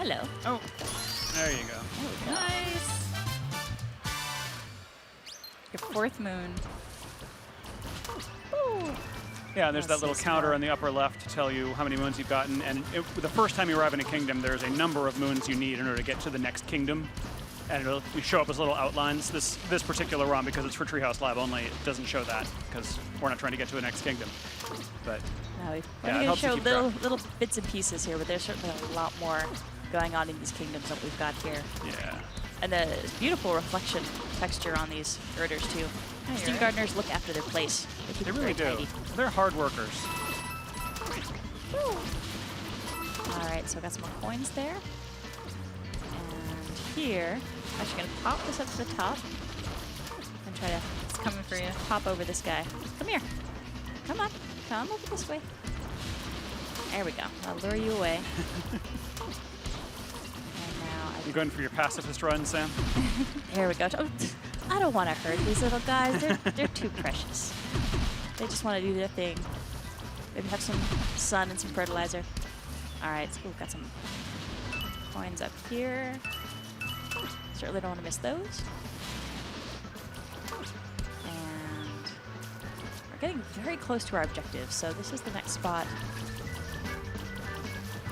hello. Oh, there you go. Nice. Your fourth moon. Ooh. Yeah, and there's that Let's little see counter some on the upper left to tell you how many moons you've gotten. And the first time you arrive in a kingdom, there's a number of moons you need in order to get to the next kingdom. And it'll show up as little outlines. This particular ROM, because it's for Treehouse Live only, it doesn't show that because we're not trying to get to the next kingdom. But No, we're Yeah, it going to helps you show keep little bits and pieces here, but there's certainly a lot more going on in these kingdoms that we've got here. yeah. And the beautiful reflection texture on these girders, too. Oh, Steam right. gardeners look after their place. They keep They it really very do. tidy. They're hard workers. All right, so I got some more coins there. And here, I'm actually going to pop this up to the top and try to It's coming for you. pop over this guy. Come here. Come on. Come over this way. There we go. I'll lure you away. And now You going for your pacifist run, Sam? Here we go. Oh, I don't want to hurt these little guys. They're too precious. They just want to do their thing. Maybe have some sun and some fertilizer. All right, so we've got some coins up here. Certainly don't want to miss those. And we're getting very close to our objective, so this is the next spot.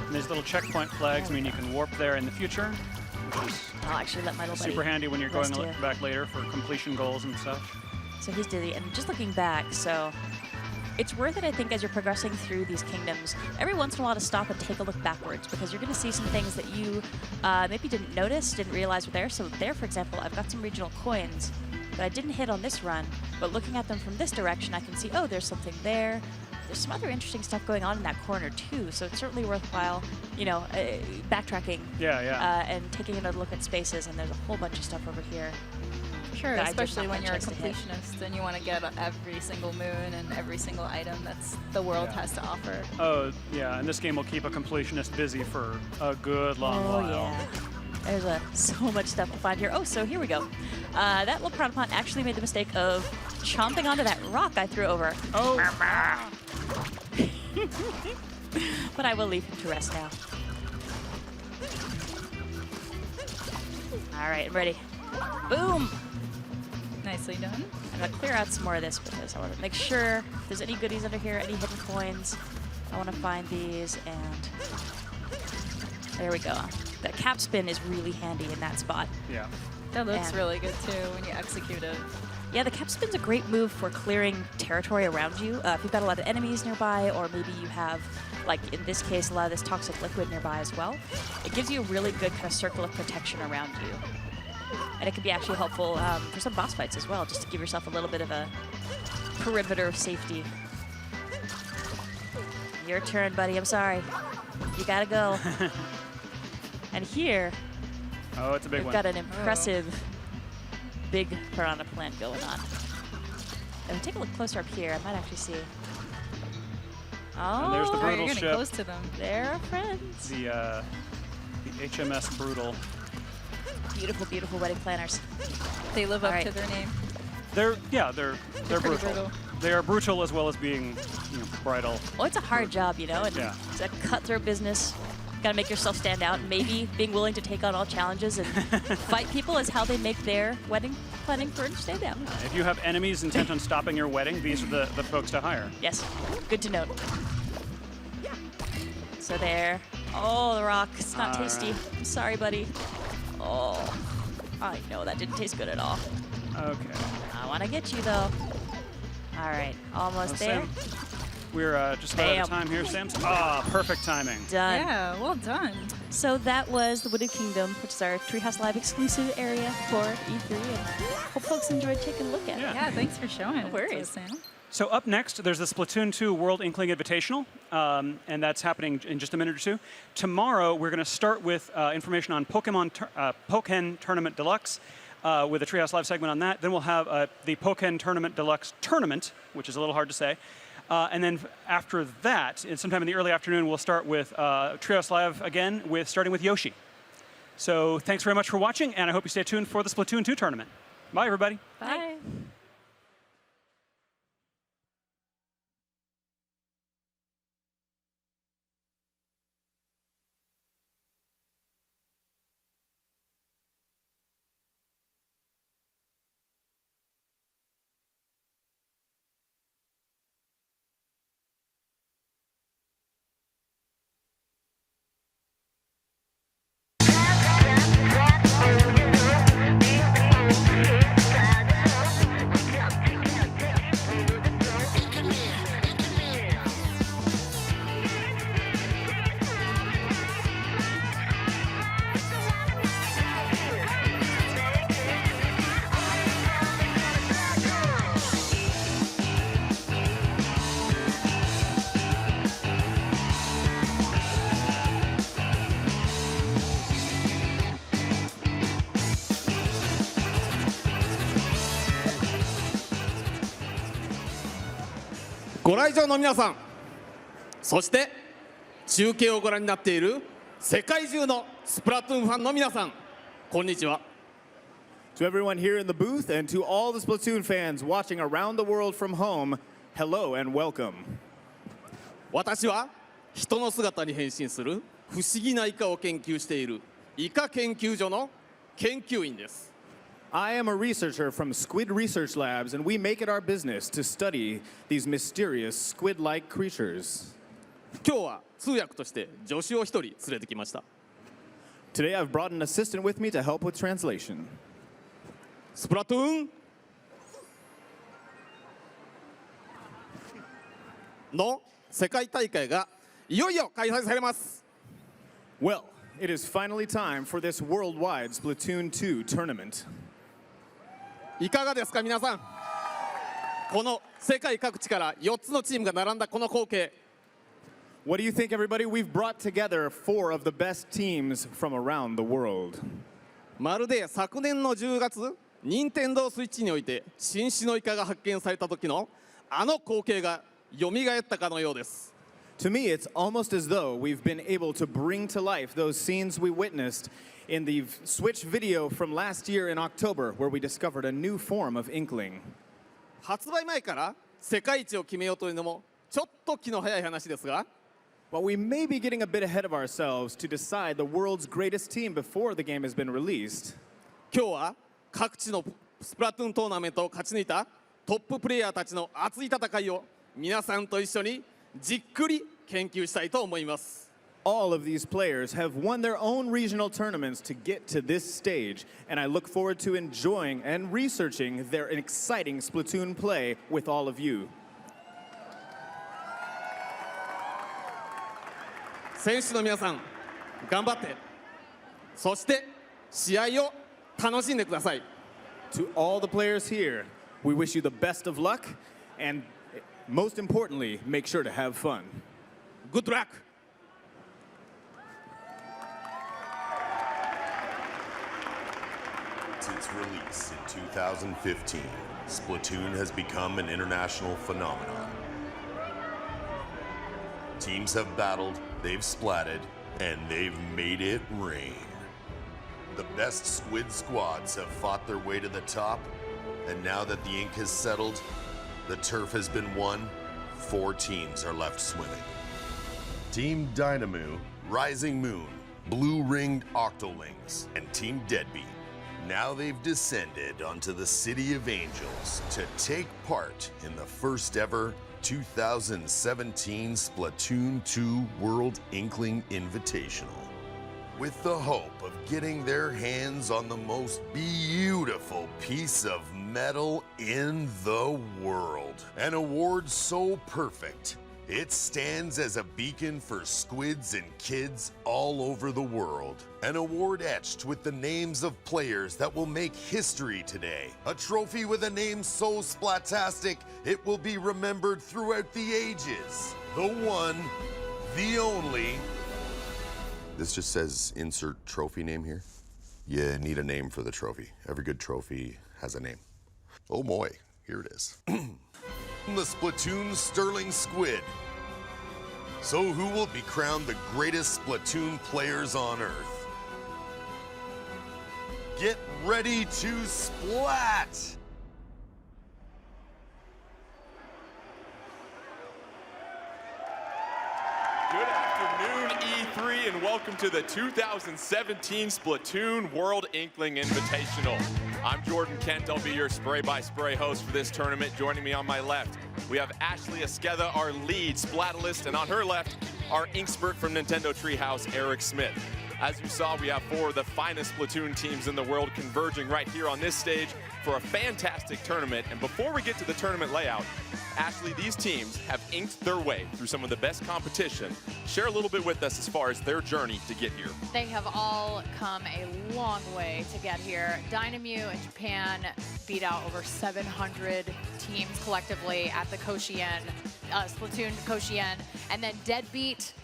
And these little checkpoint flags mean you can warp there in the future, which is I'll actually let my little buddy super handy when you're going rest here. back later for completion goals and such. So he's dizzy, and just looking back, so it's worth it, I think, as you're progressing through these kingdoms, every once in a while to stop and take a look backwards, because you're going to see some things that you maybe didn't notice, didn't realize were there. So there, for example, I've got some regional coins that I didn't hit on this run, but looking at them from this direction, I can see, oh, there's something there. There's some other interesting stuff going on in that corner, too, so it's certainly worthwhile, you know, backtracking Yeah. and taking another look at spaces, and there's a whole bunch of stuff over here. Sure, that I did especially not when get a you're a chance to hit. completionist and you want to get every single moon and every single item that's the world Yeah. has to offer. Oh, yeah, and this game will keep a completionist busy for a good long Oh, while. yeah. There's so much stuff to find here. Oh, so here we go. That little Pronopon actually made the mistake of chomping onto that rock I threw over. Oh, But I will leave him to rest now. All right, I'm ready. Boom! Nicely done. I'm gonna clear out some more of this because I want to make sure if there's any goodies under here, any hidden coins. I want to find these, and there we go. That cap spin is really handy in that spot. yeah. That looks And- really good too when you execute it. Yeah, the cap spin's a great move for clearing territory around you. If you've got a lot of enemies nearby, or maybe you have, like in this case, a lot of this toxic liquid nearby as well. It gives you a really good kind of circle of protection around you. And it can be actually helpful for some boss fights as well, just to give yourself a little bit of a perimeter of safety. Your turn, buddy. I'm sorry. You gotta go. And here, Oh, it's a big we've one. got an impressive big piranha plant going on. And take a look closer up here. I might actually see. Oh, And there's the Oh, brutal you're getting ship. close to them. they're friends. The HMS Brutal. Beautiful, beautiful wedding planners. They live All up right. to their name. They're pretty brutal. They are brutal as well as being, bridal. Well, it's a hard job, you know, and Yeah. it's a cutthroat business. Got to make yourself stand out. Maybe being willing to take on all challenges and fight people is how they make their wedding planning firm stand out. If you have enemies intent on stopping your wedding, these are the folks to hire. Yes, good to note. So there. Oh, the rock. It's not All tasty. right. I'm sorry, buddy. Oh, I know that didn't taste good at all. Okay. I want to get you, though. All right, almost there. Sam, we're just about out Bam. of time here, Sam. Perfect timing. Done. Yeah, well done. So that was the Wooded Kingdom, which is our Treehouse Live exclusive area for E3, and hope folks enjoyed taking a look at Yeah. it. Yeah, thanks for showing it. worries. Sam. So up next, there's the Splatoon 2 World Inkling Invitational, and that's happening in just a minute or two. Tomorrow, we're going to start with information on Pokken Tournament Deluxe, with a Treehouse Live segment on that. Then we'll have the Pokken Tournament Deluxe Tournament, which is a little hard to say. And then after that, and sometime in the early afternoon, we'll start with Treehouse Live again, starting with Yoshi. So thanks very much for watching, and I hope you stay tuned for the Splatoon 2 tournament. Bye, everybody. Bye. ご来場の皆さん、そして中継をご覧になっている世界中のスプラトゥーンファンの皆さん、こんにちは。To everyone here in the booth and to all the Splatoon fans watching around the world from home, hello and welcome. 私は人の姿に変身する不思議なイカを研究しているイカ研究所の研究員です。I am a researcher from Squid Research Labs, and we make it our business to study these mysterious squid-like creatures. 今日は通訳として助手を一人連れてきました。Today I've brought an assistant with me to help with translation. スプラトゥーンの世界大会がいよいよ開催されます。Well, it is finally time for this worldwide Splatoon 2 tournament. いかがですか皆さん。この世界各地から4つのチームが並んだこの光景。What do you think, everybody? We've brought together 4 of the best teams from around the world. まるで昨年の10月、任天堂スイッチにおいて新種のイカが発見された時のあの光景が蘇ったかのようです。To me, it's almost as though we've been able to bring to life those scenes we witnessed in the Switch video from last year in October, where we discovered a new form of Inkling. 発売前から世界一を決めようというのもちょっと気の早い話ですが、While we may be getting a bit ahead of ourselves to decide the world's greatest team before the game has been released, 今日は各地のスプラトゥーントーナメントを勝ち抜いたトッププレイヤーたちの熱い戦いを皆さんと一緒にじっくり研究したいと思います。all of these players have won their own regional tournaments to get to this stage, and I look forward to enjoying and researching their exciting Splatoon play with all of you. 選手の皆さん、頑張って、そして試合を楽しんでください。To all the players here, we wish you the best of luck, and most importantly, make sure to have fun. Good luck! Since release in 2015, Splatoon has become an international phenomenon. Teams have battled, they've splatted, and they've made it rain. The best squid squads have fought their way to the top, and now that the ink has settled, the turf has been won, 4 teams are left swimming. Team Dynamo, Rising Moon, Blue-Ringed Octolings, and Team Deadbeat. Now they've descended onto the City of Angels to take part in the first ever 2017 Splatoon 2 World Inkling Invitational, with the hope of getting their hands on the most beautiful piece of metal in the world. An award so perfect, it stands as a beacon for squids and kids all over the world. An award etched with the names of players that will make history today. A trophy with a name so splatastic, it will be remembered throughout the ages. The one, the only. This just says insert trophy name here. You need a name for the trophy. Every good trophy has a name. Oh boy, here it is. The Splatoon Sterling Squid. So who will be crowned the greatest Splatoon players on Earth? Get ready to splat! Good afternoon, E3, and welcome to the 2017 Splatoon World Inkling Invitational. I'm Jordan Kent. I'll be your spray-by-spray host for this tournament. Joining me on my left, we have Ashley Esqueda, our lead Splatalist, and on her left, our Inkspert from Nintendo Treehouse, Eric Smith. As you saw, we have 4 of the finest Splatoon teams in the world converging right here on this stage for a fantastic tournament. And before we get to the tournament layout, Ashley, these teams have inked their way through some of the best competition. Share a little bit with us as far as their journey to get here. They have all come a long way to get here. Dynamo in Japan beat out over 700 teams collectively at the Koshien, Splatoon Koshien, and then Deadbeat,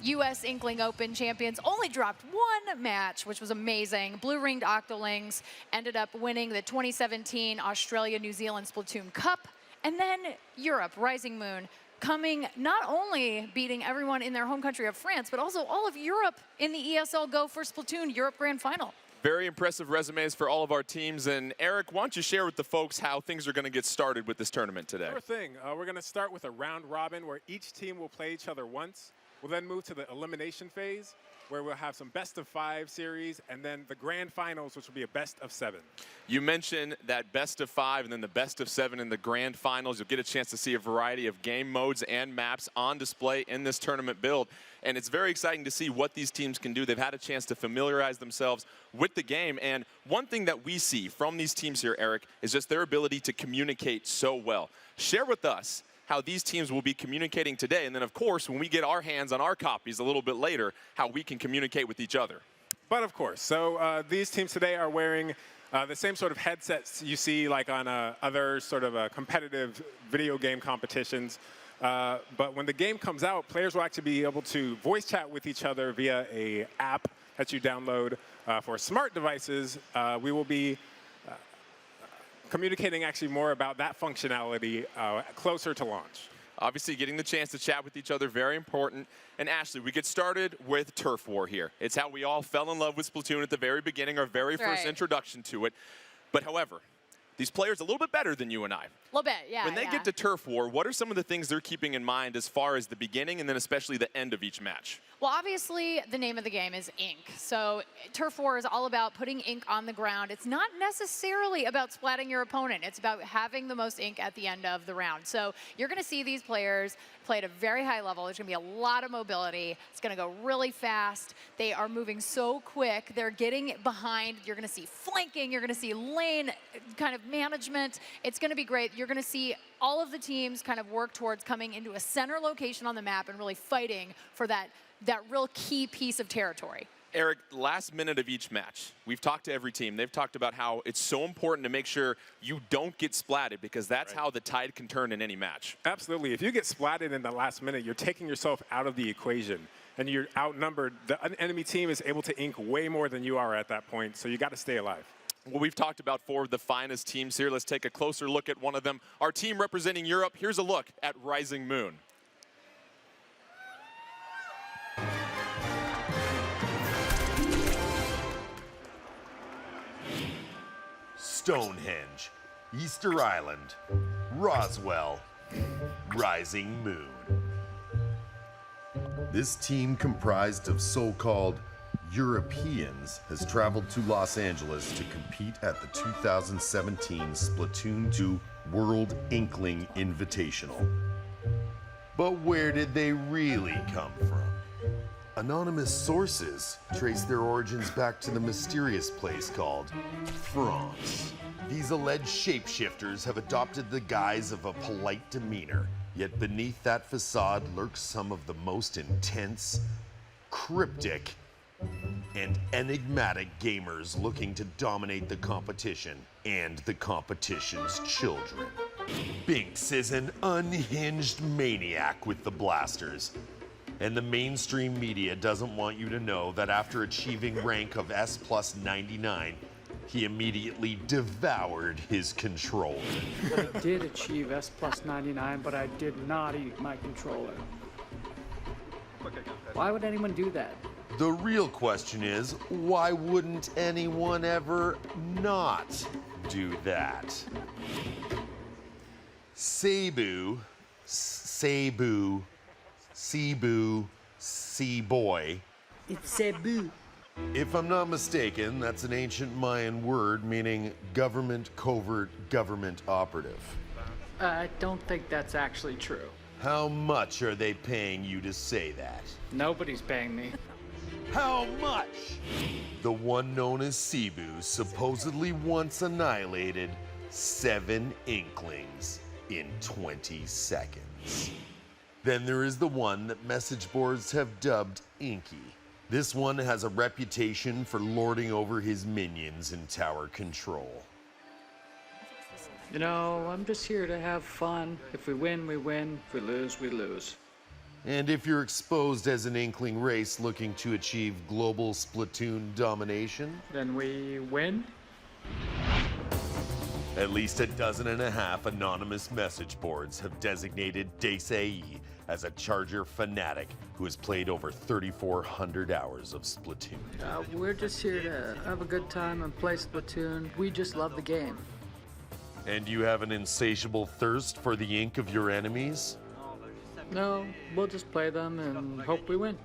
U.S. Inkling Open champions, only dropped 1 match, which was amazing. Blue-Ringed Octolings ended up winning the 2017 Australia-New Zealand Splatoon Cup. And then Europe, Rising Moon, coming, not only beating everyone in their home country of France, but also all of Europe in the ESL Go for Splatoon Europe Grand Final. Very impressive resumes for all of our teams. And Eric, why don't you share with the folks how things are going to get started with this tournament today? Sure thing. We're going to start with a round robin where each team will play each other once. We'll then move to the elimination phase, where we'll have some best-of-5 series, and then the grand finals, which will be a best-of-7. You mentioned that best-of-5 and then the best-of-7 in the grand finals. You'll get a chance to see a variety of game modes and maps on display in this tournament build. And it's very exciting to see what these teams can do. They've had a chance to familiarize themselves with the game. And one thing that we see from these teams here, Eric, is just their ability to communicate so well. Share with us how these teams will be communicating today, and then of course when we get our hands on our copies a little bit later, how we can communicate with each other. But of course, so these teams today are wearing the same sort of headsets you see like on other sort of competitive video game competitions. But when the game comes out, players will actually be able to voice chat with each other via an app that you download. For smart devices, we will be communicating actually more about that functionality closer to launch. Obviously, getting the chance to chat with each other, very important. And Ashley, we get started with Turf War here. It's how we all fell in love with Splatoon at the very beginning, our very first introduction to it. But however, these players are a little bit better than you and I. A little bit, yeah. When they get to Turf War, what are some of the things they're keeping in mind as far as the beginning and then especially the end of each match? Well, obviously, the name of the game is ink. So Turf War is all about putting ink on the ground. It's not necessarily about splatting your opponent. It's about having the most ink at the end of the round. So you're going to see these players play at a very high level. There's going to be a lot of mobility. It's going to go really fast. They are moving so quick. They're getting behind. You're going to see flanking. You're going to see lane kind of management. It's going to be great. You're going to see all of the teams kind of work towards coming into a center location on the map and really fighting for that real key piece of territory. Eric, last minute of each match, we've talked to every team. They've talked about how it's so important to make sure you don't get splatted because that's how the tide can turn in any match. Absolutely. If you get splatted in the last minute, you're taking yourself out of the equation and you're outnumbered. The enemy team is able to ink way more than you are at that point, so you got to stay alive. Well, we've talked about 4 of the finest teams here. Let's take a closer look at one of them. Our team representing Europe, here's a look at Rising Moon. Stonehenge, Easter Island, Roswell, Rising Moon. This team, comprised of so-called Europeans, has traveled to Los Angeles to compete at the 2017 Splatoon 2 World Inkling Invitational. But where did they really come from? Anonymous sources trace their origins back to the mysterious place called France. These alleged shapeshifters have adopted the guise of a polite demeanor, yet beneath that facade lurks some of the most intense, cryptic, and enigmatic gamers looking to dominate the competition and the competition's children. Binks is an unhinged maniac with the blasters, and the mainstream media doesn't want you to know that after achieving rank of S+99, he immediately devoured his controller. I did achieve S+99, but I did not eat my controller. Why would anyone do that? The real question is, why wouldn't anyone ever not do that? Cebu, Cebu, Boy. It's Cebu. If I'm not mistaken, that's an ancient Mayan word meaning government covert government operative. I don't think that's actually true. How much are they paying you to say that? Nobody's paying me. How much? The one known as Cebu supposedly once annihilated 7 Inklings in 20 seconds. Then there is the one that message boards have dubbed Inky. This one has a reputation for lording over his minions in tower control. You know, I'm just here to have fun. If we win, we win. If we lose, we lose. And if you're exposed as an Inkling race looking to achieve global Splatoon domination, Then we win? At least 12.5 anonymous message boards have designated Desai as a Charger fanatic who has played over 3,400 hours of Splatoon. We're just here to have a good time and play Splatoon. We just love the game. And you have an insatiable thirst for the ink of your enemies? No, we'll just play them and hope we win.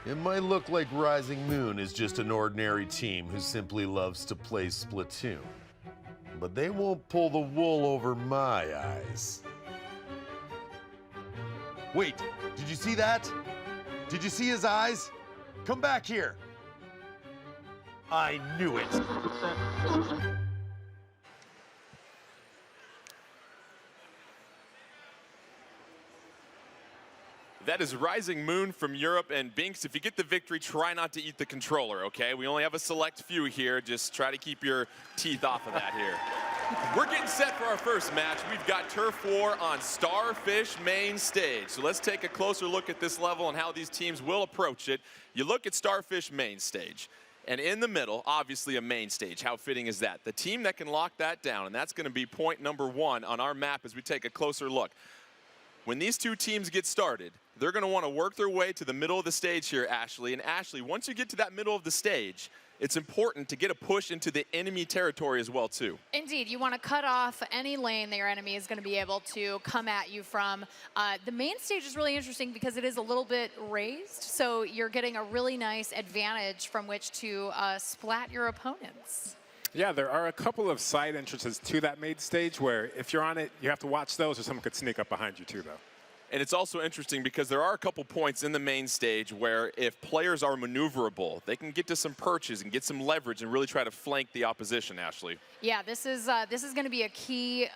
It might look like Rising Moon is just an ordinary team who simply loves to play Splatoon. But they won't pull the wool over my eyes. Wait, did you see that? Did you see his eyes? Come back here. I knew it. That is Rising Moon from Europe. And Binks, if you get the victory, try not to eat the controller, okay? We only have a select few here. Just try to keep your teeth off of that here. We're getting set for our first match. We've got Turf War on Starfish main stage. So let's take a closer look at this level and how these teams will approach it. You look at Starfish main stage. And in the middle, obviously a main stage. How fitting is that? The team that can lock that down, and that's going to be point number 1 on our map as we take a closer look. When these two teams get started, they're going to want to work their way to the middle of the stage here, Ashley. And Ashley, once you get to that middle of the stage, it's important to get a push into the enemy territory as well, too. Indeed, you want to cut off any lane that your enemy is going to be able to come at you from. The main stage is really interesting because it is a little bit raised, so you're getting a really nice advantage from which to splat your opponents. Yeah, there are a couple of side entrances to that main stage where if you're on it, you have to watch those or someone could sneak up behind you too, though. And it's also interesting because there are a couple points in the main stage where if players are maneuverable, they can get to some perches and get some leverage and really try to flank the opposition, Ashley. Yeah, this is going to be a key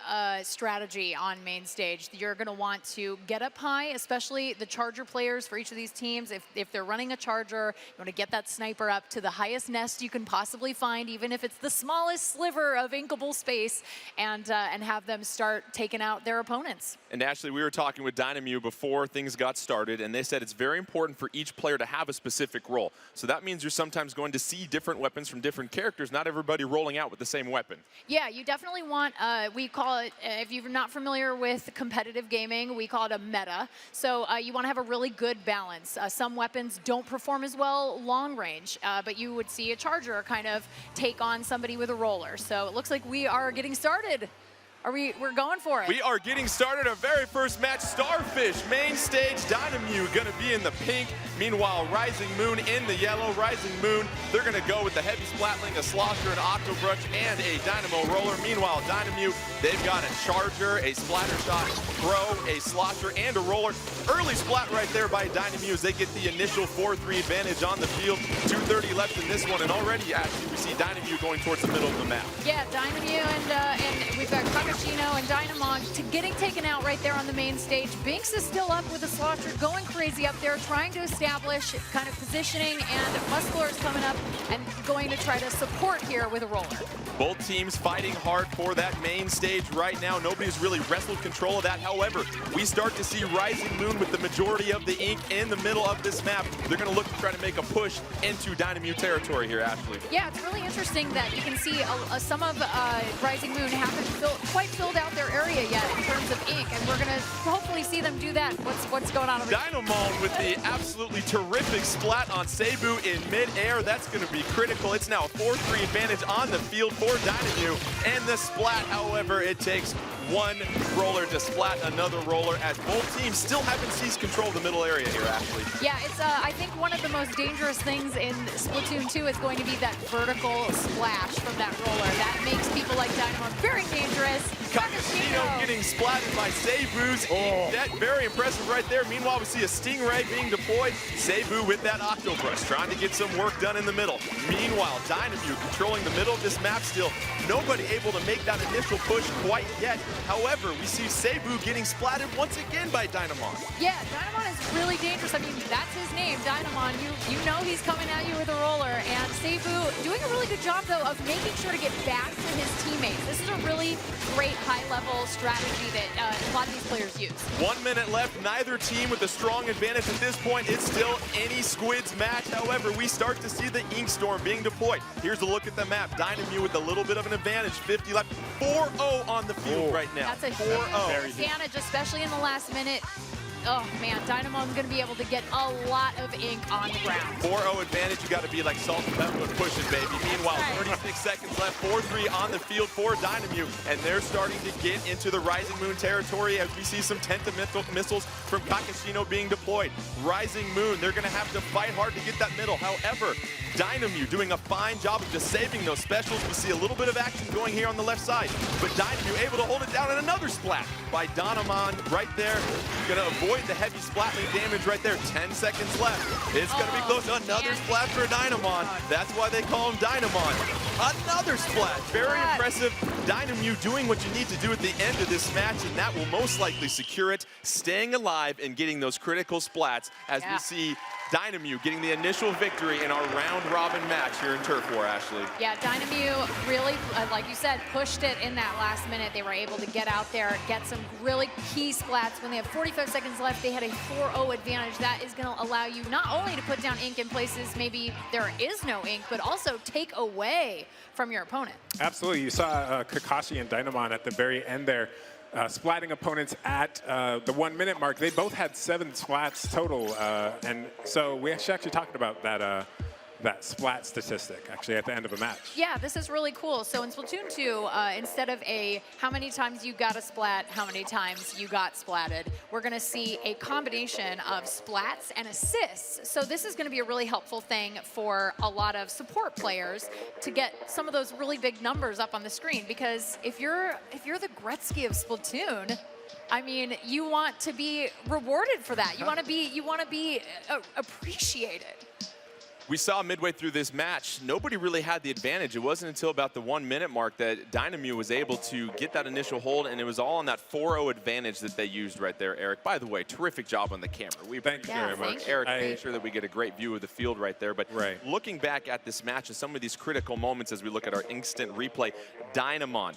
strategy on main stage. You're going to want to get up high, especially the Charger players for each of these teams. If they're running a Charger, you want to get that sniper up to the highest nest you can possibly find, even if it's the smallest sliver of inkable space, and have them start taking out their opponents. And Ashley, we were talking with Dynamo before things got started, and they said it's very important for each player to have a specific role. So that means you're sometimes going to see different weapons from different characters, not everybody rolling out with the same weapon. Yeah, you definitely want, we call it, if you're not familiar with competitive gaming, we call it a meta. So you want to have a really good balance. Some weapons don't perform as well long range, but you would see a Charger kind of take on somebody with a roller. So it looks like we are getting started. We're going for it. We are getting started. Our very first match, Starfish, main stage, Dynamo gonna be in the pink. Meanwhile, Rising Moon in the yellow. Rising Moon, they're gonna go with the heavy splatling, a slosher, an octobrush, and a dynamo roller. Meanwhile, Dynamo, they've got a Charger, a splattershot, throw, a slosher, and a roller. Early splat right there by Dynamo as they get the initial 4-3 advantage on the field. 2:30 left in this one, and already, actually, we see Dynamo going towards the middle of the map. Yeah, Dynamo and we've got Kakashino and Dynamon getting taken out right there on the main stage. Binks is still up with a slosher, going crazy up there, trying to establish kind of positioning, and Muscular is coming up and going to try to support here with a roller. Both teams fighting hard for that main stage right now. Nobody's really wrestled control of that. However, we start to see Rising Moon with the majority of the ink in the middle of this map. They're going to look to try to make a push into Dynamo territory here, Ashley. Yeah, it's really interesting that you can see some of Rising Moon haven't quite filled out their area yet in terms of ink, and we're going to hopefully see them do that. What's going on over here? Dynamon with the absolutely terrific splat on Cebu in mid-air. That's going to be critical. It's now a 4-3 advantage on the field for Dynamo. And the splat, however, it takes one roller to splat another roller as both teams still haven't seized control of the middle area here, Ashley. Yeah, it's I think one of the most dangerous things in Splatoon 2 is going to be that vertical splash from that roller. That makes people like Dynamo very dangerous. Kakashino getting splatted by Cebu's that very impressive right there. Meanwhile, we see a Stingray being deployed. Cebu with that octobrush, trying to get some work done in the middle. Meanwhile, Dynamo controlling the middle of this map still. Nobody able to make that initial push quite yet. However, we see Cebu getting splatted once again by Dynamon. Yeah, Dynamon is really dangerous. I mean, that's his name, Dynamon. You know he's coming at you with a roller. And Cebu doing a really good job, though, of making sure to get back to his teammates. This is a really great high-level strategy that a lot of these players use. 1 minute left, neither team with a strong advantage at this point. It's still any Squids match. However, we start to see the Ink Storm being deployed. Here's a look at the map. Dynamute with a little bit of an advantage. 50 left. 4-0 on the field right now. That's a 4-0. advantage, especially in the last minute. Oh man, Dynamo's going to be able to get a lot of ink on the ground. 4-0 advantage, you got to be like salt and pepper and push it, baby. Meanwhile, 36 seconds left, 4-3 on the field for Dynamute, and they're starting to get into the Rising Moon territory as we see some tenta missiles from Kakashino being deployed. Rising Moon, they're going to have to fight hard to get that middle. However, Dynamute doing a fine job of just saving those specials. We see a little bit of action going here on the left side, but Dynamute able to hold it down, and another splat by Donamon right there. Going to avoid the heavy splatling damage right there. 10 seconds left. It's going to be close. Another splat for Dynamon. That's why they call him Dynamon. Another splat. Very impressive. Dynamute doing what you need to do at the end of this match, and that will most likely secure it, staying alive and getting those critical splats as we see Dynamute getting the initial victory in our round-robin match here in Turf War, Ashley. Yeah, Dynamute really, like you said, pushed it in that last minute. They were able to get out there, get some really key splats. When they have 45 seconds left, they had a 4-0 advantage. That is going to allow you not only to put down ink in places maybe there is no ink, but also take away from your opponent. Absolutely. You saw Kakashi and Dynamon at the very end there. Splatting opponents at the 1 minute mark. They both had 7 splats total, and so we actually talked about that that splat statistic actually at the end of a match. Yeah, this is really cool. So in Splatoon 2, instead of a how many times you got a splat, how many times you got splatted, we're going to see a combination of splats and assists. So this is going to be a really helpful thing for a lot of support players to get some of those really big numbers up on the screen, because if you're the Gretzky of Splatoon, I mean, you want to be rewarded for that. You want to be appreciated. We saw midway through this match, nobody really had the advantage. It wasn't until about the 1 minute mark that Dynamute was able to get that initial hold, and it was all on that 4-0 advantage that they used right there, Eric. By the way, terrific job on the camera. We Thank you very much. Eric made sure that we get a great view of the field right there. But looking back at this match and some of these critical moments as we look at our instant replay, Dynamon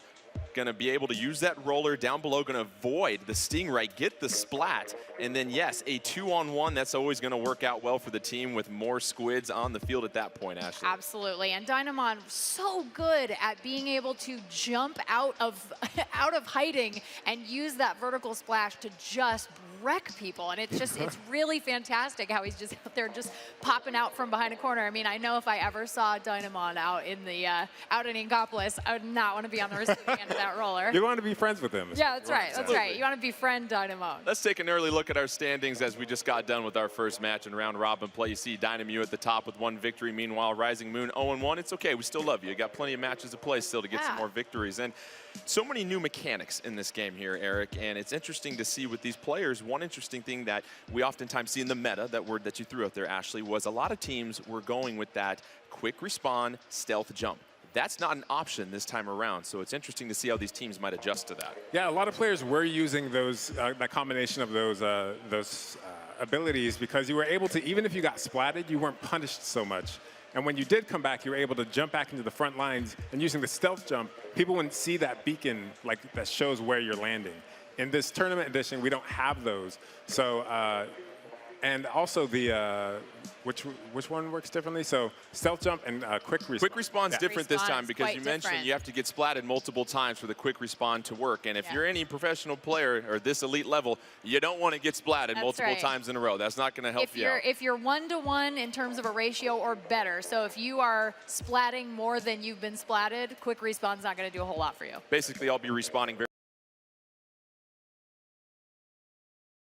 going to be able to use that roller down below, going to avoid the Stingray, get the splat, and then yes, a 2-on-1, that's always going to work out well for the team with more Squids on the field at that point, Ashley. Absolutely, and Dynamon so good at being able to jump out of hiding and use that vertical splash to just wreck people, and it's really fantastic how he's just out there just popping out from behind a corner. I mean, I know if I ever saw Dynamon out in Inkopolis, I would not want to be on the receiving end of that roller. You want to be friends with him. Yeah, that's right. That's right. You want to befriend Dynamon. Let's take an early look at our standings as we just got done with our first match in round robin play. You see Dynamute at the top with 1 victory. Meanwhile, Rising Moon 0-1. It's okay. We still love you. You got plenty of matches to play still to get some more victories. And so many new mechanics in this game here, Eric, and it's interesting to see with these players. One interesting thing that we oftentimes see in the meta, that word that you threw out there, Ashley, was a lot of teams were going with that quick respawn stealth jump. That's not an option this time around, so it's interesting to see how these teams might adjust to that. Yeah, a lot of players were using those that combination of those abilities, because you were able to, even if you got splatted, you weren't punished so much. And when you did come back, you were able to jump back into the front lines, and using the stealth jump, people wouldn't see that beacon that shows where you're landing. In this tournament edition, we don't have those. So, and also the, which one works differently? So stealth jump and quick respawn. Quick respawn's different this time because you mentioned you have to get splatted multiple times for the quick respawn to work. And if you're any professional player or this elite level, you don't want to get splatted multiple times in a row. That's not going to help you out. If you're 1-to-1 in terms of a ratio or better, so if you are splatting more than you've been splatted, quick respawn's not going to do a whole lot for you. Basically, I'll be respawning very.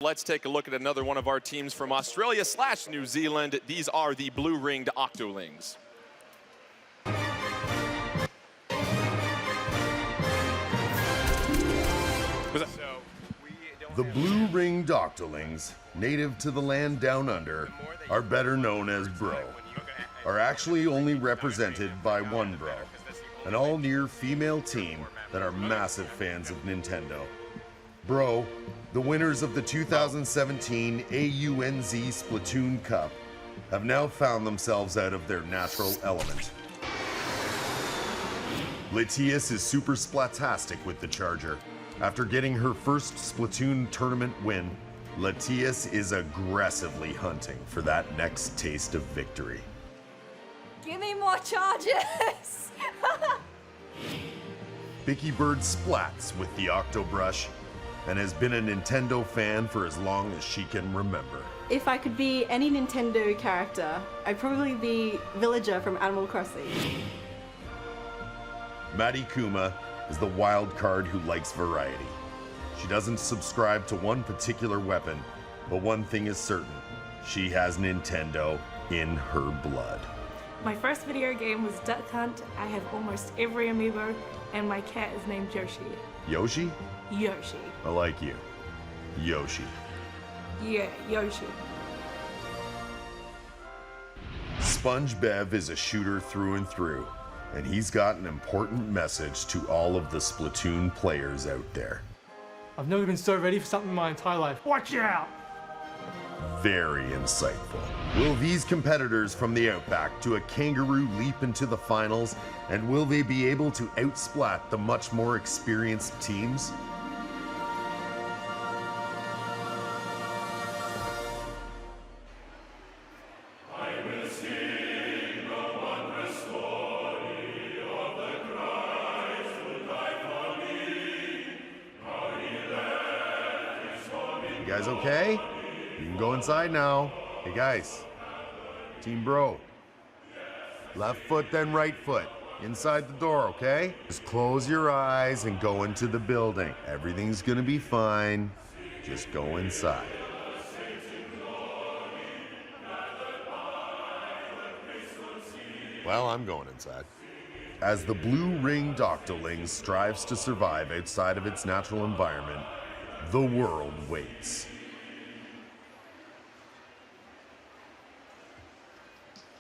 Let's take a look at another one of our teams from Australia/New Zealand. These are the blue-ringed Octolings. The blue-ringed Octolings, native to the land down under, are better known as Bro, are actually only represented by one Bro, an all-near female team that are massive fans of Nintendo. Bro, the winners of the 2017 AUNZ Splatoon Cup, have now found themselves out of their natural element. Latias is super splatastic with the charger. After getting her first Splatoon tournament win, Latias is aggressively hunting for that next taste of victory. Give me more charges! Bicky Bird splats with the Octobrush and has been a Nintendo fan for as long as she can remember. If I could be any Nintendo character, I'd probably be Villager from Animal Crossing. Maddie Kuma is the wild card who likes variety. She doesn't subscribe to one particular weapon, but one thing is certain. She has Nintendo in her blood. My first video game was Duck Hunt. I have almost every amiibo, and my cat is named Yoshi. Yoshi? Yoshi. I like you. Yoshi. Yeah, Yoshi. Sponge Bev is a shooter through and through, and he's got an important message to all of the Splatoon players out there. I've never been so ready for something in my entire life. Watch out! Very insightful. Will these competitors from the Outback do a kangaroo leap into the finals, and will they be able to outsplat the much more experienced teams? You guys okay? You can go inside now. Hey guys, Team Bro. Left foot, then right foot. Inside the door, okay? Just close your eyes and go into the building. Everything's gonna be fine. Just go inside. Well, I'm going inside. As the blue-ringed Octoling strives to survive outside of its natural environment, the world waits.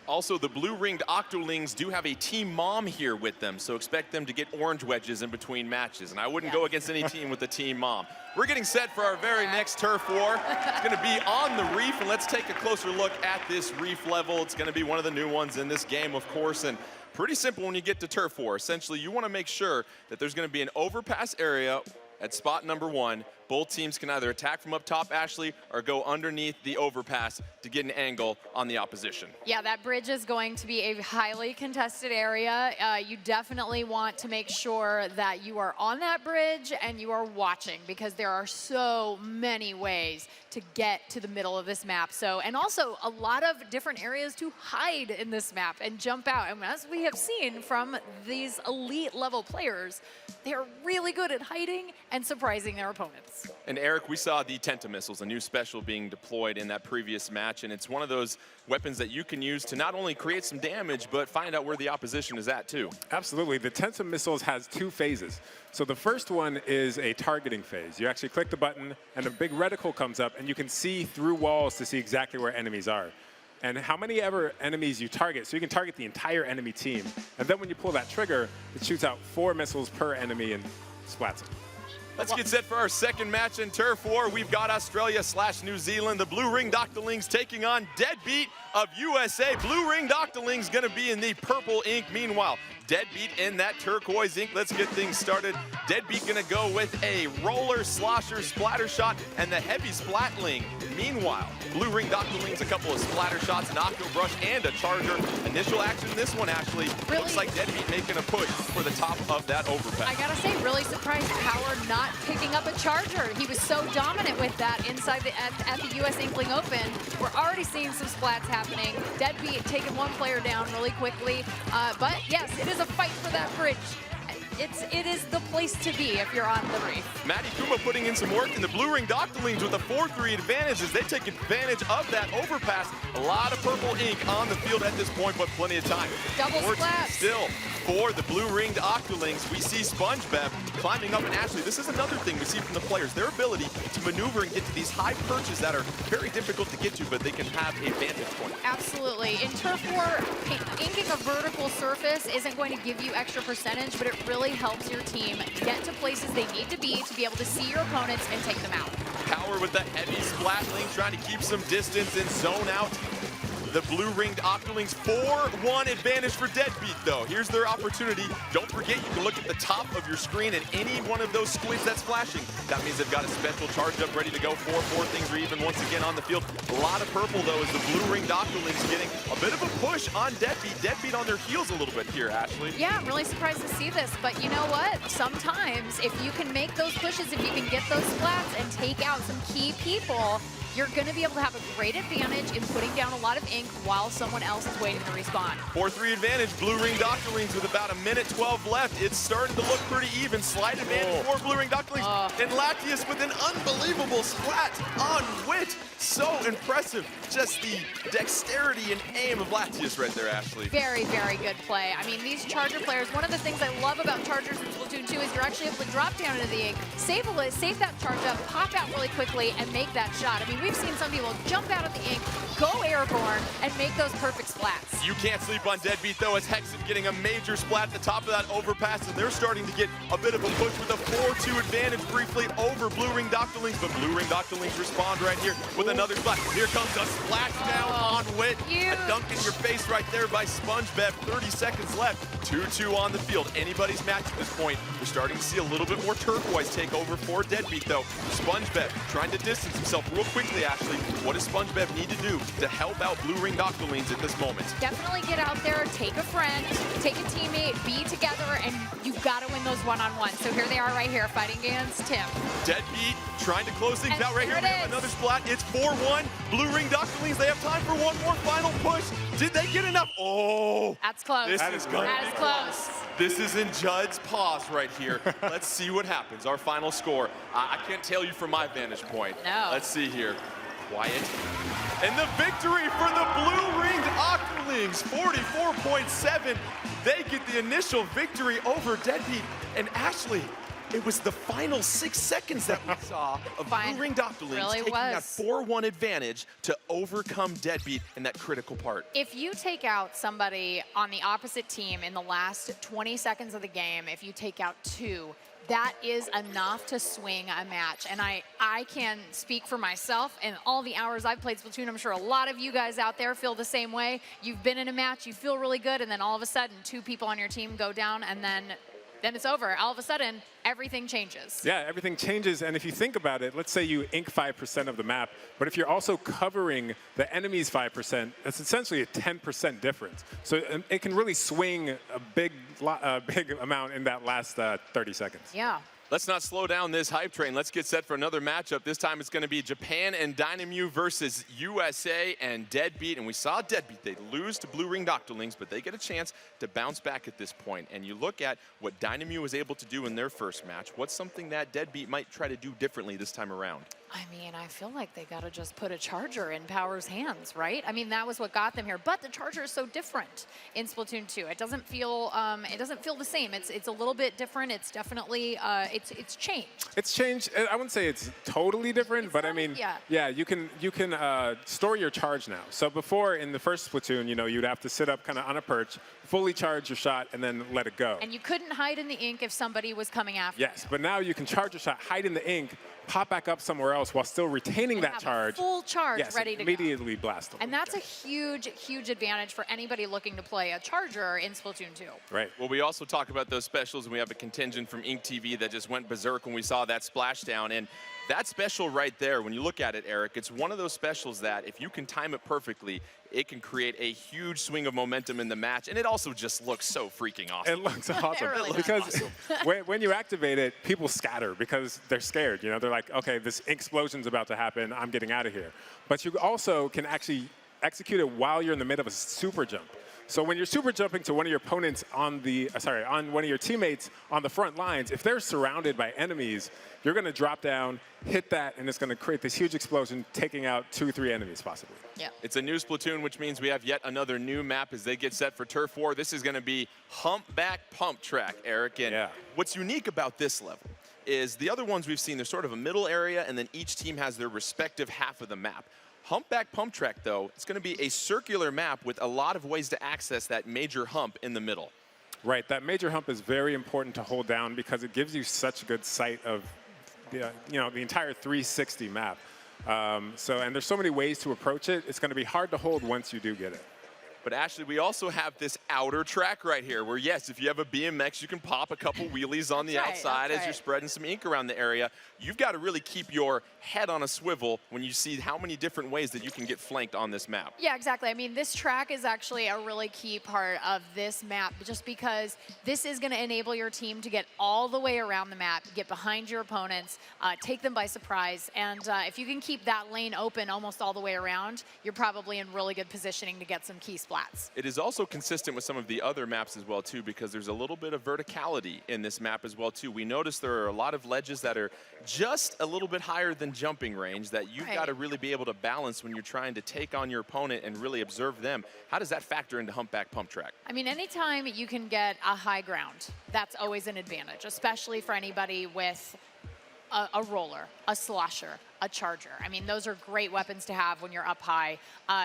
Also, the blue-ringed Octolings do have a team mom here with them, so expect them to get orange wedges in between matches. And I wouldn't go against any team with a team mom. We're getting set for our very next turf war. It's going to be on the reef, and let's take a closer look at this reef level. It's going to be one of the new ones in this game, of course, and pretty simple when you get to turf war. Essentially, you want to make sure that there's going to be an overpass area at spot number 1. Both teams can either attack from up top, Ashley, or go underneath the overpass to get an angle on the opposition. Yeah, that bridge is going to be a highly contested area. You definitely want to make sure that you are on that bridge and you are watching, because there are so many ways to get to the middle of this map. So, and also a lot of different areas to hide in this map and jump out. And as we have seen from these elite level players, they are really good at hiding and surprising their opponents. And Eric, we saw the Tenta missiles, a new special being deployed in that previous match, and it's one of those weapons that you can use to not only create some damage, but find out where the opposition is at too. Absolutely. The Tenta missiles has 2 phases. So the first one is a targeting phase. You actually click the button, and a big reticle comes up, and you can see through walls to see exactly where enemies are and how many ever enemies you target. So you can target the entire enemy team. And then when you pull that trigger, it shoots out 4 missiles per enemy and splats them. Let's get set for our second match in Turf War. We've got Australia/New Zealand. The blue-ringed Octolings taking on Deadbeat of USA. Blue-ringed Octolings going to be in the purple ink. Meanwhile, Deadbeat in that turquoise ink. Let's get things started. Deadbeat going to go with a roller, slosher, splatter shot, and the heavy splatling. Meanwhile, blue-ringed Octolings, a couple of splatter shots, an Octobrush, and a charger. Initial action in this one, Ashley. Really? Looks like Deadbeat making a push for the top of that overpass. I gotta say, really surprised Power not picking up a charger. He was so dominant with that inside at the US Inkling Open. We're already seeing some splats happening. Deadbeat taking one player down really quickly. But yes, it is a fight for that bridge. It is the place to be if you're on the reef. Maddie Kuma putting in some work, and the blue-ringed Octolings with a 4-3 advantage as they take advantage of that overpass. A lot of purple ink on the field at this point, but plenty of time. Double splash. Still, for the blue-ringed Octolings, we see Sponge Bev climbing up, and Ashley, this is another thing we see from the players. Their ability to maneuver and get to these high perches that are very difficult to get to, but they can have a vantage point. Absolutely. In Turf War, inking a vertical surface isn't going to give you extra percentage, but it really helps your team get to places they need to be able to see your opponents and take them out. Power with the heavy splatling, trying to keep some distance and zone out. The blue-ringed Octolings 4-1 advantage for Deadbeat, though. Here's their opportunity. Don't forget, you can look at the top of your screen and any one of those squids that's flashing. That means they've got a special charge up ready to go. 4 things are even once again on the field. A lot of purple, though, as the blue-ringed Octolings getting a bit of a push on Deadbeat. Deadbeat on their heels a little bit here, Ashley. Yeah, I'm really surprised to see this, but you know what? Sometimes if you can make those pushes, if you can get those splats and take out some key people, you're going to be able to have a great advantage in putting down a lot of ink while someone else is waiting to respawn. 4-3 advantage, blue-ringed Octolings with about 1:12 left. It's starting to look pretty even. Slight advantage for blue-ringed Octolings. And Latius with an unbelievable splat on Wit. So impressive. Just the dexterity and aim of Latius right there, Ashley. Very, very good play. I mean, these Charger players, one of the things I love about Chargers in Splatoon 2 is you're actually able to drop down into the ink, save that charge up, pop out really quickly, and make that shot. I mean, we've seen some people jump out of the ink, go airborne, and make those perfect splats. You can't sleep on Deadbeat, though, as Hexen getting a major splat at the top of that overpass, and they're starting to get a bit of a push with a 4-2 advantage briefly over blue-ringed Octolings, but blue-ringed Octolings respond right here with another splat. Here comes a splashdown on Wit. A dunk in your face right there by SpongeBev. 30 seconds left. 2-2 on the field. Anybody's match at this point. We're starting to see a little bit more turquoise take over for Deadbeat, though. SpongeBev trying to distance himself real quickly, Ashley. What does SpongeBev need to do to help out blue-ringed Octolings at this moment? Definitely get out there, take a friend, take a teammate, be together, and you've got to win those one-on-ones. So here they are right here fighting against Tim. Deadbeat trying to close things out right here. There We it have is. another splat. It's 4-1. Blue-ringed Octolings, they have time for one more final push. Did they get enough? Oh. That's close. This is going to That be is close. This is in Judd's pause right here. Let's see what happens. Our final score. I can't tell you from my vantage point. No. Let's see here. Quiet. And the victory for the blue-ringed Octolings, 44.7. They get the initial victory over Deadbeat. And Ashley, it was the final 6 seconds that we saw of blue-ringed Octolings Really taking that was. 4-1 advantage to overcome Deadbeat in that critical part. If you take out somebody on the opposite team in the last 20 seconds of the game, if you take out 2, that is enough to swing a match. And I can speak for myself and all the hours I've played Splatoon. I'm sure a lot of you guys out there feel the same way. You've been in a match, you feel really good, and then all of a sudden 2 people on your team go down, and then it's over. All of a sudden, everything changes. Yeah, everything changes. And if you think about it, let's say you ink 5% of the map, but if you're also covering the enemy's 5%, that's essentially a 10% difference. So it can really swing a big amount in that last 30 seconds. Yeah. Let's not slow down this hype train. Let's get set for another matchup. This time it's going to be Japan and Dynamue versus USA and Deadbeat. And we saw Deadbeat. They lose to blue-ringed Octolings, but they get a chance to bounce back at this point. And you look at what Dynamue was able to do in their first match. What's something that Deadbeat might try to do differently this time around? I mean, I feel like they got to just put a charger in Power's hands, right? I mean, that was what got them here. But the charger is so different in Splatoon 2. It doesn't feel the same. It's a little bit different. It's definitely it's changed. It's changed. I wouldn't say it's totally different, but I mean, yeah, you can store your charge now. So before in the first Splatoon, you'd have to sit up kind of on a perch, fully charge your shot, and then let it go. And you couldn't hide in the ink if somebody was coming after you. Yes, but now you can charge your shot, hide in the ink, pop back up somewhere else while still retaining And that have a charge. full charge yes, ready to immediately blast them. And that's a huge, huge advantage for anybody looking to play a charger in Splatoon 2. Right. Well, we also talk about those specials, and we have a contingent from Ink TV that just went berserk when we saw that splashdown. And that special right there, when you look at it, Eric, it's one of those specials that if you can time it perfectly, it can create a huge swing of momentum in the match, and it also just looks so freaking awesome. It looks awesome. It really because awesome. when you activate it, people scatter because they're scared. They're like, okay, this explosion's about to happen. I'm getting out of here. But you also can actually execute it while you're in the middle of a super jump. So when you're super jumping to one of your opponents on one of your teammates on the front lines, if they're surrounded by enemies, you're going to drop down, hit that, and it's going to create this huge explosion, taking out 2 or 3 enemies possibly. Yeah. It's a new Splatoon, which means we have yet another new map as they get set for Turf War. This is going to be Humpback Pump Track, Eric. And what's unique about this level is the other ones we've seen, there's sort of a middle area, and then each team has their respective half of the map. Humpback Pump Track, though, it's going to be a circular map with a lot of ways to access that major hump in the middle. Right, that major hump is very important to hold down because it gives you such good sight of the entire 360 map. And there's so many ways to approach it. It's going to be hard to hold once you do get it. But Ashley, we also have this outer track right here where, yes, if you have a BMX, you can pop a couple wheelies on the outside as you're spreading some ink around the area. You've got to really keep your head on a swivel when you see how many different ways that you can get flanked on this map. Yeah, exactly. I mean, this track is actually a really key part of this map just because this is going to enable your team to get all the way around the map, get behind your opponents, take them by surprise. And if you can keep that lane open almost all the way around, you're probably in really good positioning to get some key splats. It is also consistent with some of the other maps as well, too, because there's a little bit of verticality in this map as well, too. We notice there are a lot of ledges that are just a little bit higher than jumping range that you've got to really be able to balance when you're trying to take on your opponent and really observe them. How does that factor into humpback pump track? I mean, anytime you can get a high ground, that's always an advantage, especially for anybody with a roller, a slosher, a charger. I mean, those are great weapons to have when you're up high.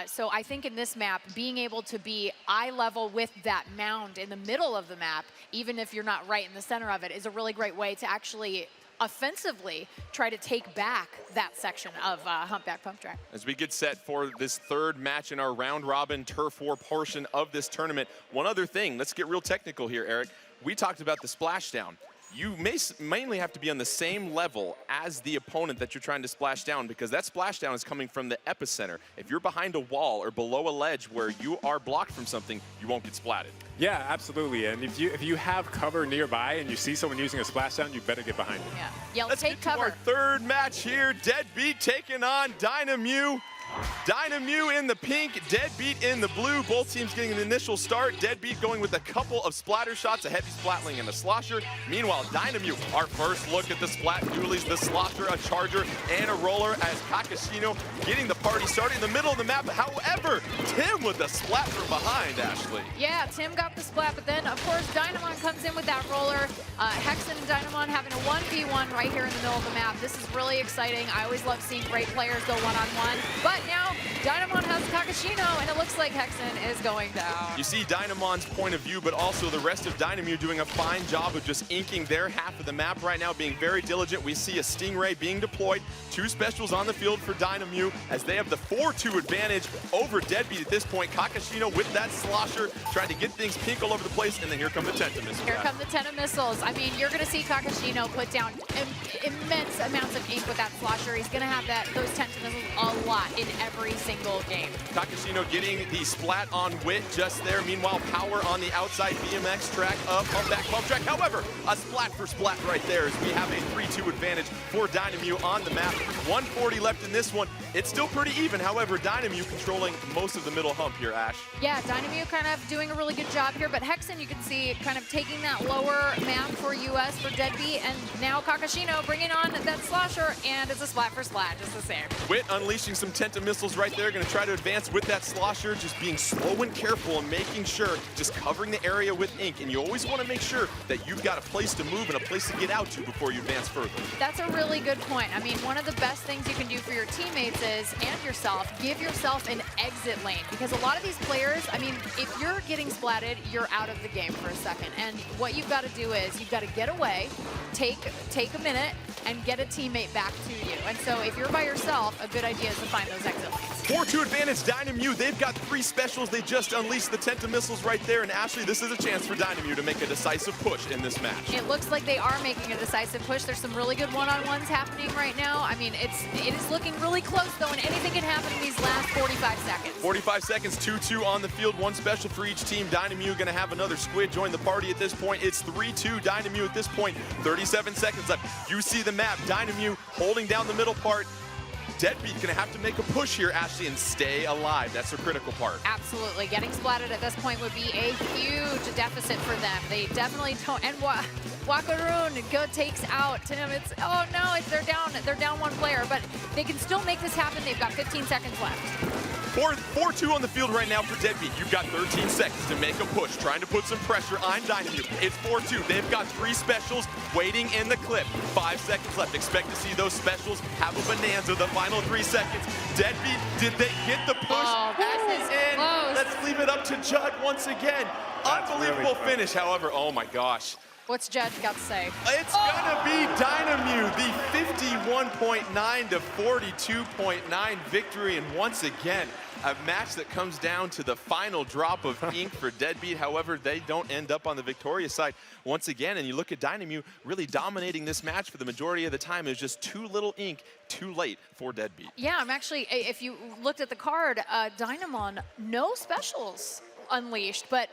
So I think in this map, being able to be eye level with that mound in the middle of the map, even if you're not right in the center of it, is a really great way to actually offensively try to take back that section of humpback pump track. As we get set for this third match in our round robin turf war portion of this tournament, one other thing, let's get real technical here, Eric. We talked about the splashdown. You mainly have to be on the same level as the opponent that you're trying to splash down because that splashdown is coming from the epicenter. If you're behind a wall or below a ledge where you are blocked from something, you won't get splatted. Yeah, absolutely. And if you have cover nearby and you see someone using a splashdown, you better get behind it. Yeah, Let's take get to our third match here. Deadbeat taking on Dynamew. Dynamew in the pink, Deadbeat in the blue. Both teams getting an initial start. Deadbeat going with a couple of splatter shots, a heavy splatling and a slosher. Meanwhile, Dynamew, our first look at the splat dualies, the slosher, a charger, and a roller as Kakashino getting the party started in the middle of the map. However, Tim with the splat from behind, Ashley. Yeah, Tim got the splat, but then, of course, Dynamon comes in with that roller. Hexen and Dynamon having a 1v1 right here in the middle of the map. This is really exciting. I always love seeing great players go one-on-one. But now, Dynamon has Kakashino, and it looks like Hexen is going down. You see Dynamon's point of view, but also the rest of Dynamew doing a fine job of just inking their half of the map right now, being very diligent. We see a Stingray being deployed. 2 specials on the field for Dynamew as they have the 4-2 advantage over Deadbeat at this point. Kakashino with that slosher, trying to get things pink all over the place, and then here come the Tentamissiles. Here come the Tentamissiles. I mean, you're going to see Kakashino put down immense amounts of ink with that slosher. He's going to have those Tentamissiles a lot in every single game. Kakashino getting the splat on Wit just there. Meanwhile, Power on the outside BMX track of Humpback Pump Track. However, a splat for splat right there as we have a 3-2 advantage for Dynamew on the map. 140 left in this one. It's still pretty even. However, Dynamew controlling most of the middle hump here, Ash. Yeah, Dynamew kind of doing a really good job here, but Hexen, you can see, kind of taking that lower map for US for Deadbeat, and now Kakashino bringing on that slosher, and it's a splat for splat, just the same. Wit unleashing some Tentamissiles right there, going to try to advance with that slosher, just being slow and careful and making sure, just covering the area with ink, and you always want to make sure that you've got a place to move and a place to get out to before you advance further. That's a really good point. I mean, one of the best things you can do for your teammates is, and yourself, give yourself an exit lane, because a lot of these players, I mean, if you're getting splatted, you're out of the game for a second, and what you've got to do is you've got to get away, take a minute, and get a teammate back to you. And so if you're by yourself, a good idea is to find those exit lanes. 4-2 advantage, Dynamew. They've got 3 specials. They just unleashed the Tentamissiles right there. And Ashley, this is a chance for Dynamew to make a decisive push in this match. It looks like they are making a decisive push. There's some really good one-on-ones happening right now. I mean, it is looking really close, though, and anything can happen in these last 45 seconds. 45 seconds, 2-2 on the field, 1 special for each team. Dynamew going to have another squid join the party at this point. It's 3-2 Dynamew at this point. 37 seconds left. You see the map. Dynamew holding down the middle part. Deadbeat going to have to make a push here, Ashley, and stay alive. That's the critical part. Absolutely. Getting splatted at this point would be a huge deficit for them. They definitely don't. And Wakaroon takes out Tim. It's, oh no, they're down 1 player, but they can still make this happen. They've got 15 seconds left. 4-2 on the field right now for Deadbeat. You've got 13 seconds to make a push, trying to put some pressure on Dynamew. It's 4-2. They've got 3 specials waiting in the clip. 5 seconds left. Expect to see those specials have a bonanza the final 3 seconds. Deadbeat, did they get the push? Oh, this is close. Let's leave it up to Judd once again. Unbelievable finish, however. Oh my gosh. What's Jed got to say? It's gonna be Dynamute, the 51.9 to 42.9 victory, and once again, a match that comes down to the final drop of ink for Deadbeat. However, they don't end up on the victorious side once again, and you look at Dynamute really dominating this match for the majority of the time. It was just too little ink, too late for Deadbeat. Yeah, I'm actually, if you looked at the card, Dynamon, no specials unleashed, but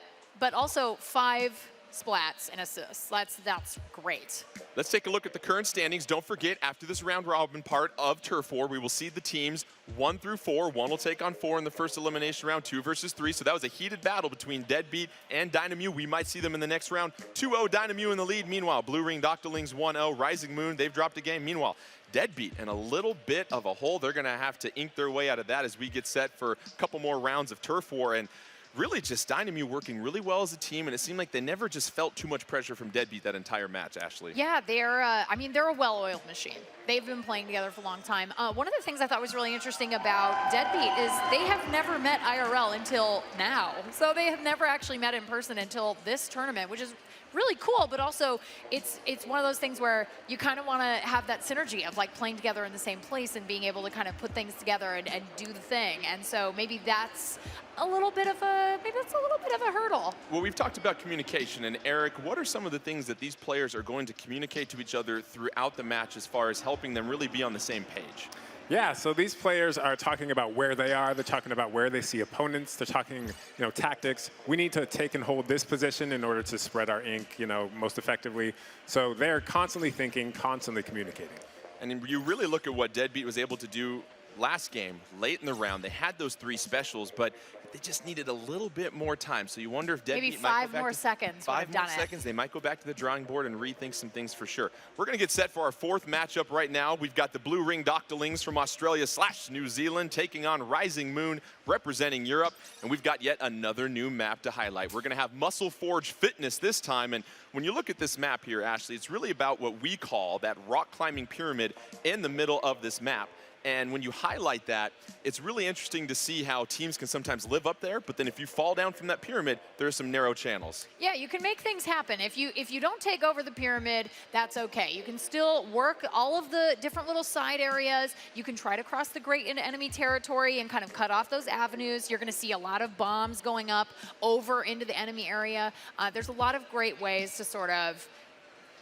also 5 splats and assists. That's great. Let's take a look at the current standings. Don't forget, after this round robin part of Turf War, we will see the teams 1 through 4. 1 will take on 4 in the first elimination round, 2 versus 3. So that was a heated battle between Deadbeat and Dynamute. We might see them in the next round. 2-0 Dynamute in the lead. Meanwhile, Blue Ring Doctorlings 1-0. Rising Moon, they've dropped a game. Meanwhile, Deadbeat in a little bit of a hole. They're going to have to ink their way out of that as we get set for a couple more rounds of Turf War. And really just Dynamute working really well as a team, and it seemed like they never just felt too much pressure from Deadbeat that entire match, Ashley. Yeah, I mean, they're a well-oiled machine. They've been playing together for a long time. One of the things I thought was really interesting about Deadbeat is they have never met IRL until now. So they have never actually met in person until this tournament, which is really cool, but also it's one of those things where you kind of want to have that synergy of like playing together in the same place and being able to kind of put things together and do the thing. And so maybe that's a little bit of a hurdle. Well, we've talked about communication, and Eric, what are some of the things that these players are going to communicate to each other throughout the match as far as helping them really be on the same page? Yeah, so these players are talking about where they are. They're talking about where they see opponents. They're talking, tactics. We need to take and hold this position in order to spread our ink, most effectively. So they're constantly thinking, constantly communicating. And you really look at what Deadbeat was able to do last game, late in the round. They had those 3 specials, but they just needed a little bit more time. So you wonder if Deadbeat maybe might 5 more seconds. 5 more seconds. They might go back to the drawing board and rethink some things for sure. We're going to get set for our 4th matchup right now. We've got the Blue Ring Doctorlings from Australia / New Zealand taking on Rising Moon representing Europe. And we've got yet another new map to highlight. We're going to have Muscle Forge Fitness this time. And when you look at this map here, Ashley, it's really about what we call that rock climbing pyramid in the middle of this map. And when you highlight that, it's really interesting to see how teams can sometimes live up there, but then if you fall down from that pyramid, there are some narrow channels. Yeah, you can make things happen. If you don't take over the pyramid, that's okay. You can still work all of the different little side areas. You can try to cross the great into enemy territory and kind of cut off those avenues. You're going to see a lot of bombs going up over into the enemy area. There's a lot of great ways to sort of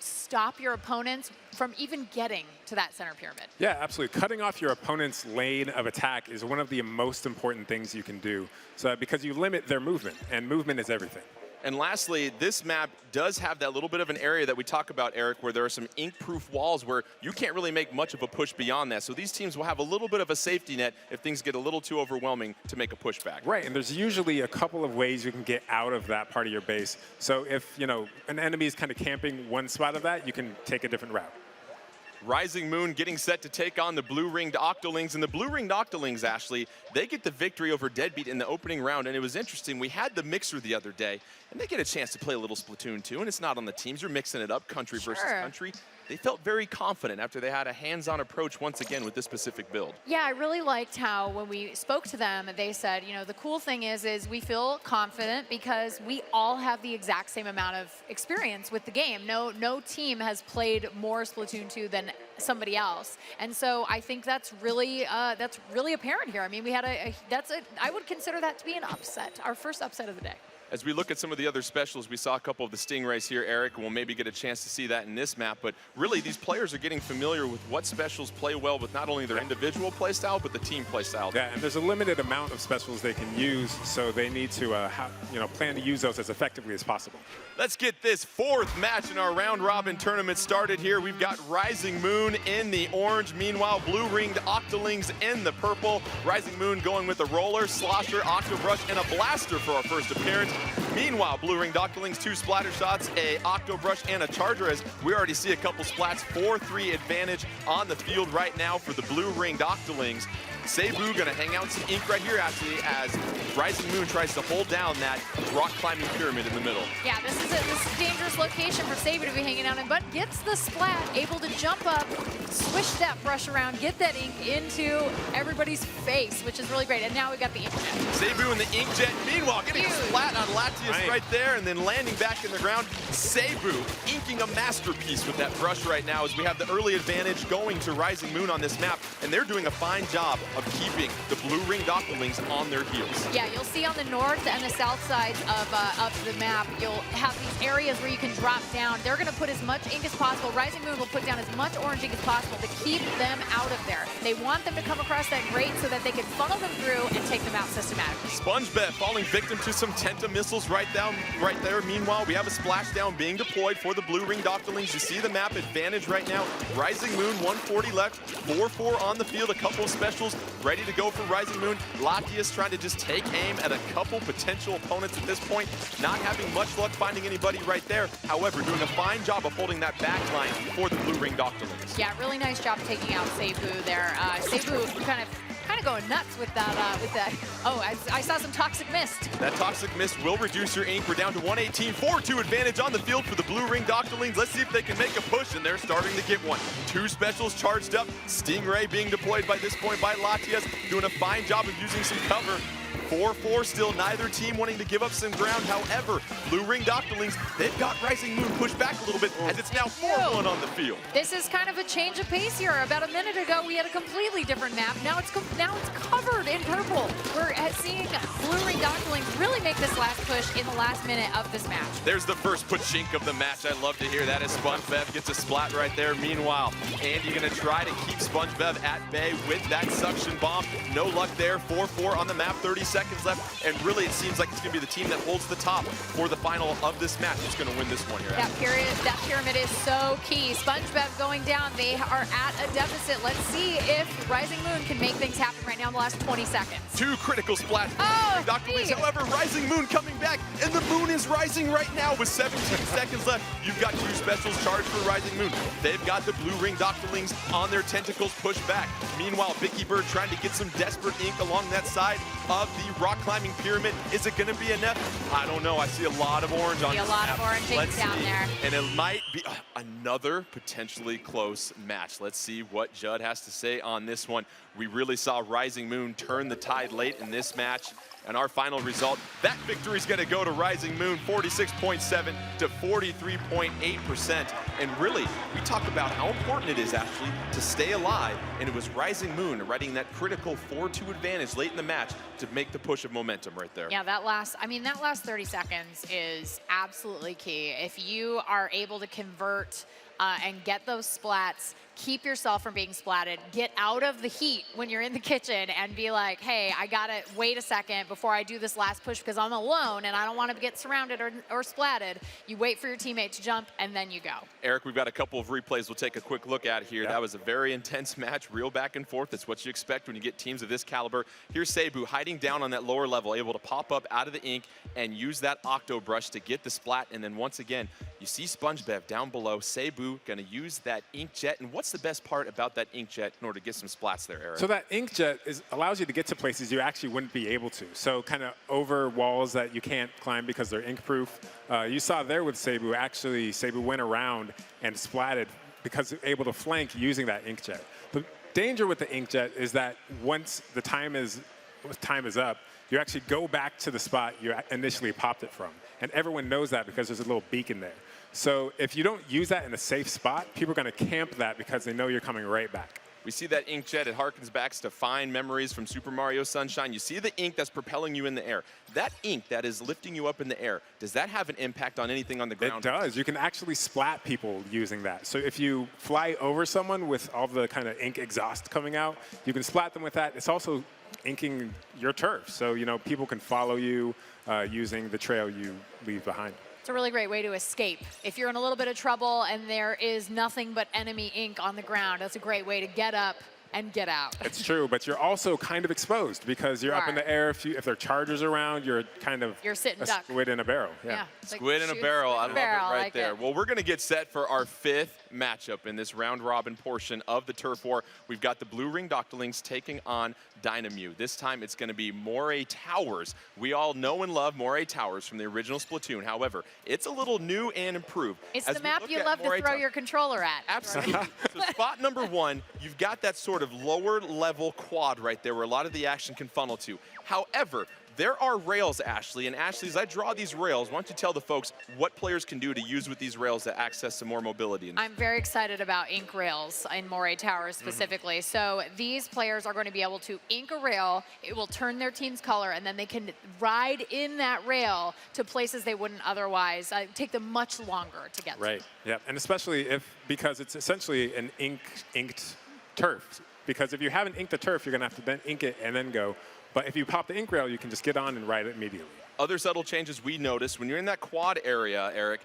stop your opponents from even getting to that center pyramid. Yeah, absolutely. Cutting off your opponent's lane of attack is one of the most important things you can do, because you limit their movement, and movement is everything. And lastly, this map does have that little bit of an area that we talk about, Eric, where there are some ink-proof walls where you can't really make much of a push beyond that. So these teams will have a little bit of a safety net if things get a little too overwhelming to make a pushback. Right, and there's usually a couple of ways you can get out of that part of your base. So if, an enemy is kind of camping one spot of that, you can take a different route. Rising Moon getting set to take on the Blue Ringed Octolings. And the Blue Ringed Octolings, Ashley, they get the victory over Deadbeat in the opening round. And it was interesting. We had the mixer the other day, and they get a chance to play a little Splatoon 2. And it's not on the teams. You're mixing it up, country versus country. They felt very confident after they had a hands-on approach once again with this specific build. Yeah, I really liked how when we spoke to them, they said, the cool thing is we feel confident because we all have the exact same amount of experience with the game. No team has played more Splatoon 2 than somebody else. And so I think that's really apparent here. I mean, we had I would consider that to be an upset, our first upset of the day. As we look at some of the other specials, we saw a couple of the Stingrays here, Eric, and we'll maybe get a chance to see that in this map. But really, these players are getting familiar with what specials play well with not only their individual play style, but the team play style. Yeah, and there's a limited amount of specials they can use, so they need to plan to use those as effectively as possible. Let's get this 4th match in our round-robin tournament started here. We've got Rising Moon in the orange. Meanwhile, Blue Ringed Octolings in the purple. Rising Moon going with a roller, slosher, Octobrush, and a blaster for our first appearance. Meanwhile, Blue Ringed Octolings, 2 splatter shots, a Octobrush, and a charger, as we already see a couple splats. 4-3 advantage on the field right now for the Blue Ringed Octolings. Cebu gonna hang out some ink right here actually as Rising Moon tries to hold down that rock climbing pyramid in the middle. Yeah, this is a dangerous location for Cebu to be hanging out in, but gets the splat, able to jump up, swish that brush around, get that ink into everybody's face, which is really great. And now we got the ink jet. Cebu and the ink jet, meanwhile getting a splat on Latias right there and then landing back in the ground. Cebu inking a masterpiece with that brush right now as we have the early advantage going to Rising Moon on this map, and they're doing a fine job of keeping the blue ring Doctorlings on their heels. Yeah, you'll see on the north and the south sides of the map, you'll have these areas where you can drop down. They're going to put as much ink as possible. Rising Moon will put down as much orange ink as possible to keep them out of there. They want them to come across that grate so that they can funnel them through and take them out systematically. SpongeBob falling victim to some Tenta missiles right there. Meanwhile, we have a splashdown being deployed for the blue ring Doctorlings. You see the map advantage right now. Rising Moon, 140 left, 4-4 on the field, a couple of specials ready to go for Rising Moon. Latias trying to just take aim at a couple potential opponents at this point, not having much luck finding anybody right there. However, doing a fine job of holding that back line for the blue ring Doctorlings. Yeah, really nice job taking out Cebu there. Cebu kind of going nuts with that. Oh, I saw some Toxic Mist. That Toxic Mist will reduce your ink. We're down to 118, 4-2 advantage on the field for the blue ring Doctorlings. Let's see if they can make a push, and they're starting to get one. Two specials charged up. Stingray being deployed by this point by Latias, doing a fine job of using some cover. 4-4 still, neither team wanting to give up some ground. However, blue ring Doctorlings, they've got Rising Moon pushed back a little bit as it's now 4-1 on the field. This is kind of a change of pace here. About a minute ago, we had a completely different map. Now it's covered in purple. We're seeing blue ring Doctorlings really make this last push in the last minute of this match. There's the first Pachink of the match. I love to hear that as SpongeBob gets a splat right there. Meanwhile, Andy gonna try to keep SpongeBob at bay with that suction bomb. No luck there. 4-4 on the map, 30 seconds left, and really it seems like it's going to be the team that holds the top for the final of this match that's going to win this one here. That pyramid is so key. SpongeBob going down. They are at a deficit. Let's see if Rising Moon can make things happen right now in the last 20 seconds. Two critical splats. Oh, Doctorlings, however, Rising Moon coming back, and the moon is rising right now with 17 seconds left. You've got two specials charged for Rising Moon. They've got the blue ring Doctorlings on their tentacles pushed back. Meanwhile, Vicky Bird trying to get some desperate ink along that side of the rock climbing pyramid. Is it going to be enough? I don't know. I see a lot of orange on this map. of orange ink down there. And it might be another potentially close match. Let's see what Judd has to say on this one. We really saw Rising Moon turn the tide late in this match. And our final result, that victory is going to go to Rising Moon, 46.7 to 43.8%. And really, we talk about how important it is actually to stay alive. And it was Rising Moon writing that critical 4-2 advantage late in the match to make the push of momentum right there. Yeah, that last 30 seconds is absolutely key. If you are able to convert and get those splats, keep yourself from being splatted, get out of the heat when you're in the kitchen and be like, hey, I gotta wait a second before I do this last push because I'm alone and I don't want to get surrounded or splatted. You wait for your teammate to jump and then you go. Eric, we've got a couple of replays we'll take a quick look at here. That was a very intense match, real back and forth. That's what you expect when you get teams of this caliber. Here's Cebu hiding down on that lower level, able to pop up out of the ink and use that octo brush to get the splat. And then once again, you see SpongeBob down below. Cebu gonna use that ink jet. And what's the best part about that ink jet in order to get some splats there, Eric? So that ink jet allows you to get to places you actually wouldn't be able to. So kind of over walls that you can't climb because they're ink proof. You saw there with Cebu, actually Cebu went around and splatted because able to flank using that ink jet. The danger with the ink jet is that once the time is up, you actually go back to the spot you initially popped it from. And everyone knows that because there's a little beacon there. So if you don't use that in a safe spot, people are going to camp that because they know you're coming right back. We see that ink jet. It harkens back to fine memories from Super Mario Sunshine. You see the ink that's propelling you in the air. That ink that is lifting you up in the air, does that have an impact on anything on the ground? It does. You can actually splat people using that. So if you fly over someone with all the kind of ink exhaust coming out, you can splat them with that. It's also inking your turf. So, you know, people can follow you using the trail you leave behind. It's a really great way to escape. If you're in a little bit of trouble and there is nothing but enemy ink on the ground, that's a great way to get up, and get out. It's true, but you're also kind of exposed because you're up in the air. If there are chargers around, you're kind of sitting a duck. squid in a barrel. Yeah. Squid in a barrel. I love it right there. Well, we're going to get set for our 5th matchup in this round-robin portion of the Turf War. We've got the blue-ringed Octolings taking on Dynamute. This time it's going to be Moray Towers. We all know and love Moray Towers from the original Splatoon. However, it's a little new and improved. It's the map you love to throw your controller at. Absolutely. So spot number 1, you've got that sort of lower level quad right there where a lot of the action can funnel to. However, there are rails, Ashley, and Ashley, as I draw these rails, why don't you tell the folks what players can do to use with these rails to access some more mobility? I'm very excited about ink rails in Moray Towers specifically. So these players are going to be able to ink a rail, it will turn their team's color, and then they can ride in that rail to places they wouldn't otherwise. Take them much longer to get to. Right, yeah, and especially because it's essentially an inked turf. Because if you haven't inked the turf, you're going to have to then ink it and then go. But if you pop the ink rail, you can just get on and ride it immediately. Other subtle changes we noticed, when you're in that quad area, Eric,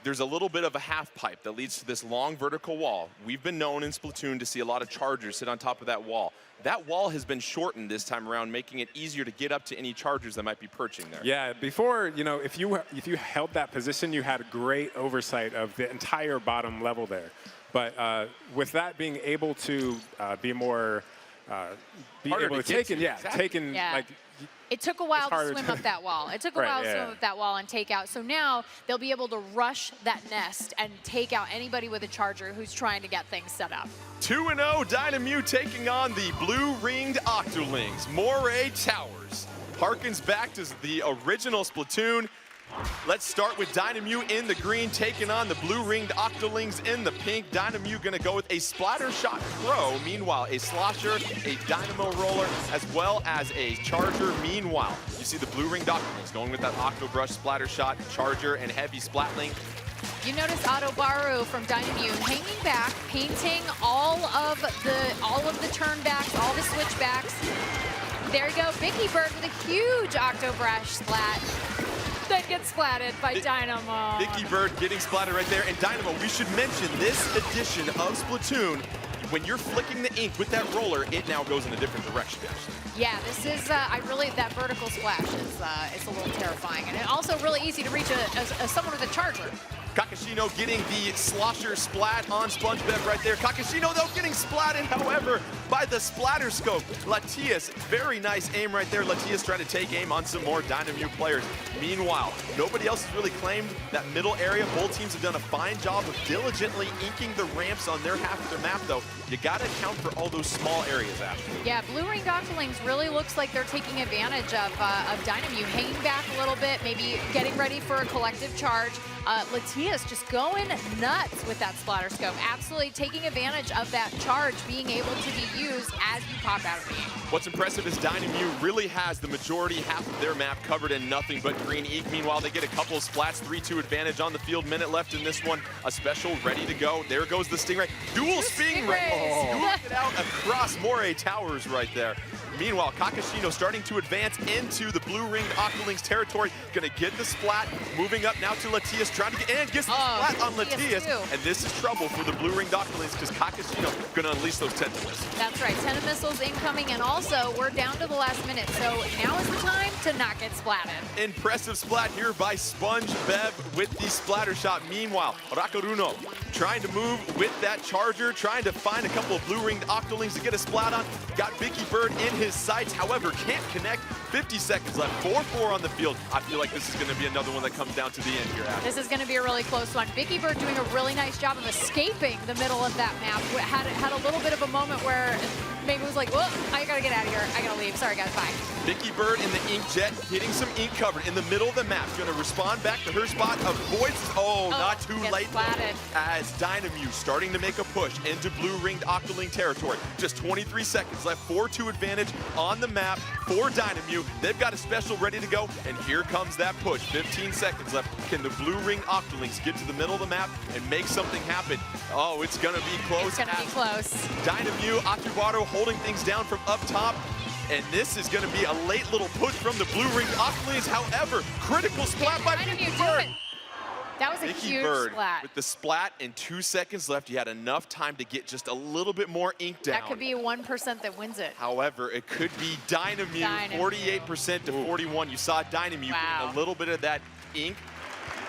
there's a little bit of a half pipe that leads to this long vertical wall. We've been known in Splatoon to see a lot of chargers sit on top of that wall. That wall has been shortened this time around, making it easier to get up to any chargers that might be perching there. Yeah, before, if you held that position, you had a great oversight of the entire bottom level there. But with that being able to be more taken. Like, it took a while to swim up that wall. It took a while to swim up that wall and take out. So now they'll be able to rush that nest and take out anybody with a charger who's trying to get things set up. 2-0 Dynamute taking on the blue-ringed Octolings. Moray Towers harkens back to the original Splatoon. Let's start with Dynamute in the green, taking on the blue-ringed Octolings in the pink. Dynamute going to go with a splatter shot throw. Meanwhile, a slosher, a dynamo roller, as well as a charger. Meanwhile, you see the blue-ringed Octolings going with that Octobrush splatter shot, charger, and heavy splatling. You notice Autobaru from Dynamute hanging back, painting all of the turnbacks, all the switchbacks. There you go, Vicky Bird with a huge Octobrush splat. Then gets splatted by Dynamo. Vicky Bird getting splatted right there. And Dynamo, we should mention this edition of Splatoon, when you're flicking the ink with that roller, it now goes in a different direction, actually. Yeah, this is, that vertical splash is it's a little terrifying. And also really easy to reach someone with a charger. Kakashino getting the slosher splat on SpongeBob right there. Kakashino, though, getting splatted, however, by the splatter scope. Latias, very nice aim right there. Latias trying to take aim on some more Dynamute players. Meanwhile, nobody else has really claimed that middle area. Both teams have done a fine job of diligently inking the ramps on their half of their map, though. You got to account for all those small areas, Ashley. Yeah, blue-ringed Octolings really looks like they're taking advantage of Dynamute, hanging back a little bit, maybe getting ready for a collective charge. Latias just going nuts with that splatter scope, absolutely taking advantage of that charge being able to be used as you pop out of the game. What's impressive is Dynamute really has the majority half of their map covered in nothing but green ink. Meanwhile, they get a couple of splats, 3-2 advantage on the field. Minute left in this one. A special ready to go. There goes the Stingray. Dual Stingray. Scooped it out across Moray Towers right there. Meanwhile, Kakashino starting to advance into the blue-ringed Octolings territory. Going to get the splat. Moving up now to Latias, trying to get, and gets the splat on Latias. And this is trouble for the blue-ringed Octolings because Kakashino going to unleash those Tentamissiles. That's right, Tentamissiles incoming, and also we're down to the last minute, so now is the time to not get splatted. Impressive splat here by SpongeBob with the splatter shot. Meanwhile, Rakaruno trying to move with that charger, trying to find a couple of blue-ringed Octolings to get a splat on. Got Vicky Bird in his sights, however, can't connect. 50 seconds left, 4-4 on the field. I feel like this is going to be another one that comes down to the end here, Adam. This is going to be a really close one. Vicky Bird doing a really nice job of escaping the middle of that map. Had a little bit of a moment where maybe was like, well, I got to get out of here. I got to leave. Sorry, guys, bye. Vicky Bird in the ink jet, getting some ink covered in the middle of the map. Going to respond back to her spot, avoids, not too late. Splatted. As Dynamute starting to make a push into blue-ringed Octoling territory. Just 23 seconds left, 4-2 advantage on the map for Dynamute. They've got a special ready to go, and here comes that push. 15 seconds left. Can the blue-ringed Octolings get to the middle of the map and make something happen? Oh, it's going to be close. It's going to be close. Dynamute, Atubato holding things down from up top. And this is going to be a late little push from the blue-ringed Octolings. However, critical splat by Vicky Bird. That was a Vicky huge Bird splat. with the splat and 2 seconds left. You had enough time to get just a little bit more ink down. That could be 1% that wins it. However, it could be Dynamute, 48% to 41. You saw Dynamute getting a little bit of that ink,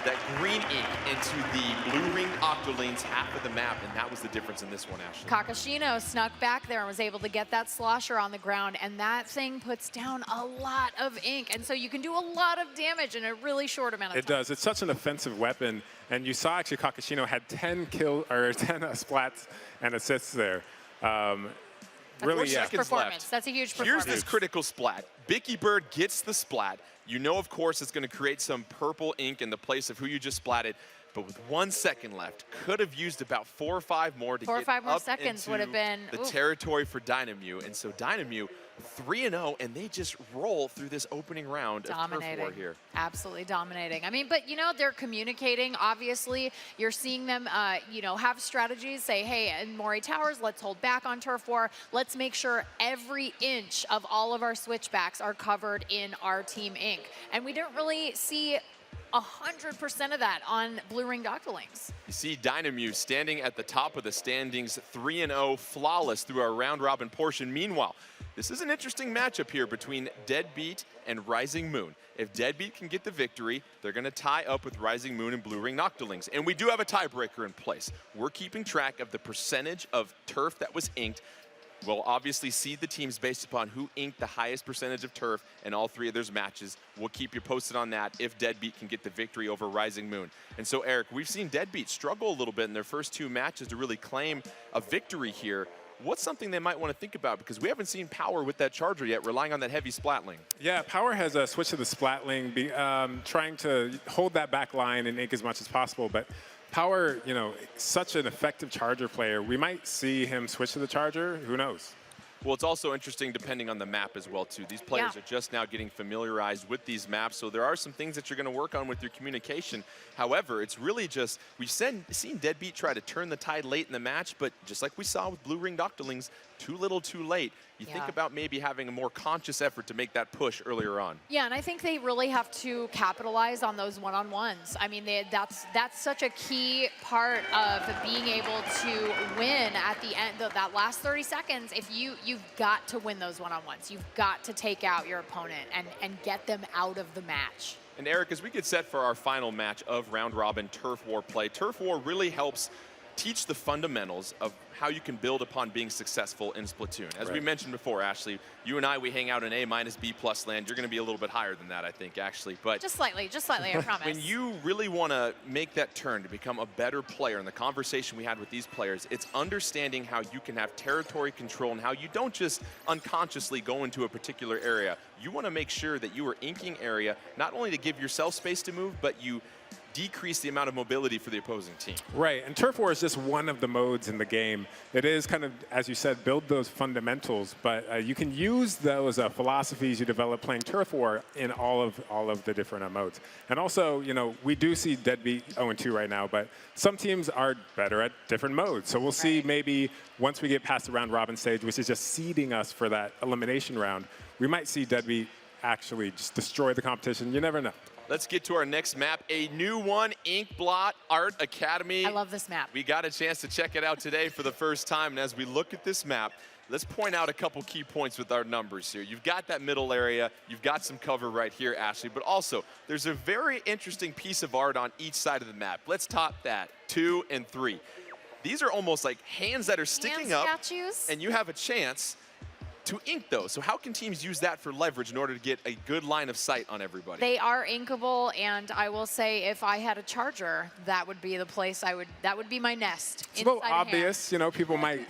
that green ink, into the blue ring Octolings, half of the map, and that was the difference in this one, Ashley. Kakashino snuck back there and was able to get that slosher on the ground, and that thing puts down a lot of ink, and so you can do a lot of damage in a really short amount of time. It does. It's such an offensive weapon, and you saw actually Kakashino had 10 splats and assists there. Really, yeah. Performance. That's a huge performance. Here's this critical splat. Vicky Bird gets the splat. You know, of course, it's going to create some purple ink in the place of who you just splatted. But with 1 second left, could have used about 4 or 5 more to get up seconds into would have been the territory for Dynamute. And so Dynamute 3-0, and they just roll through this opening round of Turf War here. Absolutely dominating. I mean, but you know, they're communicating. Obviously, you're seeing them, you know, have strategies. Say, hey, in Mori Towers, let's hold back on Turf War. Let's make sure every inch of all of our switchbacks are covered in our team ink. And we didn't really see 100% of that on Blue Ring Octolings. You see Dynamute standing at the top of the standings, 3-0, flawless through our round robin portion. Meanwhile, this is an interesting matchup here between Deadbeat and Rising Moon. If Deadbeat can get the victory, they're going to tie up with Rising Moon and Blue Ring Octolings. And we do have a tiebreaker in place. We're keeping track of the percentage of turf that was inked. We'll obviously seed the teams based upon who inked the highest percentage of turf in all 3 of those matches. We'll keep you posted on that if Deadbeat can get the victory over Rising Moon. And so, Eric, we've seen Deadbeat struggle a little bit in their first 2 matches to really claim a victory here. What's something they might want to think about? Because we haven't seen Power with that charger yet, relying on that heavy splatling. Yeah, Power has a switch to the splatling, trying to hold that back line and ink as much as possible. But Power, you know, such an effective charger player. We might see him switch to the charger. Who knows? Well, it's also interesting depending on the map as well, too. These players are just now getting familiarized with these maps, so there are some things that you're going to work on with your communication. However, it's really just, we've seen Deadbeat try to turn the tide late in the match, but just like we saw with Blue Ring Octolings, too little, too late. You think about maybe having a more conscious effort to make that push earlier on. Yeah, and I think they really have to capitalize on those one-on-ones. I mean, that's such a key part of being able to win at the end of that last 30 seconds. If you've got to win those one-on-ones. You've got to take out your opponent and get them out of the match. And Eric, as we get set for our final match of round robin Turf War play, Turf War really helps teach the fundamentals of how you can build upon being successful in Splatoon. As we mentioned before, Ashley, you and I, we hang out in A-, B+ land. You're going to be a little bit higher than that, I think, actually. But just slightly, I promise. When you really want to make that turn to become a better player, and the conversation we had with these players, it's understanding how you can have territory control and how you don't just unconsciously go into a particular area. You want to make sure that you are inking area, not only to give yourself space to move, but you decrease the amount of mobility for the opposing team. Right, and Turf War is just one of the modes in the game. It is kind of, as you said, build those fundamentals, but you can use those philosophies you develop playing Turf War in all of the different modes. And also, you know, we do see Deadbeat 0-2 right now, but some teams are better at different modes. So we'll see maybe once we get past the round robin stage, which is just seeding us for that elimination round, we might see Deadbeat actually just destroy the competition. You never know. Let's get to our next map, a new one, Inkblot Art Academy. I love this map. We got a chance to check it out today for the first time, and as we look at this map, let's point out a couple key points with our numbers here. You've got that middle area, you've got some cover right here, Ashley, but also there's a very interesting piece of art on each side of the map. Let's top that, 2 and 3. These are almost like hands that are sticking up, and you have a chance to ink those. So how can teams use that for leverage in order to get a good line of sight on everybody? They are inkable, and I will say if I had a charger, that would be the place that would be my nest. It's a little obvious, you know, people might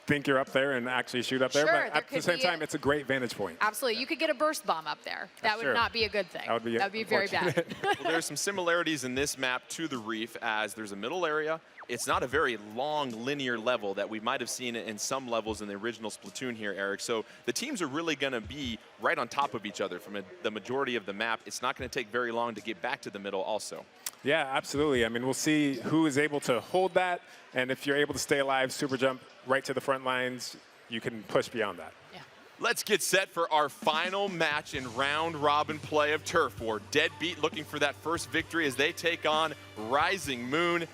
think you're up there and actually shoot up there, but at the same time, it's a great vantage point. Absolutely. You could get a burst bomb up there. That would not be a good thing. That would be very bad. Well, there's some similarities in this map to the Reef, as there's a middle area. It's not a very long linear level that we might have seen in some levels in the original Splatoon here, Eric. So the teams are really going to be right on top of each other from the majority of the map. It's not going to take very long to get back to the middle also. Yeah, absolutely. I mean, we'll see who is able to hold that, and if you're able to stay alive, super jump right to the front lines, you can push beyond that. Yeah. Let's get set for our final match in round robin play of Turf War. Deadbeat looking for that first victory as they take on Rising Moon.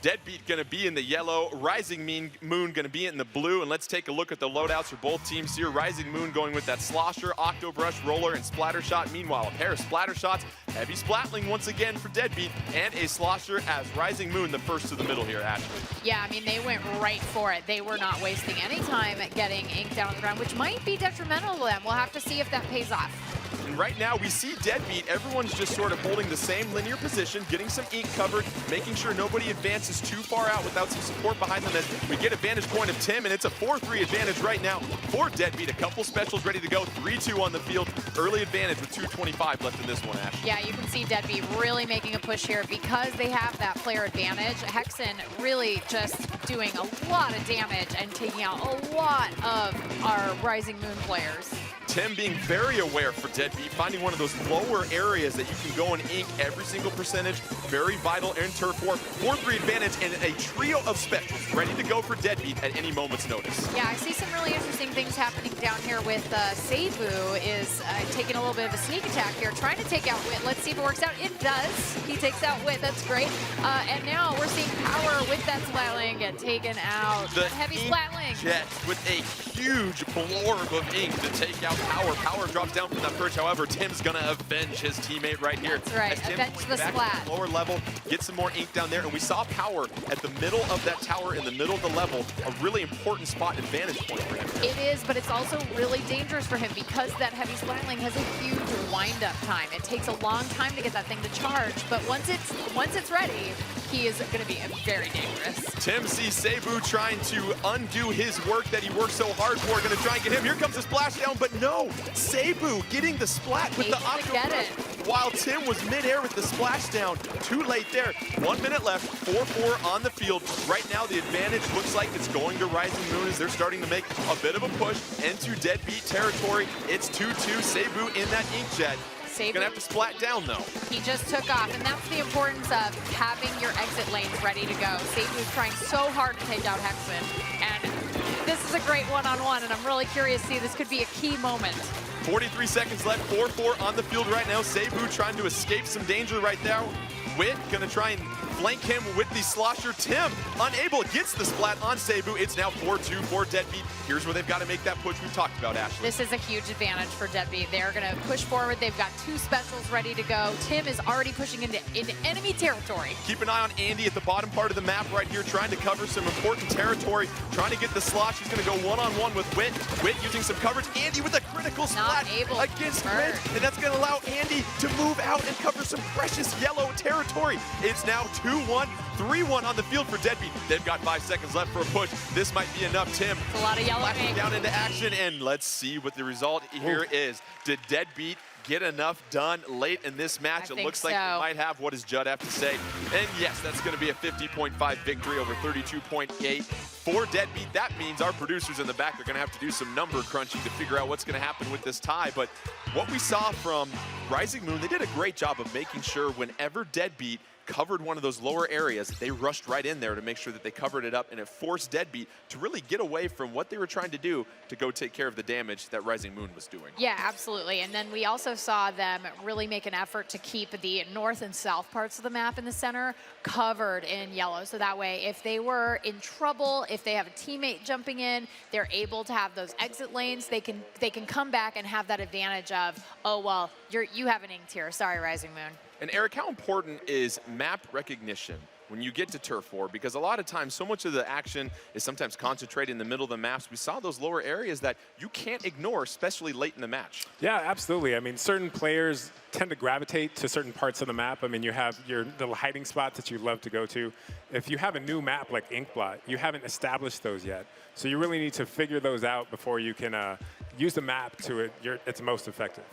Deadbeat gonna be in the yellow, Rising Moon gonna be in the blue, and let's take a look at the loadouts for both teams here. Rising Moon going with that Slosher, Octobrush, Roller, and Splatter Shot. Meanwhile, a pair of Splatter Shots, Heavy Splatling once again for Deadbeat, and a Slosher as Rising Moon the first to the middle here, Ashley. Yeah, I mean, they went right for it. They were not wasting any time at getting ink down on the ground, which might be detrimental to them. We'll have to see if that pays off. And right now we see Deadbeat, everyone's just sort of holding the same linear position, getting some ink covered, making sure nobody advances too far out without some support behind them as we get a vantage point of Tim, and it's a 4-3 advantage right now for Deadbeat. A couple specials ready to go, 3-2 on the field, early advantage with 2:25 left in this one, Ash. Yeah, you can see Deadbeat really making a push here because they have that player advantage. Hexen really just doing a lot of damage and taking out a lot of our Rising Moon players. Tim being very aware for Deadbeat, finding one of those lower areas that you can go and ink every single percentage. Very vital in Turf War. 4-3 advantage and a trio of specials ready to go for Deadbeat at any moment's notice. Yeah, I see some really interesting things happening down here with Seibu is taking a little bit of a sneak attack here, trying to take out Wit. Let's see if it works out. It does. He takes out Wit. That's great. And now we're seeing Power with that Splatling get taken out. The Heavy ink Splatling. jet with a huge blorb of ink to take out Power. Power drops down from that perch. However, Tim's going to avenge his teammate right here. That's right. As Tim Avenge goes the back splat. to the lower level, get some more ink down there. And we saw Power at the middle of that tower, in the middle of the level, a really important spot and vantage point for him. It is, but it's also really dangerous for him because that Heavy Splatling has a huge wind-up time. It takes a long time to get that thing to charge, but once it's ready, he is going to be very dangerous. Tim sees Seibu trying to undo his work that he worked so hard for. Going to try and get him. Here comes the splashdown, but no. Seibu getting the splat with the Octobrush while Tim was midair with the splashdown. Too late there. 1 minute left. 4-4 on the field. Right now, the advantage looks like it's going to Rising Moon as they're starting to make a bit of a push into Deadbeat territory. It's 2-2. Seibu in that inkjet. Seibu, gonna have to splat down though. He just took off, and that's the importance of having your exit lanes ready to go. Seibu is trying so hard to take out Hexen, and this is a great one-on-one, and I'm really curious to see this could be a key moment. 43 seconds left, 4-4 on the field right now. Seibu trying to escape some danger right now. Wit gonna try and flank him with the Slosher. Tim unable, gets the splat on Seibu. It's now 4-2 for Deadbeat. Here's where they've got to make that push we've talked about, Ashley. This is a huge advantage for Deadbeat. They're gonna push forward. They've got 2 specials ready to go. Tim is already pushing into enemy territory. Keep an eye on Andy at the bottom part of the map right here, trying to cover some important territory, trying to get the Slosh. He's gonna go one-on-one with Wit. Wit using some coverage. Andy with a critical splat against Wit, and that's gonna allow Andy to move out and cover some precious yellow territory. It's now 2-1, 3-1 on the field for Deadbeat. They've got 5 seconds left for a push. This might be enough. Tim a lot of yellow ink down into action, and let's see what the result here is. Did Deadbeat get enough done late in this match? It looks like we might have. What does Judd have to say? And yes, that's going to be a 50.5 victory over 32.8 for Deadbeat. That means our producers in the back are going to have to do some number crunching to figure out what's going to happen with this tie. But what we saw from Rising Moon, they did a great job of making sure whenever Deadbeat covered one of those lower areas, they rushed right in there to make sure that they covered it up, and it forced Deadbeat to really get away from what they were trying to do to go take care of the damage that Rising Moon was doing. Yeah, absolutely. And then we also saw them really make an effort to keep the north and south parts of the map in the center covered in yellow. So that way, if they were in trouble, if they have a teammate jumping in, they're able to have those exit lanes. They can come back and have that advantage of, oh, well, you haven't inked here. Sorry, Rising Moon. And Eric, how important is map recognition when you get to Turf War? Because a lot of times, so much of the action is sometimes concentrated in the middle of the maps. We saw those lower areas that you can't ignore, especially late in the match. Yeah, absolutely. I mean, certain players tend to gravitate to certain parts of the map. I mean, you have your little hiding spots that you love to go to. If you have a new map like Inkblot, you haven't established those yet. So you really need to figure those out before you can use the map to its most effective.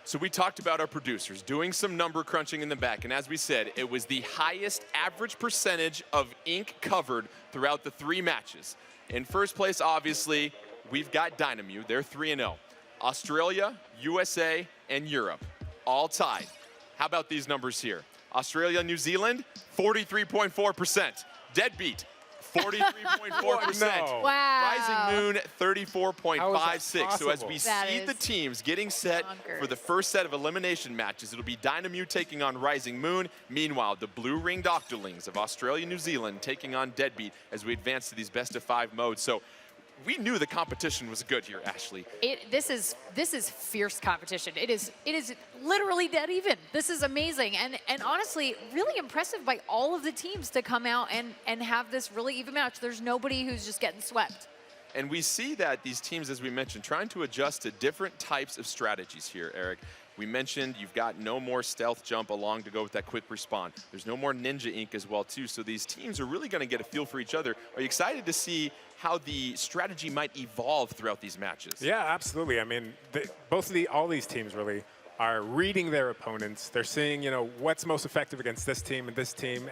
So we talked about our producers doing some number crunching in the back, and as we said, it was the highest average percentage of ink covered throughout the 3 matches. In first place, obviously, we've got Dynamute. They're 3-0. Australia, USA, and Europe, all tied. How about these numbers here? Australia, New Zealand, 43.4%. Deadbeat, 43.4%. No. Wow. Rising Moon, How is 34.56. that So as we That see the is teams getting set for the first set of elimination matches, it'll be Dynamo taking on Rising Moon. Meanwhile, the Blue Ringed Octolings of Australia, New Zealand taking on Deadbeat as we advance to these best-of-5 modes. So we knew the competition was good here, Ashley. This is fierce competition. It is literally dead even. This is amazing and honestly really impressive by all of the teams to come out and have this really even match. There's nobody who's just getting swept. And we see that these teams, as we mentioned, trying to adjust to different types of strategies here, Eric. We mentioned you've got no more stealth jump along to go with that quick respawn. There's no more Ninja Ink as well, too. So these teams are really going to get a feel for each other. Are you excited to see how the strategy might evolve throughout these matches? Yeah, absolutely. I mean, all these teams really are reading their opponents. They're seeing, what's most effective against this team, and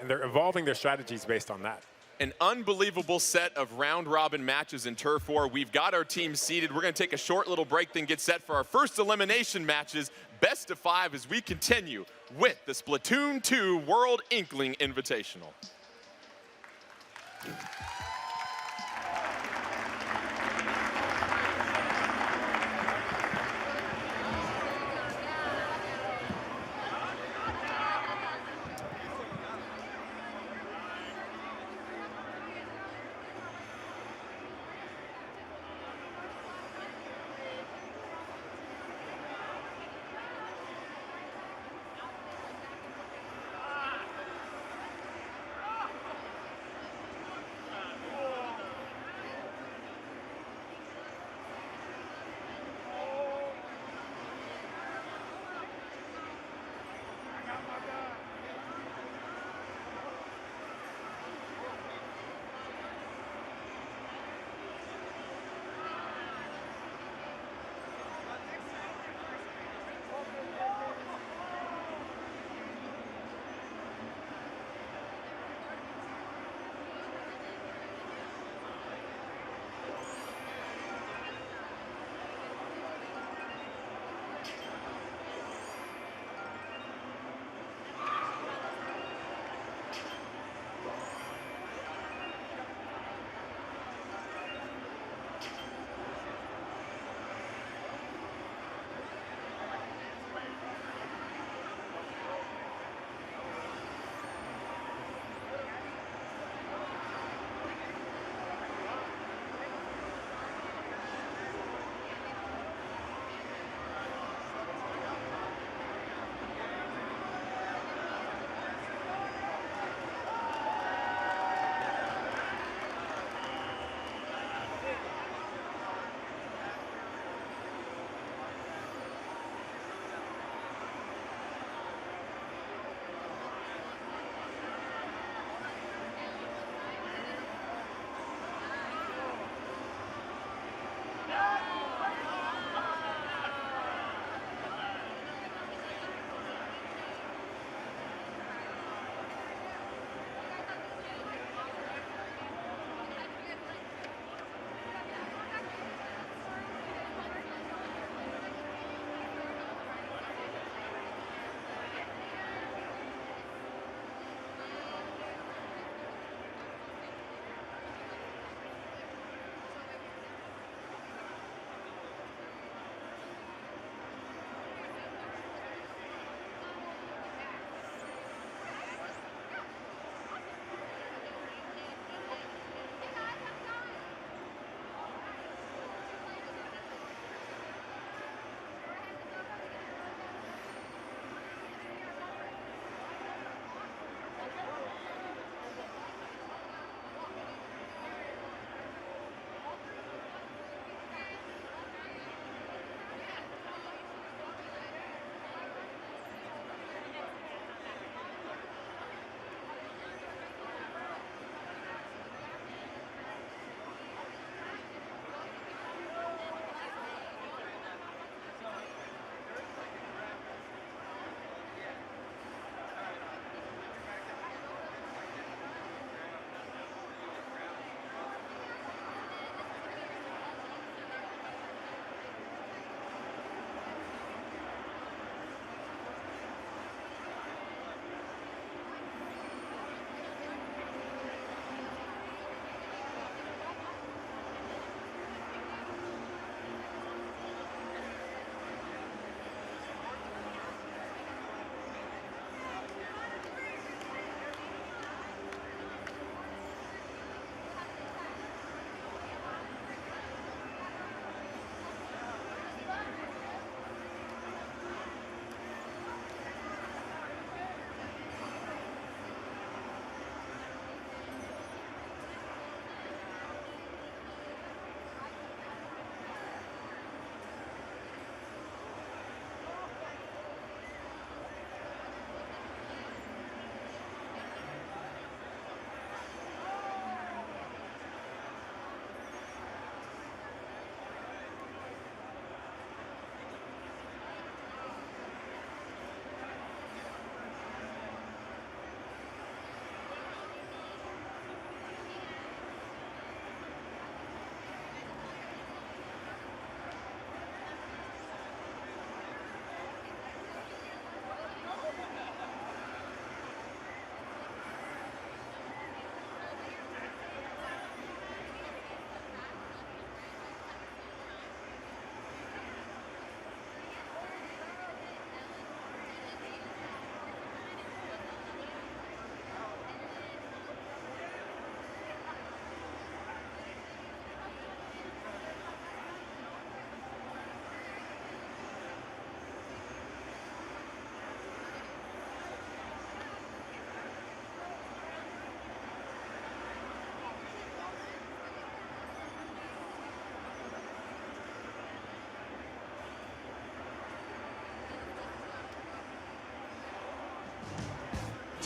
they're evolving their strategies based on that. An unbelievable set of round-robin matches in Turf War. We've got our teams seated. We're going to take a short little break, then get set for our first elimination matches, best of 5, as we continue with the Splatoon 2 World Inkling Invitational.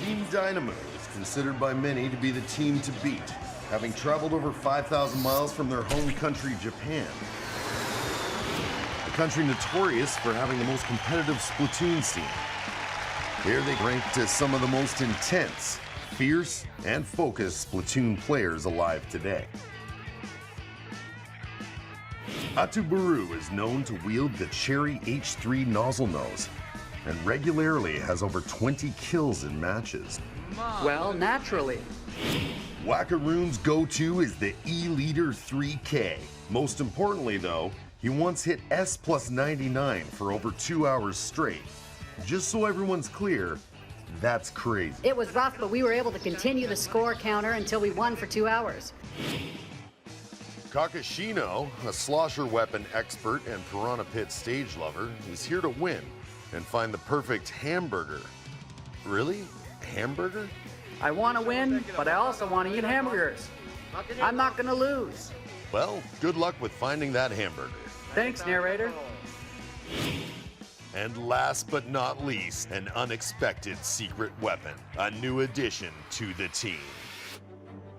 Team Dynamo is considered by many to be the team to beat, having traveled over 5,000 miles from their home country, Japan. A country notorious for having the most competitive Splatoon scene. Here they ranked as some of the most intense, fierce, and focused Splatoon players alive today. Atuburu is known to wield the Cherry H3 nozzle nose and regularly has over 20 kills in matches. Well, naturally. Wackaroon's go-to is the E-Leader 3K. Most importantly though, he once hit S+99 for over 2 hours straight. Just so everyone's clear, that's crazy. It was rough, but we were able to continue the score counter until we won for 2 hours. Kakashino, a slosher weapon expert and Piranha Pit stage lover, is here to win and find the perfect hamburger. Really? Hamburger? I want to win, but I also want to eat hamburgers. I'm not going to lose. Well, good luck with finding that hamburger. Thanks, narrator. And last but not least, an unexpected secret weapon, a new addition to the team.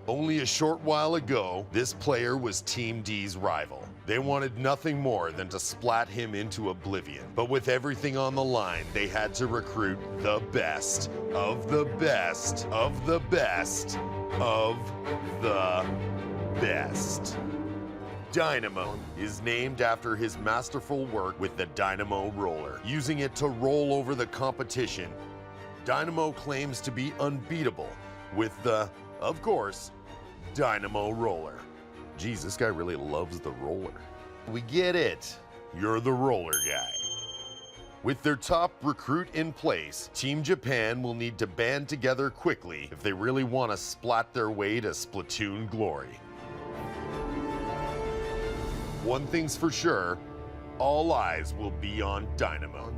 Only a short while ago, this player was Team D's rival. They wanted nothing more than to splat him into oblivion. But with everything on the line, they had to recruit the best of the best of the best of the best. Dynamo is named after his masterful work with the Dynamo roller. Using it to roll over the competition, Dynamo claims to be unbeatable with the, of course, Dynamo roller. Geez, this guy really loves the roller. We get it. You're the roller guy. With their top recruit in place, Team Japan will need to band together quickly if they really want to splat their way to Splatoon glory. One thing's for sure, all eyes will be on Dynamo.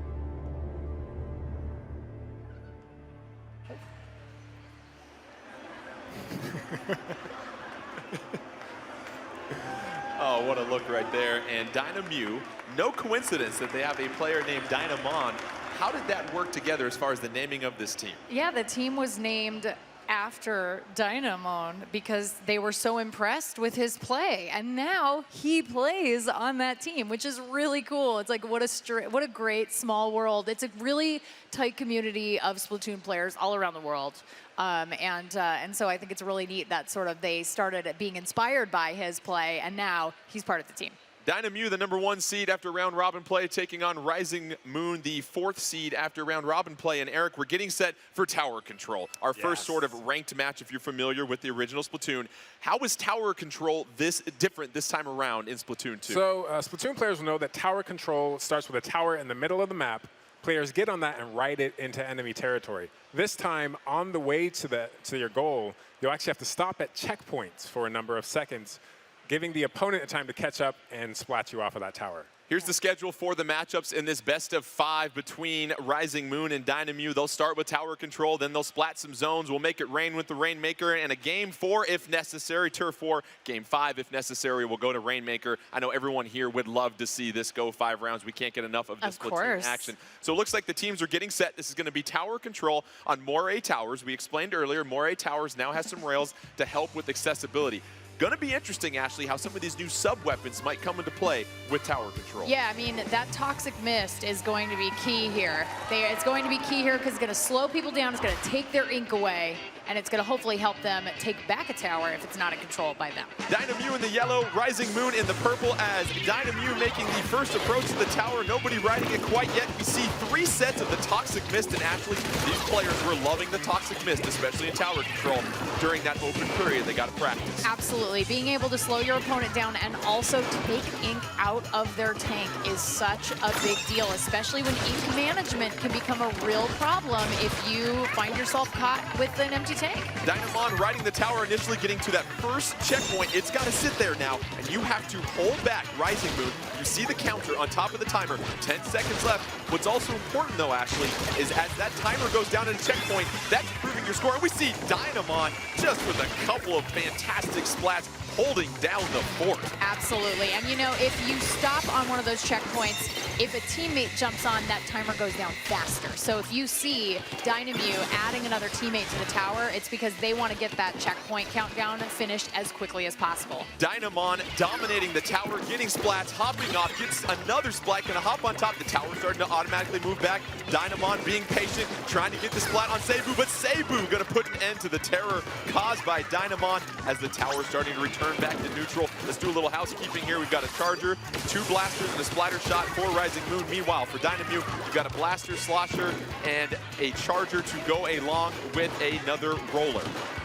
Oh, what a look right there. And Dynamo, no coincidence that they have a player named Dynamon. How did that work together as far as the naming of this team? Yeah, the team was named after Dynamon because they were so impressed with his play, and now he plays on that team, which is really cool. It's like what a great small world. It's a really tight community of Splatoon players all around the world, and so I think it's really neat that sort of they started being inspired by his play, and now he's part of the team. Dynamo, the #1 seed after round robin play, taking on Rising Moon, the 4th seed after round robin play. And Eric, we're getting set for Tower Control, our first sort of ranked match if you're familiar with the original Splatoon. How is Tower Control this different this time around in Splatoon 2? So Splatoon players will know that Tower Control starts with a tower in the middle of the map. Players get on that and ride it into enemy territory. This time, on the way to your goal, you'll actually have to stop at checkpoints for a number of seconds, giving the opponent a time to catch up and splat you off of that tower. Here's the schedule for the matchups in this best of 5 between Rising Moon and Dynamo. They'll start with Tower Control, then they'll splat some zones. We'll make it rain with the Rainmaker, and a Game 4 if necessary, Turf 4. Game 5 if necessary, we'll go to Rainmaker. I know everyone here would love to see this go 5 rounds. We can't get enough of this Splatoon action. So it looks like the teams are getting set. This is going to be Tower Control on Moray Towers. We explained earlier, Moray Towers now has some rails to help with accessibility. Going to be interesting, Ashley, how some of these new sub-weapons might come into play with Tower Control. Yeah, I mean, that Toxic Mist is going to be key here. It's going to be key here because it's going to slow people down, it's going to take their ink away, and it's going to hopefully help them take back a tower if it's not in control by them. Dynamo in the yellow, Rising Moon in the purple, as Dynamo making the first approach to the tower. Nobody riding it quite yet. We see 3 sets of the Toxic Mist, and Ashley, these players were loving the Toxic Mist, especially in Tower Control during that open period. They got to practice. Absolutely. Being able to slow your opponent down and also take ink out of their tank is such a big deal, especially when ink management can become a real problem if you find yourself caught with an empty tank. Dynamon riding the tower, initially getting to that first checkpoint. It's got to sit there now, and you have to hold back Rising Moon. You see the counter on top of the timer, 10 seconds left. What's also important, though, Ashley, is as that timer goes down at a checkpoint, that's improving your score. And we see Dynamon just with a couple of fantastic splats, holding down the fort. Absolutely. And you know, if you stop on one of those checkpoints, if a teammate jumps on, that timer goes down faster. So if you see Dynamute adding another teammate to the tower, it's because they want to get that checkpoint countdown finished as quickly as possible. Dynamon dominating the tower, getting splats, hopping off, gets another splat, gonna hop on top. The tower starting to automatically move back. Dynamon being patient, trying to get the splat on Sabu, but Sabu gonna put an end to the terror caused by Dynamon as the tower starting to return back to neutral. Let's do a little housekeeping here. We've got a charger, 2 blasters, and a splatter shot for Rising Moon. Meanwhile, for Dynamute, we've got a blaster, slosher, and a charger to go along with another roller.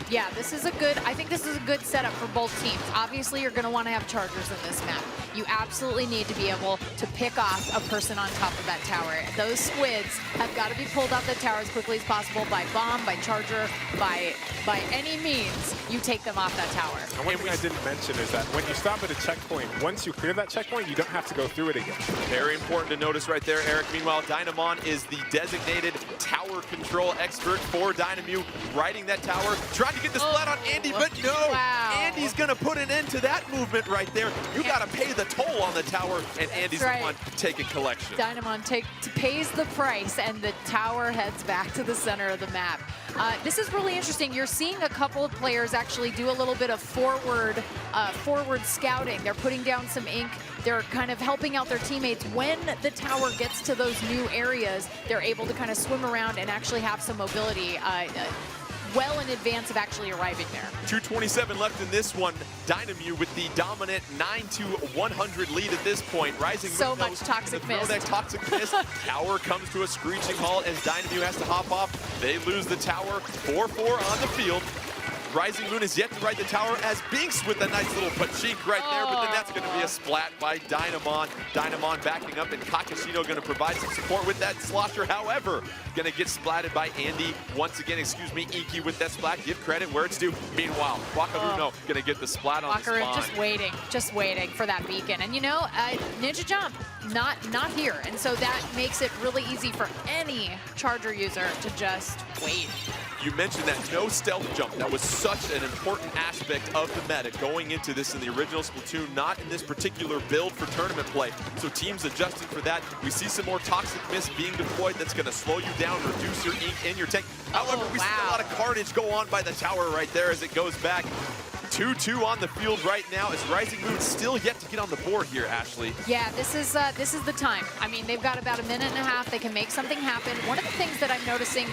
Yeah, this is a good, I think this is a good setup for both teams. Obviously, you're going to want to have chargers in this map. You absolutely need to be able to pick off a person on top of that tower. Those squids have got to be pulled off the tower as quickly as possible by bomb, by charger, by any means. You take them off that tower. And one thing I didn't mention is that when you stop at a checkpoint, once you clear that checkpoint, you don't have to go through it again. Very important to notice right there, Eric. Meanwhile, Dynamon is the designated tower control expert for Dynamute, riding that tower, trying to get the splat on Andy, but no! Wow. Andy's gonna put an end to that movement right there. You gotta pay the toll on the tower, and Andy's the one taking collection. Dynamon pays the price, and the tower heads back to the center of the map. This is really interesting. You're seeing a couple of players actually do a little bit of forward scouting. They're putting down some ink. They're kind of helping out their teammates. When the tower gets to those new areas, they're able to kind of swim around and actually have some mobility well in advance of actually arriving there. 2:27 left in this one. Dynamute with the dominant 9-100 lead at this point. Rising so Moon much toxic mist. That toxic mist. Tower comes to a screeching halt as Dynamute has to hop off. They lose the tower. 4-4 on the field. Rising Moon is yet to ride the tower as Binks with a nice little pachink right there, but then that's going to be a splat by Dynamon. Dynamon backing up, and Kakashino going to provide some support with that slosher. However, going to get splatted by Andy. Once again, excuse me, Iki with that splat. Give credit where it's due. Meanwhile, Wakaruno going to get the splat on the spawn. just waiting for that beacon. And you know, Ninja Jump, not here. And so that makes it really easy for any charger user to just wait. You mentioned that no stealth jump. That was such an important aspect of the meta going into this in the original Splatoon, not in this particular build for tournament play. So teams adjusting for that. We see some more toxic mist being deployed that's going to slow you down, reduce your ink in your tank. However, we see a lot of carnage go on by the tower right there as it goes back. 2-2 on the field right now as Rising Moon still yet to get on the board here, Ashley. Yeah, this is the time. I mean, they've got about a minute and a half. They can make something happen. One of the things that I'm noticing,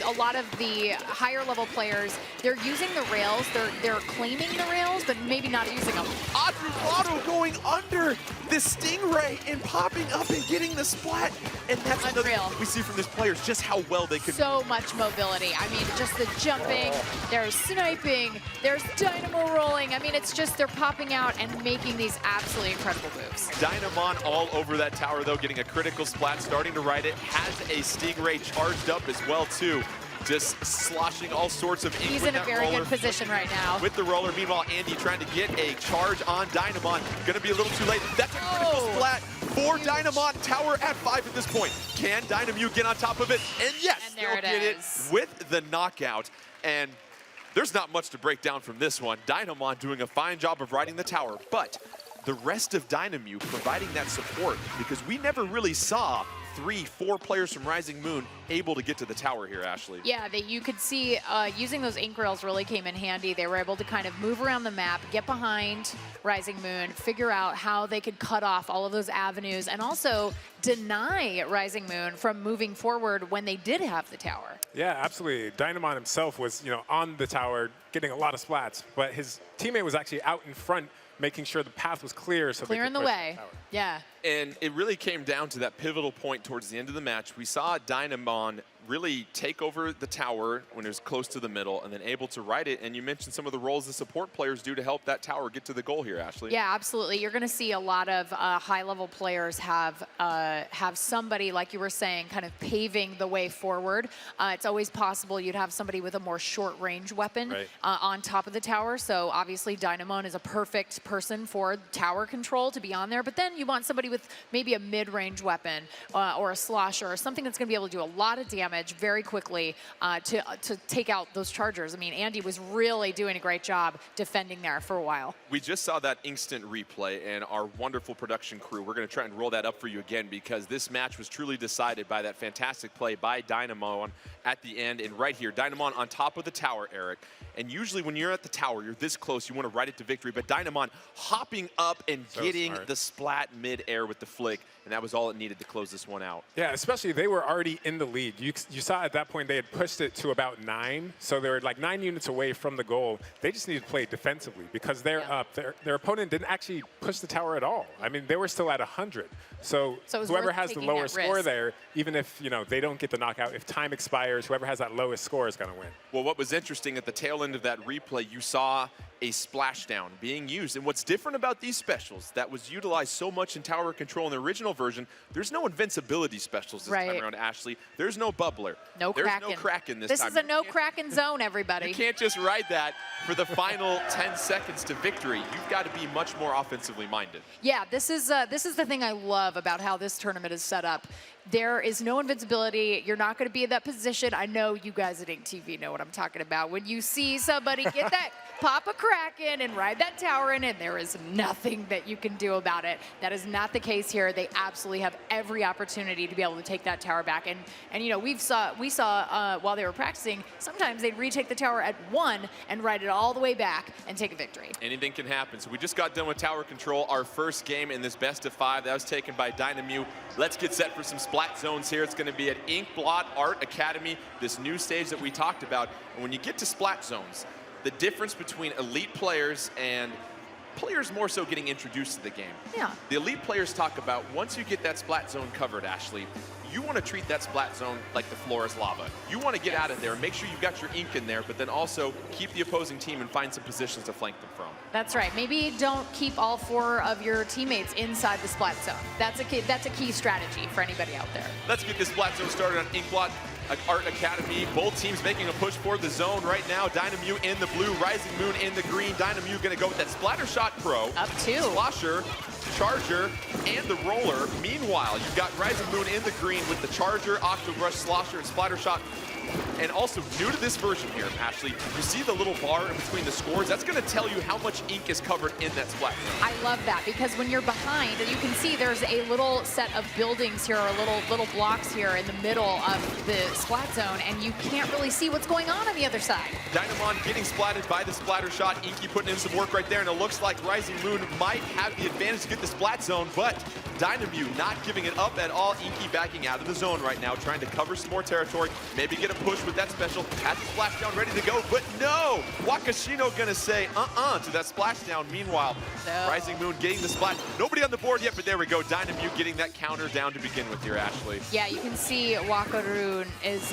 a lot of the higher level players, they're using the rails. They're claiming the rails, but maybe not using them. Adruado going under the Stingray and popping up and getting the splat. And that's another thing we see from these players, just how well they can. So much mobility. I mean, just the jumping, there's sniping, there's dynamo rolling. I mean, it's just they're popping out and making these absolutely incredible moves. Dynamon all over that tower, though, getting a critical splat, starting to ride it. Has a Stingray charged up as well, too. Just sloshing all sorts of ink. He's in a very good position right now. With the roller. Meanwhile, Andy trying to get a charge on Dynamon. Going to be a little too late. That's a critical splat for Dynamon. Tower at 5 at this point. Can Dynamute get on top of it? And yes, they'll get it with the knockout. And there's not much to break down from this one. Dynamon doing a fine job of riding the tower, but the rest of Dynamute providing that support, because we never really saw 3-4 players from Rising Moon able to get to the tower here, Ashley. Yeah, you could see using those ink rails really came in handy. They were able to kind of move around the map, get behind Rising Moon, figure out how they could cut off all of those avenues, and also deny Rising Moon from moving forward when they did have the tower. Yeah, absolutely. Dynamon himself was, on the tower, getting a lot of splats, but his teammate was actually out in front, making sure the path was clear so clearing they could the push way. The tower. Yeah. And it really came down to that pivotal point towards the end of the match. We saw Dynamon really take over the tower when it was close to the middle and then able to ride it. And you mentioned some of the roles the support players do to help that tower get to the goal here, Ashley. Yeah, absolutely. You're going to see a lot of high-level players have have somebody, like you were saying, kind of paving the way forward. It's always possible you'd have somebody with a more short-range weapon on top of the tower. So obviously Dynamon is a perfect person for tower control to be on there. But then you want somebody with maybe a mid-range weapon or a slosher or something that's going to be able to do a lot of damage very quickly to take out those chargers. I mean, Andy was really doing a great job defending there for a while. We just saw that instant replay, and our wonderful production crew, we're going to try and roll that up for you again, because this match was truly decided by that fantastic play by Dynamon at the end. And right here, Dynamon on top of the tower, Eric. And usually when you're at the tower, you're this close, you want to ride it to victory. But Dynamon hopping up and getting the splat mid-air with the flick, and that was all it needed to close this one out. Yeah, especially they were already in the lead. You saw at that point they had pushed it to about 9, so they were like 9 units away from the goal. They just needed to play defensively because they're up. Their opponent didn't actually push the tower at all. I mean, they were still at 100. So whoever has the lower score there, even if they don't get the knockout, if time expires, whoever has that lowest score is going to win. Well, what was interesting at the tail end of that replay, you saw a splashdown being used. And what's different about these specials that was utilized so much in Tower Control in the original version, there's no invincibility specials this time around, Ashley. There's no bubbler. No There's Kraken. no Kraken this time. This is a no Kraken zone, everybody. You can't just ride that for the final 10 seconds to victory. You've got to be much more offensively minded. Yeah, this is the thing I love about how this tournament is set up. There is no invincibility. You're not going to be in that position. I know you guys at Ink TV know what I'm talking about. When you see somebody get that pop a Kraken and ride that tower in, and there is nothing that you can do about it. That is not the case here. They absolutely have every opportunity to be able to take that tower back. And we saw while they were practicing, sometimes they'd retake the tower at 1 and ride it all the way back and take a victory. Anything can happen. So we just got done with Tower Control, our first game in this best of 5. That was taken by Dynamew. Let's get set for some splat zones here. It's going to be at Inkblot Art Academy, this new stage that we talked about. And when you get to splat zones, the difference between elite players and players more so getting introduced to the game. Yeah. The elite players talk about once you get that splat zone covered, Ashley, you want to treat that splat zone like the floor is lava. You want to get out of there and make sure you've got your ink in there, but then also keep the opposing team and find some positions to flank them from. That's right. Maybe don't keep all 4 of your teammates inside the splat zone. That's a key strategy for anybody out there. Let's get this splat zone started on Inkblot Art Academy. Both teams making a push for the zone right now. Dynamew in the blue, Rising Moon in the green. Dynamew going to go with that Splatter Shot Pro. Up 2. Slosher, Charger, and the Roller. Meanwhile, you've got Rising Moon in the green with the Charger, Octobrush, Slosher, and Splatter Shot. And also, new to this version here, Ashley, you see the little bar in between the scores? That's going to tell you how much ink is covered in that splat zone. I love that, because when you're behind, you can see there's a little set of buildings here, or little blocks here in the middle of the splat zone, and you can't really see what's going on the other side. Dynamon getting splatted by the splatter shot. Inky putting in some work right there, and it looks like Rising Moon might have the advantage to get the splat zone, but Dynamew not giving it up at all. Inky backing out of the zone right now, trying to cover some more territory, maybe get a push with that special. Has the splashdown ready to go, but no! Wakashino gonna say to that splashdown. Meanwhile, Rising Moon getting the splat. Nobody on the board yet, but there we go. Dynamew getting that counter down to begin with here, Ashley. Yeah, you can see Wakarun is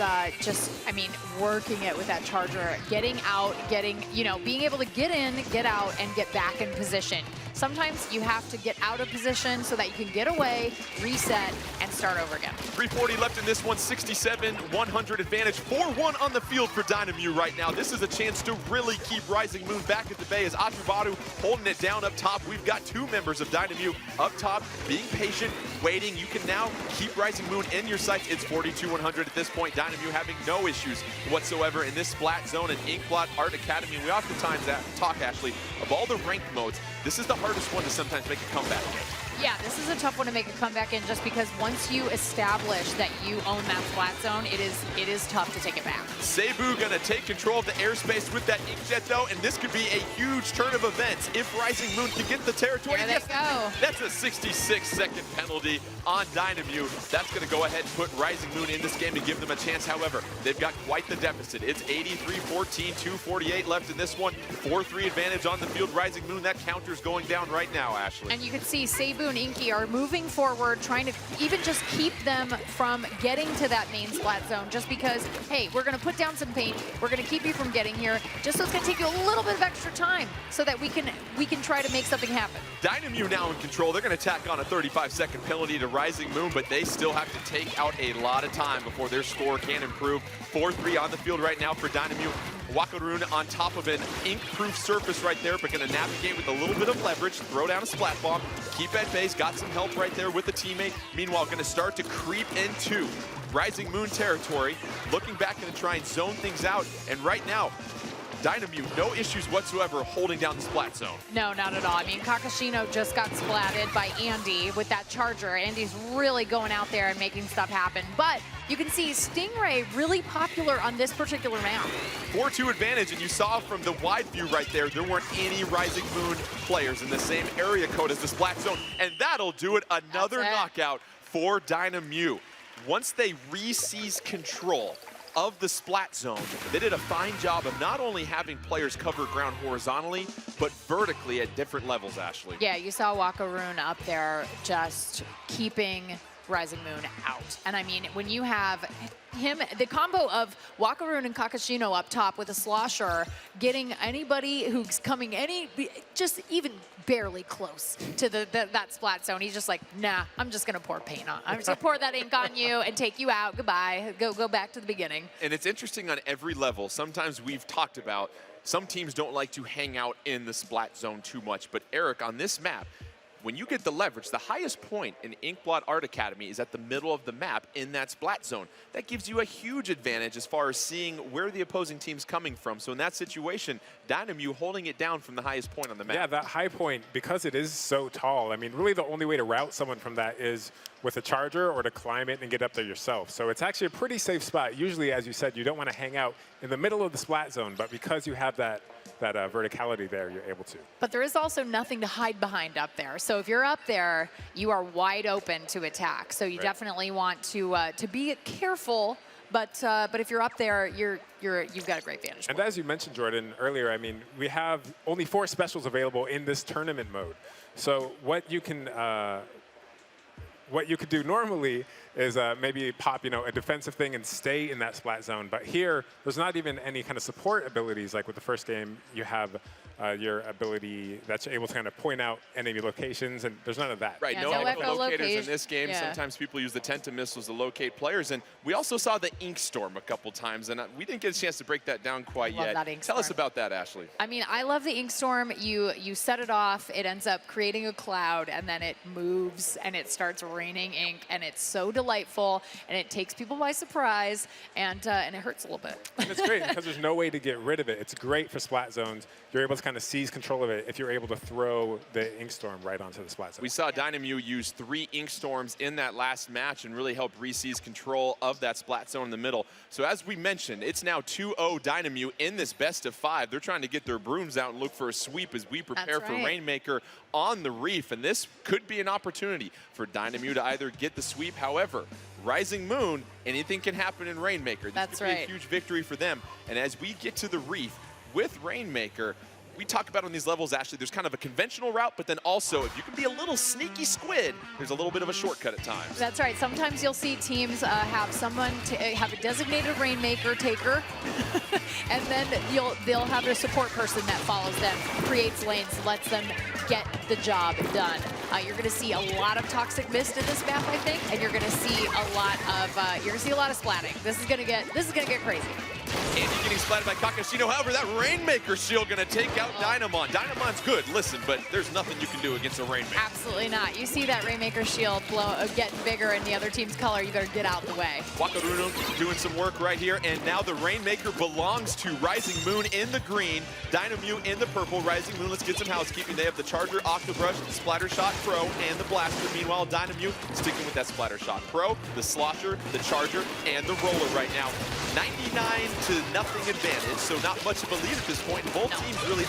working it with that charger, getting out, being able to get in, get out, and get back in position. Sometimes you have to get out of position so that you can get away, reset, and start over again. 340 left in this one, 67-100 advantage. 4-1 on the field for Dynamew right now. This is a chance to really keep Rising Moon back at the bay as Atubaru holding it down up top. We've got 2 members of Dynamew up top, being patient, waiting. You can now keep Rising Moon in your sights. It's 42-100 at this point. Dynamew having no issues whatsoever in this splat zone and Inkblot Art Academy. We oftentimes talk, Ashley, of all the ranked modes, this is the hardest one to sometimes make a comeback in. Yeah, this is a tough one to make a comeback in, just because once you establish that you own that splat zone, it is tough to take it back. Seibu gonna take control of the airspace with that inkjet though, and this could be a huge turn of events if Rising Moon can get the territory. There they go. That's a 66-second penalty on Dynamew. That's gonna go ahead and put Rising Moon in this game to give them a chance. However, they've got quite the deficit. It's 83-14, 2:48 left in this one. 4-3 advantage on the field. Rising Moon, that counter's going down right now, Ashley. And you can see Seibu and Inky are moving forward, trying to even just keep them from getting to that main splat zone, just because, hey, we're going to put down some paint, we're going to keep you from getting here, just so it's going to take you a little bit of extra time so that we can try to make something happen. Dynamute now in control. They're going to tack on a 35-second penalty to Rising Moon, but they still have to take out a lot of time before their score can improve. 4-3 on the field right now for Dynamute. Wakaruun on top of an ink-proof surface right there, but going to navigate with a little bit of leverage, throw down a splat bomb, keep at base, got some help right there with the teammate. Meanwhile, going to start to creep into Rising Moon territory, looking back and try and zone things out. And right now, Dynamute, no issues whatsoever holding down the splat zone. No, not at all. I mean, Kakashino just got splatted by Andy with that charger. Andy's really going out there and making stuff happen. But you can see Stingray really popular on this particular map. 4-2 advantage, and you saw from the wide view right there, there weren't any Rising Moon players in the same area code as the splat zone. And that'll do it. Another knockout for Dynamute. Once they re-seize control of the splat zone, they did a fine job of not only having players cover ground horizontally, but vertically at different levels, Ashley. Yeah, you saw Wakaruun up there just keeping Rising Moon out. And I mean, when you have him, the combo of Wakaruun and Kakashino up top with a slosher, getting anybody who's coming just even barely close to that splat zone, he's just like, nah, I'm just gonna pour paint on. I'm just gonna pour that ink on you and take you out. Goodbye. Go back to the beginning. And it's interesting on every level. Sometimes we've talked about some teams don't like to hang out in the splat zone too much, but Eric, on this map, when you get the leverage, the highest point in Inkblot Art Academy is at the middle of the map in that splat zone. That gives you a huge advantage as far as seeing where the opposing team's coming from. So in that situation, Dynamute holding it down from the highest point on the map. Yeah, that high point, because it is so tall, I mean, really the only way to route someone from that is with a charger or to climb it and get up there yourself. So it's actually a pretty safe spot. Usually, as you said, you don't want to hang out in the middle of the splat zone, but because you have that verticality there, you're able to. But there is also nothing to hide behind up there. So if you're up there, you are wide open to attack. So you definitely want to be careful. But if you're up there, you've got a great vantage point. And as you mentioned, Jordan, earlier, I mean, we have only 4 specials available in this tournament mode. So what you can do normally is maybe pop, a defensive thing and stay in that splat zone. But here, there's not even any kind of support abilities. Like with the first game, you have your ability that you're able to kind of point out enemy locations, and there's none of that. Right, no locators in this game. Yeah. Sometimes people use the Tenta missiles to locate players, and we also saw the Ink Storm a couple times, and we didn't get a chance to break that down quite yet. Tell us about that, Ashley. I mean, I love the Ink Storm. You set it off, it ends up creating a cloud, and then it moves, and it starts raining ink, and it's so delightful, and it takes people by surprise, and it hurts a little bit. And it's great because there's no way to get rid of it. It's great for splat zones. You're able to kind of seize control of it if you're able to throw the Ink Storm right onto the splat zone. We saw Dynamute use 3 Ink Storms in that last match and really help re-seize control of that splat zone in the middle. So as we mentioned, it's now 2-0 Dynamute in this best of 5. They're trying to get their brooms out and look for a sweep as we prepare for Rainmaker on the Reef. And this could be an opportunity for Dynamute to either get the sweep. However, Rising Moon, anything can happen in Rainmaker. This could be a huge victory for them. And as we get to the Reef with Rainmaker, we talk about on these levels, Ashley, there's kind of a conventional route, but then also if you can be a little sneaky squid, there's a little bit of a shortcut at times. That's right. Sometimes you'll see teams have someone have a designated Rainmaker taker, and then they'll have a support person that follows them, creates lanes, lets them get the job done. You're going to see a lot of Toxic Mist in this map, I think, and you're going to see a lot of splatting. This is going to get crazy. Andy getting splatted by Kakashino. However, that Rainmaker shield going to take out Dynamon. Dynamon's good, listen, but there's nothing you can do against a Rainmaker. Absolutely not. You see that Rainmaker shield getting bigger in the other team's color, you better get out of the way. Wakaruun doing some work right here, and now the Rainmaker belongs to Rising Moon in the green, Dynamute in the purple. Rising Moon, let's get some housekeeping. They have the Charger, Octobrush, the Splatter Shot Pro, and the Blaster. Meanwhile, Dynamute sticking with that Splatter Shot Pro, the Slosher, the Charger, and the Roller right now. 99-0 advantage, so not much of a lead at this point. Both teams really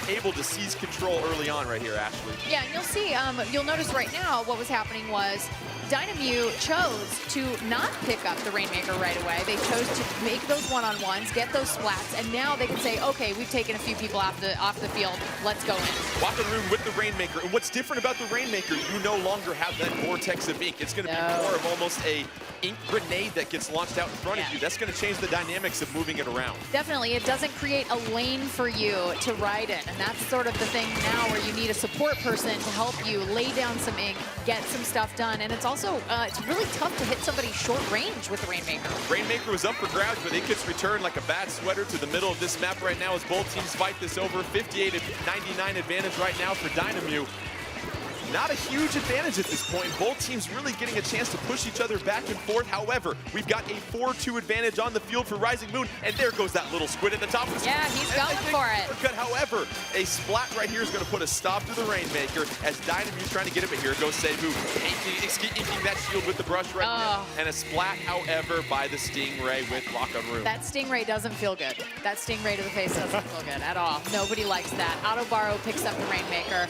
unable to seize control early on right here, Ashley. Yeah, and you'll see, you'll notice right now what was happening was Dynamute chose to not pick up the Rainmaker right away. They chose to make those one-on-ones, get those splats, and now they can say, okay, we've taken a few people off the field. Let's go in. Wakaroon with the Rainmaker. And what's different about the Rainmaker, you no longer have that vortex of ink. It's going to be more of almost a ink grenade that gets launched out in front of you. That's going to change the dynamics of moving it around. Definitely. It doesn't create a lane for you to ride in. And that's sort of the thing now where you need a support person to help you lay down some ink, get some stuff done. And it's also, it's really tough to hit somebody short range with the Rainmaker. Rainmaker was up for grabs, but it gets returned like a bad sweater to the middle of this map right now as both teams fight this over. 58-99 advantage right now for Dynamute. Not a huge advantage at this point. Both teams really getting a chance to push each other back and forth. However, we've got a 4-2 advantage on the field for Rising Moon, and there goes that little squid at the top of the screen. Yeah, he's going for it. However, a splat right here is going to put a stop to the Rainmaker as Dynamute's trying to get it, but here goes Seibu. Inking that shield with the brush right now. And a splat, however, by the Stingray with Wakaroon. That Stingray doesn't feel good. That Stingray to the face doesn't feel good at all. Nobody likes that. Autobaro picks up the Rainmaker,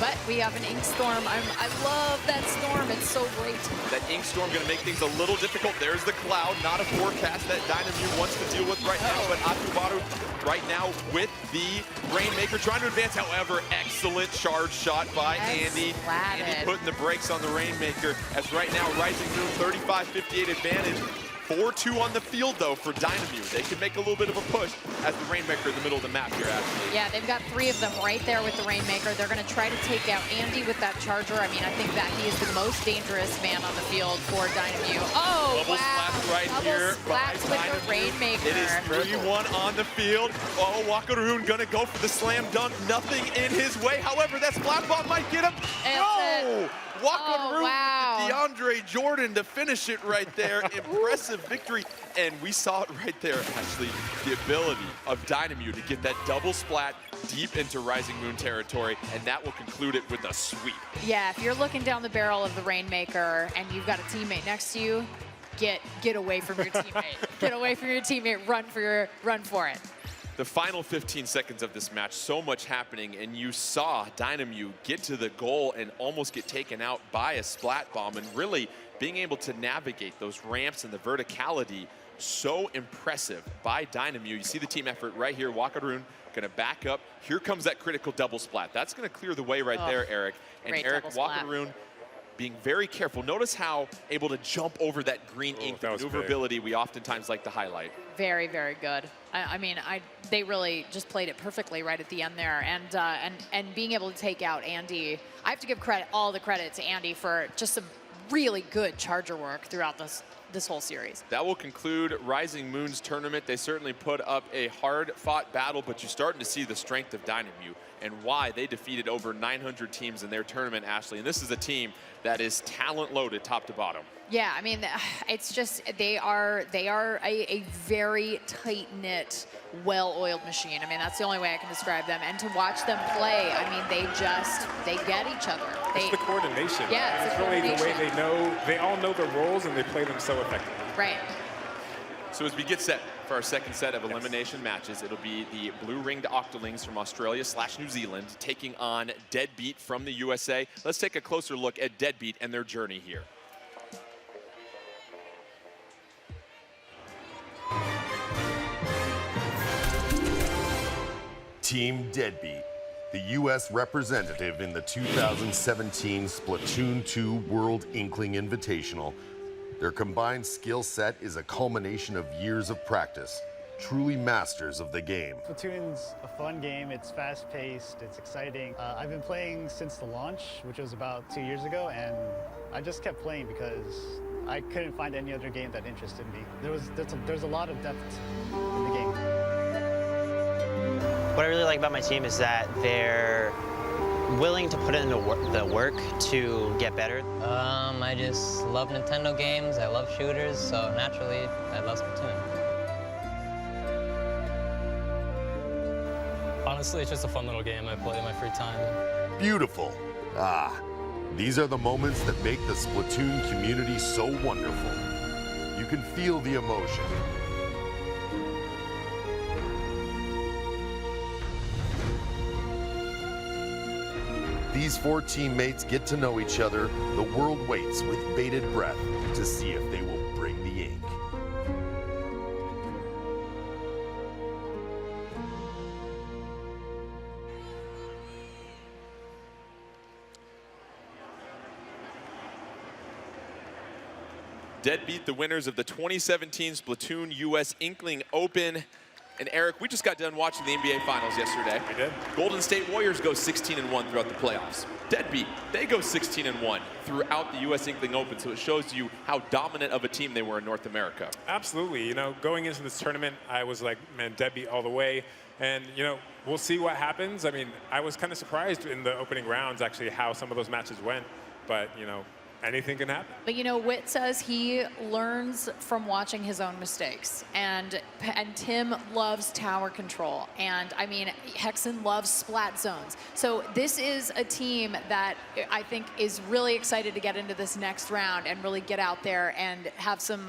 but we have an Ink Storm. I love that storm. It's so great. That Ink Storm going to make things a little difficult. There's the cloud, not a forecast that Dynamute wants to deal with right now, but Atubaru right now with the Rainmaker trying to advance. However, excellent charge shot by Andy. Andy putting the brakes on the Rainmaker as right now Rising Moon 35-58 advantage. 4-2 on the field, though, for Dynamute. They can make a little bit of a push as the Rainmaker in the middle of the map here, actually. Yeah, they've got 3 of them right there with the Rainmaker. They're going to try to take out Andy with that charger. I mean, I think that he is the most dangerous man on the field for Dynamute. Oh, Double splats right here by with the Rainmaker. It is 3-1 on the field. Oh, Wakaroon going to go for the slam dunk. Nothing in his way. However, that splat bomb might get him. No! Wakaroon with DeAndre Jordan to finish it right there. Impressive victory. And we saw it right there, Ashley, the ability of Dynamute to get that double splat deep into Rising Moon territory, and that will conclude it with a sweep. Yeah, if you're looking down the barrel of the Rainmaker and you've got a teammate next to you, get away from your teammate. Get away from your teammate. Run for it. The final 15 seconds of this match, so much happening, and you saw Dynamute get to the goal and almost get taken out by a splat bomb, and really being able to navigate those ramps and the verticality, so impressive by Dynamute. You see the team effort right here. Wakaroon gonna back up. Here comes that critical double splat. That's gonna clear the way right there, Eric. And Eric, Wakaroon being very careful. Notice how able to jump over that green ink, the maneuverability we oftentimes like to highlight. Very, very good. I mean, they really just played it perfectly right at the end there, and being able to take out Andy. I have to give all the credit to Andy for just some really good charger work throughout this whole series. That will conclude Rising Moon's tournament. They certainly put up a hard-fought battle, but you're starting to see the strength of Dynamute and why they defeated over 900 teams in their tournament, Ashley. And this is a team that is talent-loaded top to bottom. Yeah, I mean, it's just they are a very tight-knit, well-oiled machine. I mean, that's the only way I can describe them. And to watch them play, I mean, they get each other. It's the coordination. Yeah, it's really the way they all know their roles and they play them so effectively. Right. So as we get set for our second set of elimination matches, it'll be the blue-ringed Octolings from Australia/New Zealand taking on Deadbeat from the USA. Let's take a closer look at Deadbeat and their journey here. Team Deadbeat, the U.S. representative in the 2017 Splatoon 2 World Inkling Invitational. Their combined skill set is a culmination of years of practice, truly masters of the game. Splatoon's a fun game, it's fast-paced, it's exciting. I've been playing since the launch, which was about 2 years ago, and I just kept playing because I couldn't find any other game that interested me. There's a lot of depth in the game. What I really like about my team is that they're willing to put in the work to get better. I just love Nintendo games, I love shooters, so naturally I love Splatoon. Honestly, it's just a fun little game I play in my free time. Beautiful. These are the moments that make the Splatoon community so wonderful. You can feel the emotion. these 4 teammates get to know each other, the world waits with bated breath to see if they will bring the ink. Deadbeat, the winners of the 2017 Splatoon US Inkling Open. And Eric, we just got done watching the NBA Finals yesterday. We did. Golden State Warriors go 16-1 throughout the playoffs. Deadbeat, they go 16-1 throughout the US Inkling Open, so it shows you how dominant of a team they were in North America. Absolutely. You know, going into this tournament, I was like, man, Deadbeat all the way. And, you know, we'll see what happens. I mean, I was kind of surprised in the opening rounds, actually, how some of those matches went. But, you know, anything can happen. But you know, Witt says he learns from watching his own mistakes, and Tim loves tower control, and I mean, Hexen loves splat zones. So this is a team that I think is really excited to get into this next round and really get out there and have some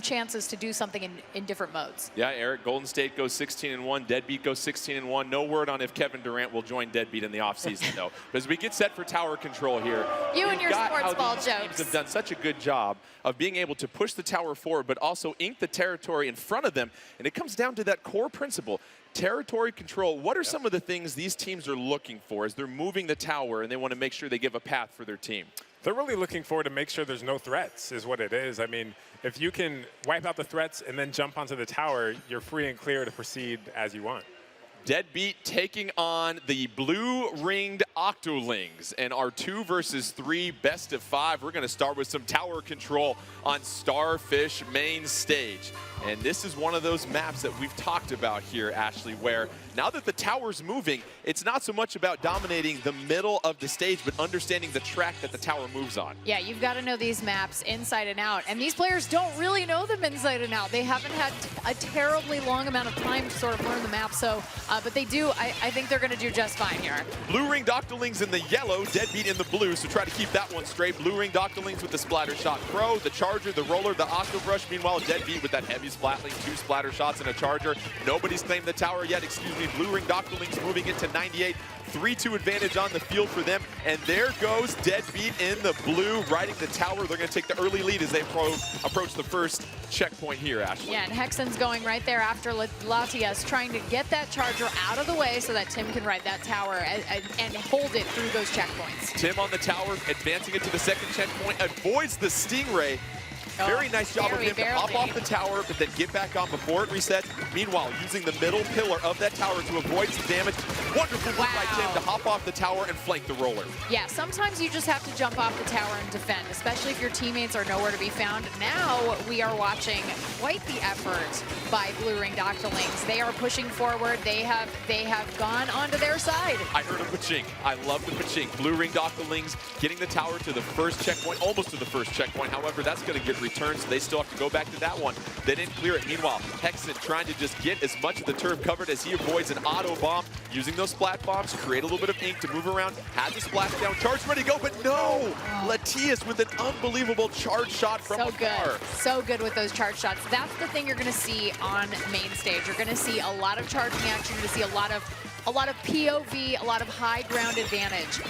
chances to do something in different modes. Yeah, Eric, Golden State goes 16-1, Deadbeat goes 16-1. No word on if Kevin Durant will join Deadbeat in the offseason, though. But as we get set for tower control here, You and your sports ball these jokes. teams have done such a good job of being able to push the tower forward, but also ink the territory in front of them. And it comes down to that core principle, territory control. What are some of the things these teams are looking for as they're moving the tower and they want to make sure they give a path for their team? They're really looking forward to make sure there's no threats, is what it is. I mean, if you can wipe out the threats and then jump onto the tower, you're free and clear to proceed as you want. Deadbeat taking on the blue-ringed Octolings and our 2 versus 3 best of 5. We're going to start with some tower control on Starfish main stage. And this is one of those maps that we've talked about here, Ashley, where now that the tower's moving, it's not so much about dominating the middle of the stage, but understanding the track that the tower moves on. Yeah, you've got to know these maps inside and out. And these players don't really know them inside and out. They haven't had a terribly long amount of time to sort of learn the map. So, but they do, I think they're going to do just fine here. Blue-ringed Octolings in the yellow, Deadbeat in the blue, so try to keep that one straight. Blue-ringed Octolings with the Splatter Shot Pro, the Charger, the Roller, the Octobrush. Meanwhile, Deadbeat with that heavy Splatling, 2 splatter shots and a Charger. Nobody's claimed the tower yet, excuse me. Blue-ringed Octolings moving it to 98. 3-2 advantage on the field for them. And there goes Deadbeat in the blue, riding the tower. They're going to take the early lead as they approach the first checkpoint here, Ashley. Yeah, and Hexen's going right there after Latias, trying to get that Charger out of the way so that Tim can ride that tower and hold it through those checkpoints. Tim on the tower, advancing it to the second checkpoint, avoids the Stingray. Very nice job of him to hop off the tower, but then get back on before it resets. Meanwhile, using the middle pillar of that tower to avoid some damage. Wonderful move by Tim to hop off the tower and flank the roller. Yeah, sometimes you just have to jump off the tower and defend, especially if your teammates are nowhere to be found. Now we are watching quite the effort by blue-ringed Octolings. They are pushing forward. They have gone onto their side. I heard a pachink. I love the pachink. Blue-ringed Octolings getting the tower to the first checkpoint, almost to the first checkpoint. However, that's going to get returned, so they still have to go back to that one. They didn't clear it. Meanwhile, Hexen trying to just get as much of the turf covered as he avoids an auto bomb, using those splat bombs, create a little bit of ink to move around, has a splash down, charge ready to go, but no! Latias with an unbelievable charge shot from afar. So good with those charge shots. That's the thing you're going to see on main stage. You're going to see a lot of charging action. You're going to see a lot of POV, a lot of high ground advantage,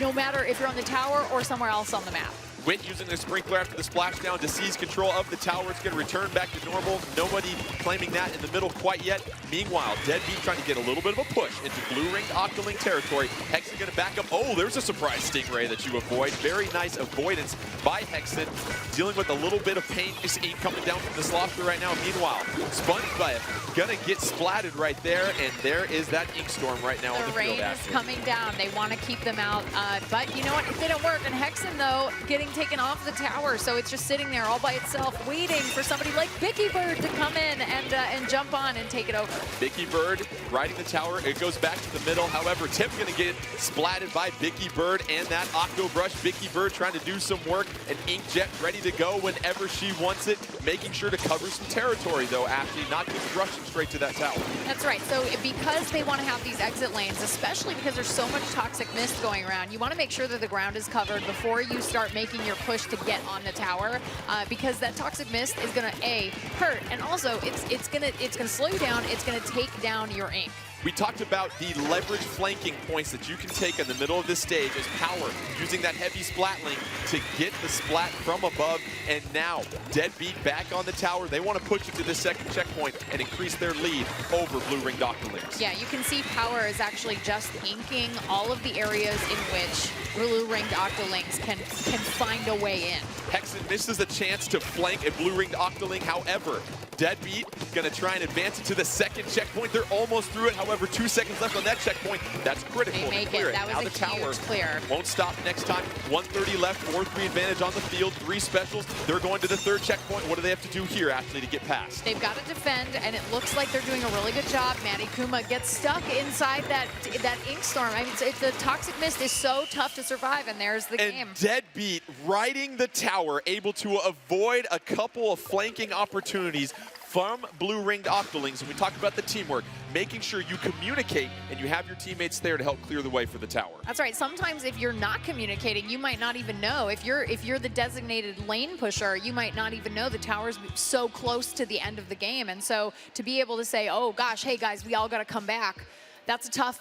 no matter if you're on the tower or somewhere else on the map. Witt using the sprinkler after the splashdown to seize control of the tower. It's going to return back to normal. Nobody claiming that in the middle quite yet. Meanwhile, Deadbeat trying to get a little bit of a push into blue-ringed Octoling territory. Hexen going to back up. Oh, there's a surprise Stingray that you avoid. Very nice avoidance by Hexen. Dealing with a little bit of pain. This ink coming down from the Slosher right now. Meanwhile, SpongeBob going to get splatted right there. And there is that ink storm right now on the field. The rain is coming down. They want to keep them out. But you know what? It didn't work. And Hexen, though, getting taken off the tower, so it's just sitting there all by itself, waiting for somebody like Bicky Bird to come in and jump on and take it over. Bicky Bird riding the tower. It goes back to the middle. However, Tim's going to get splatted by Bicky Bird and that Octobrush. Bicky Bird trying to do some work. An Inkjet ready to go whenever she wants it. Making sure to cover some territory, though, Ashley, not just rushing straight to that tower. That's right. So because they want to have these exit lanes, especially because there's so much toxic mist going around, you want to make sure that the ground is covered before you start making your push to get on the tower, because that toxic mist is going to hurt, and also it's gonna slow you down. It's gonna take down your ink. We talked about the leverage flanking points that you can take in the middle of this stage as Power using that heavy splatling to get the splat from above. And now Deadbeat back on the tower. They want to push it to the second checkpoint and increase their lead over Blue Ringed Octolings. Yeah, you can see Power is actually just inking all of the areas in which Blue Ringed Octolings can find a way in. Hexen misses a chance to flank a Blue Ringed Octoling. However, Deadbeat going to try and advance it to the second checkpoint. They're almost through it. However, 2 seconds left on that checkpoint. That's critical They make to clear it. That Now was the a huge tower clear. won't stop next time. 1:30 left, 4-3 advantage on the field, 3 specials. They're going to the third checkpoint. What do they have to do here, Ashley, to get past? They've got to defend, and it looks like they're doing a really good job. Maddie Kuma gets stuck inside that ink storm. I mean, the Toxic Mist is so tough to survive, and there's the game. Deadbeat riding the tower, able to avoid a couple of flanking opportunities from Blue Ringed Octolings. And we talked about the teamwork, making sure you communicate and you have your teammates there to help clear the way for the tower. That's right. Sometimes if you're not communicating, you might not even know. If you're the designated lane pusher, you might not even know the tower's so close to the end of the game. And so to be able to say, oh gosh, hey guys, we all got to come back. That's tough.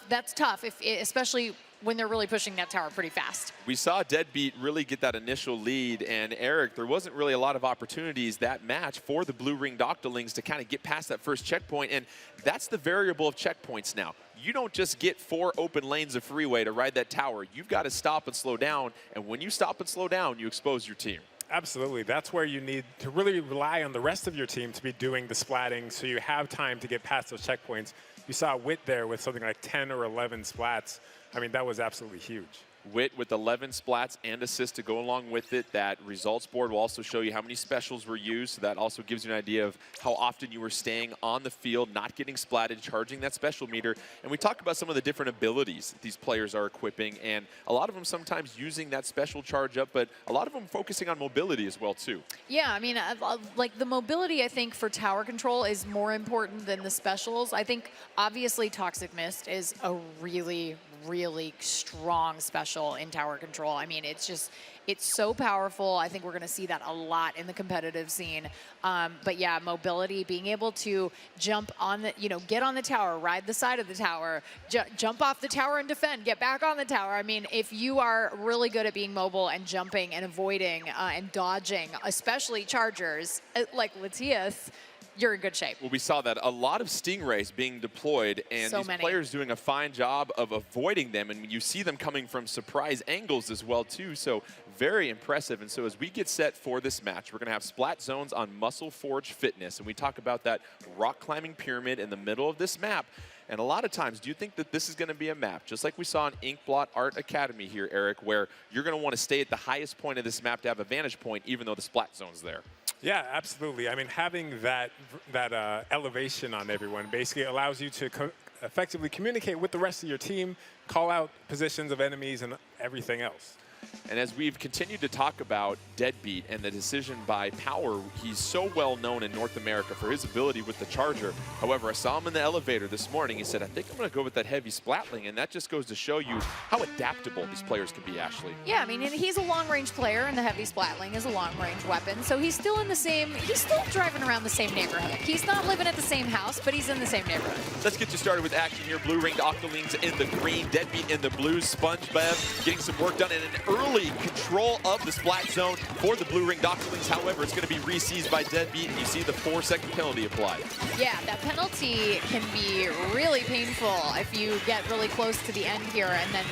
Especially when they're really pushing that tower pretty fast. We saw Deadbeat really get that initial lead, and Eric, there wasn't really a lot of opportunities that match for the Blue Ringed Octolings to kind of get past that first checkpoint, and that's the variable of checkpoints now. You don't just get 4 open lanes of freeway to ride that tower. You've got to stop and slow down, and when you stop and slow down, you expose your team. Absolutely. That's where you need to really rely on the rest of your team to be doing the splatting so you have time to get past those checkpoints. You saw Wit there with something like 10 or 11 splats. I mean, that was absolutely huge. Wit with 11 splats and assists to go along with it. That results board will also show you how many specials were used. So that also gives you an idea of how often you were staying on the field, not getting splatted, charging that special meter. And we talk about some of the different abilities that these players are equipping, and a lot of them sometimes using that special charge up, but a lot of them focusing on mobility as well too. Yeah, I mean, like the mobility, I think, for tower control is more important than the specials. I think, obviously, Toxic Mist is a really strong special in tower control. I mean, it's so powerful. I think we're going to see that a lot in the competitive scene. But yeah, mobility, being able to jump on the, get on the tower, ride the side of the tower, jump off the tower and defend, get back on the tower. I mean, if you are really good at being mobile and jumping and avoiding and dodging, especially chargers like Latias, you're in good shape. Well, we saw that a lot of Stingrays being deployed, and these players doing a fine job of avoiding them, and you see them coming from surprise angles as well too, so very impressive. And so as we get set for this match, we're going to have splat zones on Muscle Forge Fitness, and we talk about that rock climbing pyramid in the middle of this map. And a lot of times, do you think that this is going to be a map, just like we saw in Inkblot Art Academy here, Eric, where you're going to want to stay at the highest point of this map to have a vantage point, even though the splat zone's there? Yeah, absolutely. I mean, having that elevation on everyone basically allows you to effectively communicate with the rest of your team, call out positions of enemies and everything else. And as we've continued to talk about Deadbeat and the decision by Power, he's so well known in North America for his ability with the charger. However, I saw him in the elevator this morning. He said, I think I'm going to go with that heavy splatling. And that just goes to show you how adaptable these players can be, Ashley. Yeah, I mean, he's a long-range player, and the heavy splatling is a long-range weapon. So he's still he's still driving around the same neighborhood. He's not living at the same house, but he's in the same neighborhood. Let's get you started with action here. Blue Ringed Octolings in the green, Deadbeat in the blue, SpongeBob getting some work done in an early control of the splat zone for the Blue Ringed Octolings. However, it's going to be re-seized by Deadbeat, and you see the 4-second penalty applied. Yeah, that penalty can be really painful if you get really close to the end here and then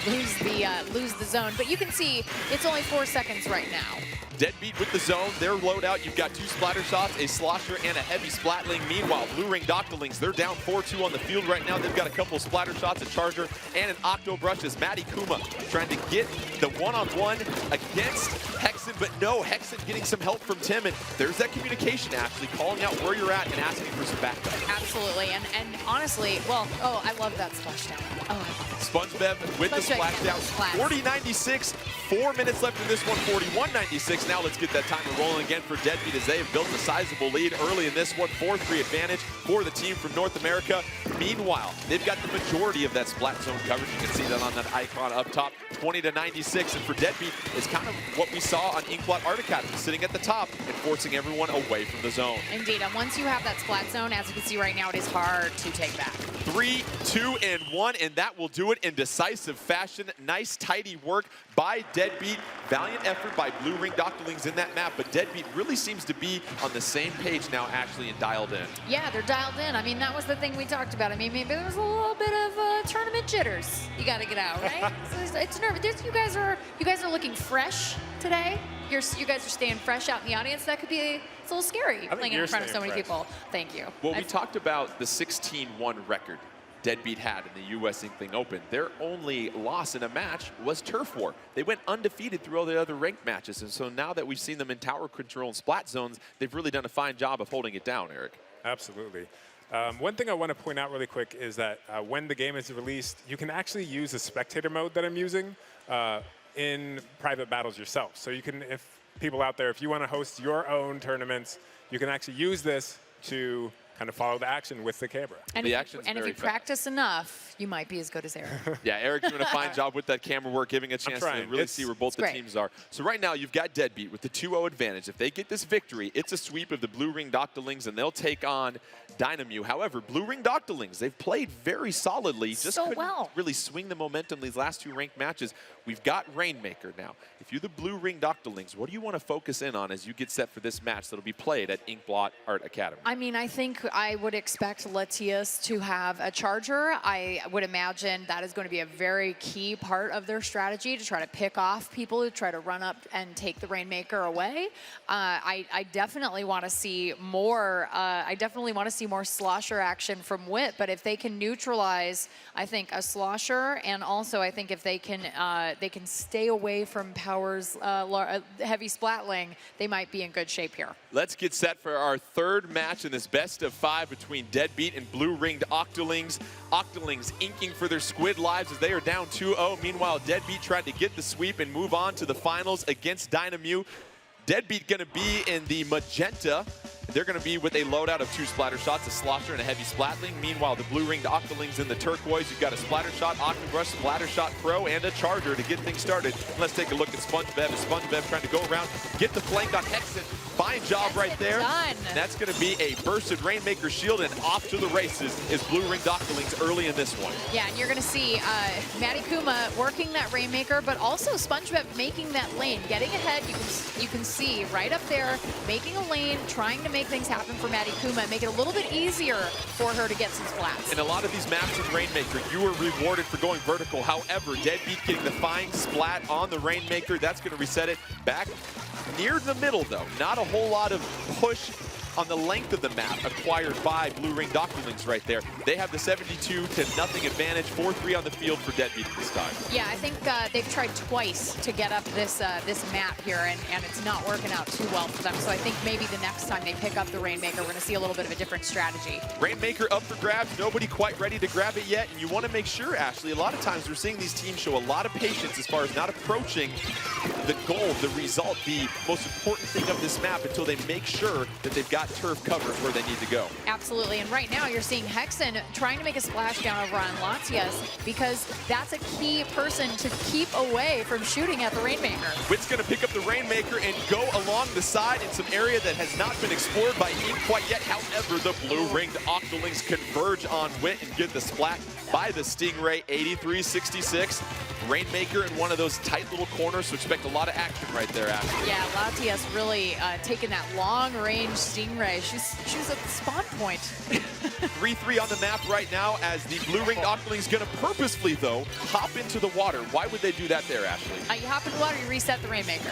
lose the zone. But you can see it's only 4 seconds right now. Deadbeat with the zone, their loadout, you've got 2 splatter shots, a slosher, and a heavy splatling. Meanwhile, Blue Ringed Octolings, they're down 4-2 on the field right now. They've got a couple of splatter shots, a charger, and an octo brush as Maddie Kuma trying to get the one-on-one against Hexen, but no, Hexen getting some help from Tim, and there's that communication, Ashley, calling out where you're at and asking for some backup. Absolutely, and honestly, well, I love that splashdown. Oh, I love it. SpongeBob with the splashdown. 40-96, 4 minutes left in this one, 41-96. Now let's get that timer rolling again for Deadbeat as they have built a sizable lead early in this one. 4-3 advantage for the team from North America. Meanwhile, they've got the majority of that splat zone coverage. You can see that on that icon up top, 20-96. And for Deadbeat, it's kind of what we saw on Inkblot Art Academy, sitting at the top and forcing everyone away from the zone. Indeed, and once you have that splat zone, as you can see right now, it is hard to take back. 3, 2, and 1, and that will do it in decisive fashion. Nice, tidy work by Deadbeat. Valiant effort by Blue Ring Doctorlings in that map, but Deadbeat really seems to be on the same page now, actually, and dialed in. Yeah, they're dialed in. I mean, that was the thing we talked about. I mean, maybe there was a little bit of tournament jitters. You got to get out, right? So it's nervous. You guys are looking fresh today. You guys are staying fresh out in the audience. That could be it's a little scary playing in front of so many people. Thank you. Well, we talked about the 16-1 record Deadbeat had in the U.S. Inkling Open. Their only loss in a match was Turf War. They went undefeated through all the other ranked matches, and so now that we've seen them in tower control and splat zones, they've really done a fine job of holding it down, Eric. Absolutely. One thing I want to point out really quick is that when the game is released, you can actually use the spectator mode that I'm using in private battles yourself. So you can, if people out there, if you want to host your own tournaments, you can actually use this to kind of follow the action with the camera. And if you practice enough, you might be as good as Eric. Yeah, Eric's doing a fine job with that camera work, giving a chance to really see where both the teams are. So right now, you've got Deadbeat with the 2-0 advantage. If they get this victory, it's a sweep of the Blue Ring Doctorlings, and they'll take on Dynamo. However, Blue Ring Doctorlings, they've played very solidly. Just couldn't really swing the momentum these last two ranked matches. We've got Rainmaker now. If you're the Blue Ring Doctorlings, what do you want to focus in on as you get set for this match that'll be played at Inkblot Art Academy? I mean, I think I would expect Latias to have a charger. I would imagine that is going to be a very key part of their strategy to try to pick off people who try to run up and take the Rainmaker away. I definitely want to see more. I definitely want to see more slosher action from Wit. But if they can neutralize, I think, a slosher, and also I think if they can stay away from Power's heavy splatling, they might be in good shape here. Let's get set for our third match in this best of 5 between Deadbeat and Blue Ringed Octolings. Octolings inking for their squid lives as they are down 2-0. Meanwhile, Deadbeat tried to get the sweep and move on to the finals against Dynamo. Deadbeat going to be in the magenta. They're going to be with a loadout of 2 splatter shots, a slosher and a heavy splatling. Meanwhile, the Blue Ringed Octolings in the turquoise. You've got a splatter shot, Octobrush, splatter shot pro, and a charger to get things started. Let's take a look at SpongeBev. SpongeBev trying to go around, get the flank on Hexen. Fine job right there. Done. That's going to be a bursted Rainmaker shield, and off to the races is Blue Ringed Octolings early in this one. Yeah, and you're going to see Matty Kuma working that Rainmaker, but also SpongeBob making that lane, getting ahead. You can see right up there, making a lane, trying to make things happen for Matty Kuma, make it a little bit easier for her to get some splats. In a lot of these maps in Rainmaker, you are rewarded for going vertical. However, Deadbeat getting the fine splat on the Rainmaker, that's going to reset it back near the middle, though. Not a whole lot of push on the length of the map acquired by Blue Ring Doctorlings right there. They have the 72-0 advantage, 4-3 on the field for Deadbeat this time. Yeah, I think they've tried twice to get up this map here, and it's not working out too well for them. So I think maybe the next time they pick up the Rainmaker, we're going to see a little bit of a different strategy. Rainmaker up for grabs, nobody quite ready to grab it yet, and you want to make sure, Ashley, a lot of times we're seeing these teams show a lot of patience as far as not approaching the goal, the result, the most important thing of this map until they make sure that they've got turf covered where they need to go. Absolutely, and right now you're seeing Hexen trying to make a splashdown over on Latias because that's a key person to keep away from shooting at the Rainmaker. Wit's going to pick up the Rainmaker and go along the side in some area that has not been explored by Ink quite yet. However, the Blue Ringed Octolings converge on Wit and get the splat by the Stingray, 83-66. Rainmaker in one of those tight little corners, so expect a lot of action right there, Ashley. Yeah, Latias really taking that long-range Stingray. She's at the spawn point. 3-3 on the map right now as the Blue Ringed Octolings going to purposefully, though, hop into the water. Why would they do that there, Ashley? You hop in the water, you reset the Rainmaker.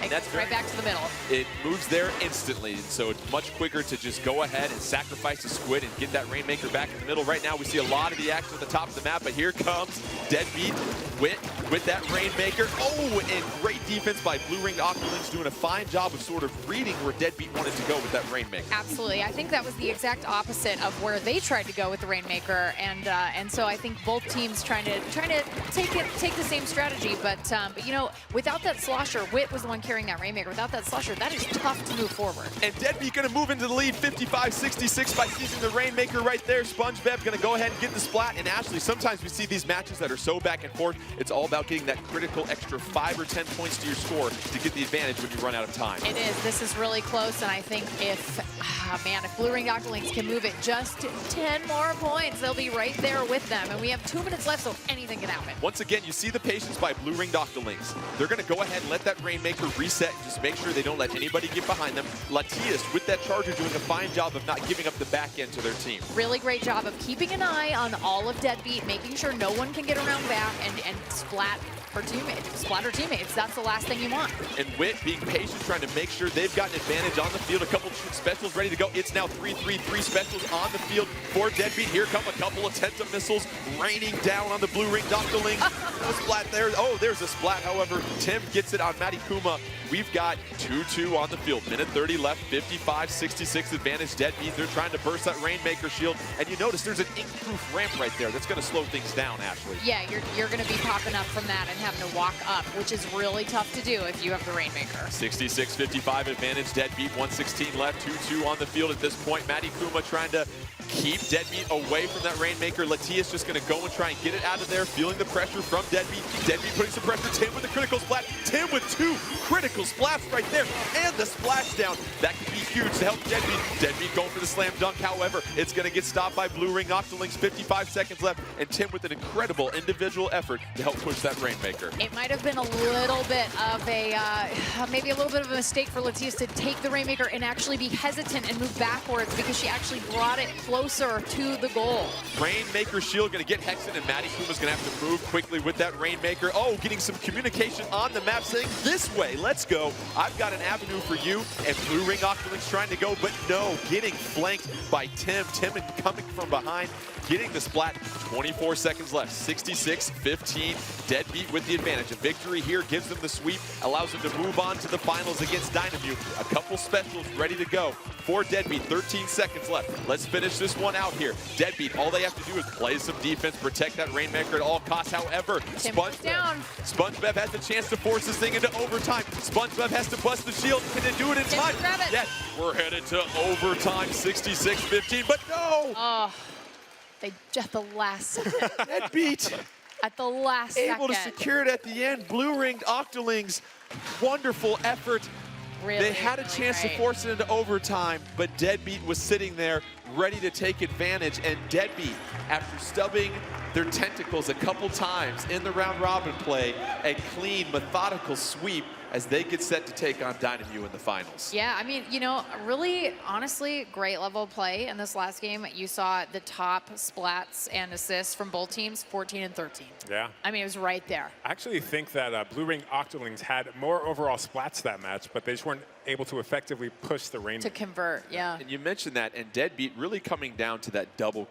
And that's right back to the middle. It moves there instantly, and so it's much quicker to just go ahead and sacrifice the squid and get that Rainmaker back in the middle. Right now, we see a lot of the action at the top of the map, but here comes Deadbeat with that Rainmaker. Oh, and great defense by Blue Ringed Octolings, doing a fine job of sort of reading where Deadbeat wanted to go with that Rainmaker. Absolutely. I think that was the exact opposite of where they tried to go with the Rainmaker, and so I think both teams trying to take the same strategy, but you know, without that slosher, Wit was the one carrying that Rainmaker. Without that slosher, that is tough to move forward. And Deadbeat going to move into the lead 55-66 by seizing the Rainmaker right there. SpongeBob going to go ahead and get the splat. And Ashley, sometimes we see these matches that are so back and forth, it's all about getting that critical extra 5 or 10 points to your score to get the advantage when you run out of time. It is. This is really close, and I think if Man, if Blue Ring Octolings can move it just 10 more points, they'll be right there with them. And we have 2 minutes left, so anything can happen. Once again, you see the patience by Blue Ring Octolings. They're going to go ahead and let that Rainmaker reset and just make sure they don't let anybody get behind them. Latias, with that Charger, doing a fine job of not giving up the back end to their team. Really great job of keeping an eye on all of Deadbeat, making sure no one can get around back and splat her teammates. That's the last thing you want. And Wit being patient, trying to make sure they've got an advantage on the field. A couple specials ready to go. It's now 3-3-3 specials on the field for Deadbeat. Here come a couple of Tenta missiles raining down on the Blue Ring Octolings. No splat there. Oh, there's a splat. However, Tim gets it on Matty Kuma. We've got 2-2 on the field. Minute 30 left, 55-66 advantage. Deadbeat, they're trying to burst that Rainmaker shield. And you notice there's an ink-proof ramp right there. That's going to slow things down, Ashley. Yeah, you're going to be popping up from that and having to walk up, which is really tough to do if you have the Rainmaker. 66-55 advantage. Deadbeat, 1:16 left, 2-2 on the field at this point. Matty Kuma trying to keep Deadbeat away from that Rainmaker. Latias just going to go and try and get it out of there, feeling the pressure from Deadbeat. Deadbeat putting some pressure. Tim with the critical splat. Tim with 2 critical splats right there. And the splashdown. That could be huge to help Deadbeat. Deadbeat going for the slam dunk. However, it's going to get stopped by Blue Ring Octolings. 55 seconds left. And Tim with an incredible individual effort to help push that Rainmaker. It might have been a little bit of a, maybe a little bit of a mistake for Latias to take the Rainmaker and actually be hesitant and move backwards because she actually brought it closer to the goal. Rainmaker shield going to get Hexen, and Matty Kuma's going to have to move quickly with that Rainmaker. Oh, getting some communication on the map saying, this way, let's go. I've got an avenue for you. And Blue Ring Octolings trying to go, but no, getting flanked by Tim. Tim coming from behind, getting the splat. 24 seconds left, 66-15. Deadbeat with the advantage. A victory here gives them the sweep, allows them to move on to the finals against Dynamute. A couple specials ready to go for Deadbeat. 13 seconds left. Let's finish this one out here. Deadbeat, all they have to do is play some defense, protect that Rainmaker at all costs. However, SpongeBob has the chance to force this thing into overtime. SpongeBob has to bust the shield. Can they do it in time? Yes, we're headed to overtime, 66-15, but no! Oh, they at the last second. Deadbeat. At the last able second. to secure it at the end. Blue Ring Octolings, wonderful effort. Really, they had a chance to force it into overtime, but Deadbeat was sitting there ready to take advantage. And Deadbeat, after stubbing their tentacles a couple times in the round robin play, a clean, methodical sweep as they get set to take on Dynamute in the finals. Yeah, I mean, you know, really, honestly, great level of play in this last game. You saw the top splats and assists from both teams, 14 and 13. Yeah. I mean, it was right there. I actually think that Blue Ring Octolings had more overall splats that match, but they just weren't able to effectively push the Rainmaker. To convert, yeah. And you mentioned that, and Deadbeat really coming down to that double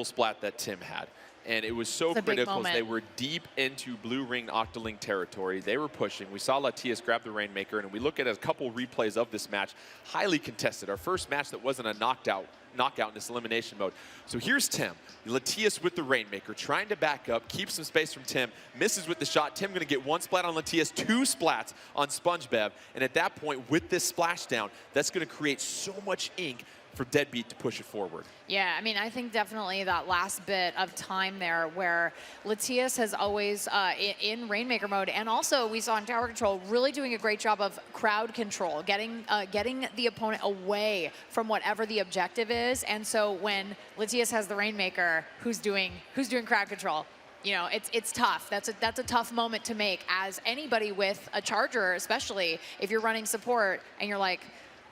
splat that Tim had. And it was so critical. They were deep into Blue Ring Octoling territory. They were pushing. We saw Latias grab the Rainmaker, and we look at a couple replays of this match. Highly contested. Our first match that wasn't a knockout in this elimination mode. So here's Tim. Latias with the Rainmaker, trying to back up, keep some space from Tim, misses with the shot. Tim gonna get 1 splat on Latias, 2 splats on SpongeBob. And at that point, with this splashdown, that's gonna create so much ink for Deadbeat to push it forward. Yeah, I mean, I think definitely that last bit of time there where Latias has always, in Rainmaker mode, and also we saw in Tower Control, really doing a great job of crowd control, getting the opponent away from whatever the objective is. And so when Latias has the Rainmaker, who's doing crowd control? You know, it's tough. That's a tough moment to make as anybody with a Charger, especially if you're running support and you're like,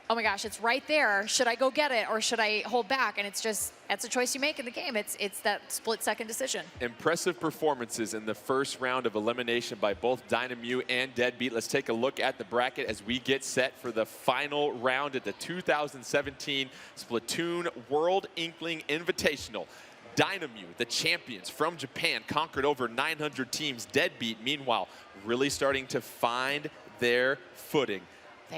oh my gosh, it's right there. Should I go get it or should I hold back? And it's just, that's a choice you make in the game. It's that split-second decision. Impressive performances in the first round of elimination by both Dynamute and Deadbeat. Let's take a look at the bracket as we get set for the final round at the 2017 Splatoon World Inkling Invitational. Dynamute, the champions from Japan, conquered over 900 teams. Deadbeat, meanwhile, really starting to find their footing.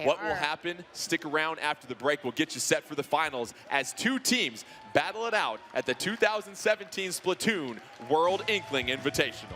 What will happen? Stick around after the break. We'll get you set for the finals as 2 teams battle it out at the 2017 Splatoon World Inkling Invitational.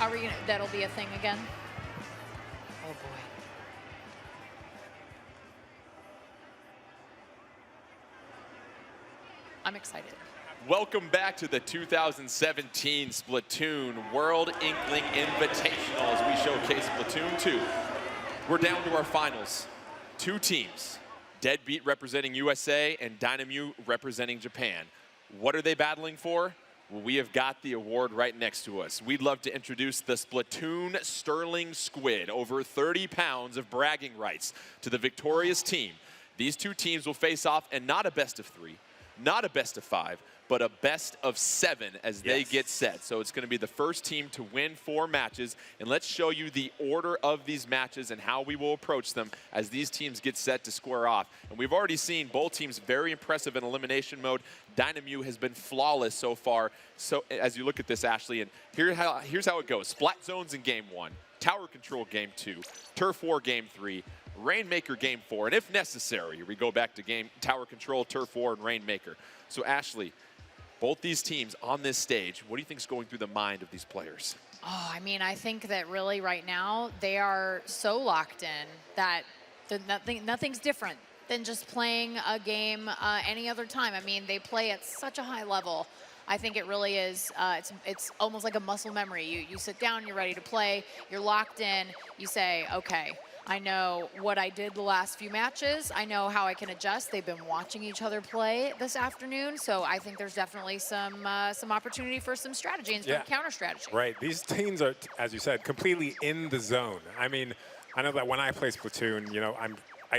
Are we gonna, that'll be a thing again? Oh boy. I'm excited. Welcome back to the 2017 Splatoon World Inkling Invitational as we showcase Splatoon 2. We're down to our finals. 2 teams, Deadbeat representing USA and Dynamute representing Japan. What are they battling for? Well, we have got the award right next to us. We'd love to introduce the Splatoon Sterling Squid, over 30 pounds of bragging rights to the victorious team. These 2 teams will face off in not a best of 3, not a best of 5, but a best of 7 as they get set. So it's going to be the first team to win 4 matches. And let's show you the order of these matches and how we will approach them as these teams get set to square off. And we've already seen both teams very impressive in elimination mode. Dynamute has been flawless so far. So as you look at this, Ashley, and here's how it goes. Splat zones in game 1, tower control game 2, turf war game 3, Rainmaker game 4, and if necessary, we go back to game tower control, turf war, and Rainmaker. So Ashley, both these teams on this stage, what do you think is going through the mind of these players? Oh, I mean, I think that really right now they are so locked in that nothing's different than just playing a game any other time. I mean, they play at such a high level. I think it really is, it's almost like a muscle memory. You sit down, you're ready to play, you're locked in, you say, okay, I know what I did the last few matches. I know how I can adjust. They've been watching each other play this afternoon, so I think there's definitely some opportunity for some strategy and some counter strategy. Right. These teams are, as you said, completely in the zone. I mean, I know that when I play Splatoon, you know, I'm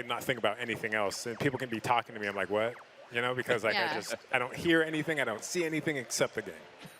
not thinking about anything else, and people can be talking to me. I'm like, what? You know, because like I don't hear anything, I don't see anything except the game.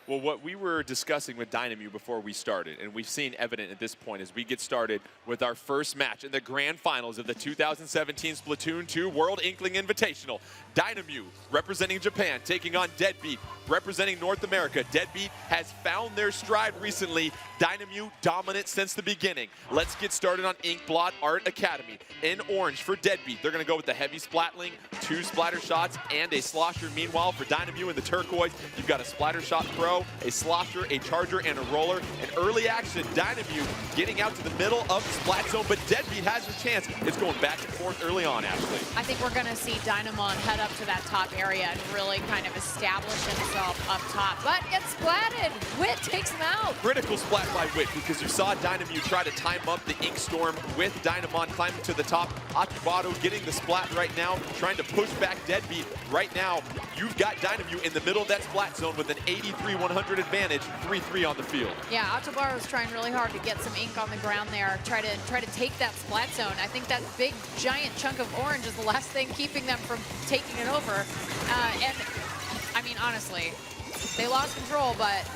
Well, what we were discussing with Dynamute before we started, and we've seen evident at this point as we get started with our first match in the grand finals of the 2017 Splatoon 2 World Inkling Invitational. Dynamute representing Japan, taking on Deadbeat representing North America. Deadbeat has found their stride recently. Dynamute dominant since the beginning. Let's get started on Inkblot Art Academy. In orange for Deadbeat, they're going to go with the heavy splatling, 2 splatter shots, and a slosher. Meanwhile, for Dynamute in the turquoise, you've got a splatter shot pro, a slosher, a charger, and a roller. An early action, Dynamute getting out to the middle of the splat zone, but Deadbeat has a chance. It's going back and forth early on, Ashley. I think we're going to see Dynamon head up to that top area and really kind of establish himself up top, but gets splatted. Wit takes him out. Critical splat by Wit, because you saw Dynamute try to time up the Ink Storm with Dynamon climbing to the top. Atubado getting the splat right now, trying to push back Deadbeat. Right now, you've got Dynamute in the middle of that splat zone with an 83-100 advantage, 3-3 on the field. Yeah, Atabaro's trying really hard to get some ink on the ground there, try to take that splat zone. I think that big giant chunk of orange is the last thing keeping them from taking it over. And I mean, honestly, they lost control, but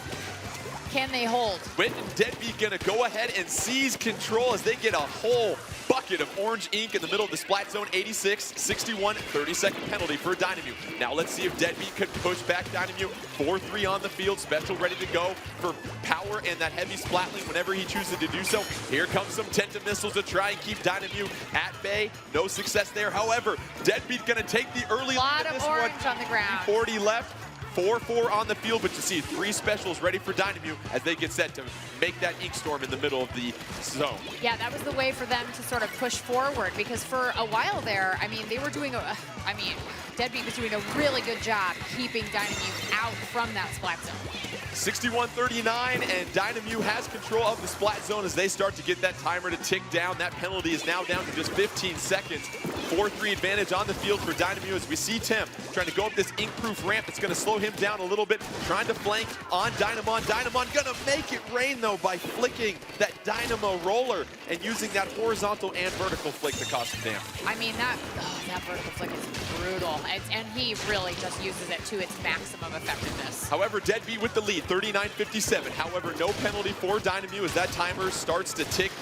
can they hold? Wit and Deadbeat gonna go ahead and seize control as they get a whole bucket of orange ink in the middle of the splat zone. 86, 61, 30-second penalty for Dynamute. Now let's see if Deadbeat could push back Dynamute. 4-3 on the field, special ready to go for power and that heavy splatling whenever he chooses to do so. Here comes some Tenta missiles to try and keep Dynamute at bay. No success there. However, Deadbeat gonna take the early lead in this one. A lot of orange on the ground. 40 left. 4-4 on the field, but you see 3 specials ready for Dynamute as they get set to make that ink storm in the middle of the zone. Yeah, that was the way for them to sort of push forward, because for a while there, I mean, they were doing Deadbeat was doing a really good job keeping Dynamute out from that splat zone. 61-39, and Dynamute has control of the splat zone as they start to get that timer to tick down. That penalty is now down to just 15 seconds. 4-3 advantage on the field for Dynamute as we see Tim trying to go up this ink-proof ramp. It's going to slow him down a little bit, trying to flank on Dynamon. Dynamon going to make it rain, though, by flicking that Dynamo roller and using that horizontal and vertical flick to cause some damage. I mean, that vertical flick is brutal, and he really just uses it to its maximum effectiveness. However, Deadbeat with the lead, 39-57. However, no penalty for Dynamute as that timer starts to tick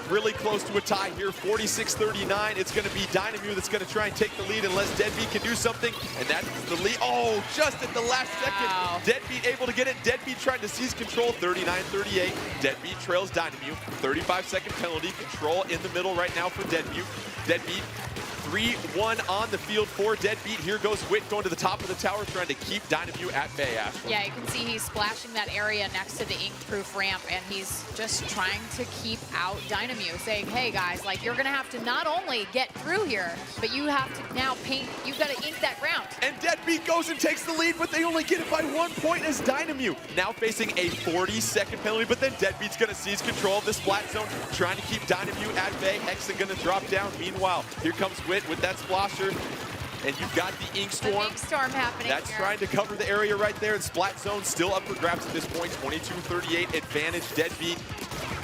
really close to a tie here, 46-39. It's going to be Dynamute that's going to try and take the lead unless Deadbeat can do something, and that's the lead. Oh, just at the last second, Deadbeat able to get it. Deadbeat trying to seize control, 39-38. Deadbeat trails Dynamute, 35-second penalty. Control in the middle right now for Deadbeat. Deadbeat 3-1 on the field for Deadbeat. Here goes Wit going to the top of the tower, trying to keep Dynamute at bay, Ashley. Yeah, you can see he's splashing that area next to the ink-proof ramp, and he's just trying to keep out Dynamute, saying, hey guys, like, you're gonna have to not only get through here, but you have to now paint, you've got to ink that ground. And Deadbeat goes and takes the lead, but they only get it by 1 point as Dynamute now facing a 40-second penalty, but then Deadbeat's gonna seize control of the splat zone, trying to keep Dynamute at bay. Hexen gonna drop down. Meanwhile, here comes Wit with that splasher. And you've got the Ink Storm. The Ink Storm happening That's here. trying to cover the area right there. The splat zone still up for grabs at this point. 22-38 advantage. Deadbeat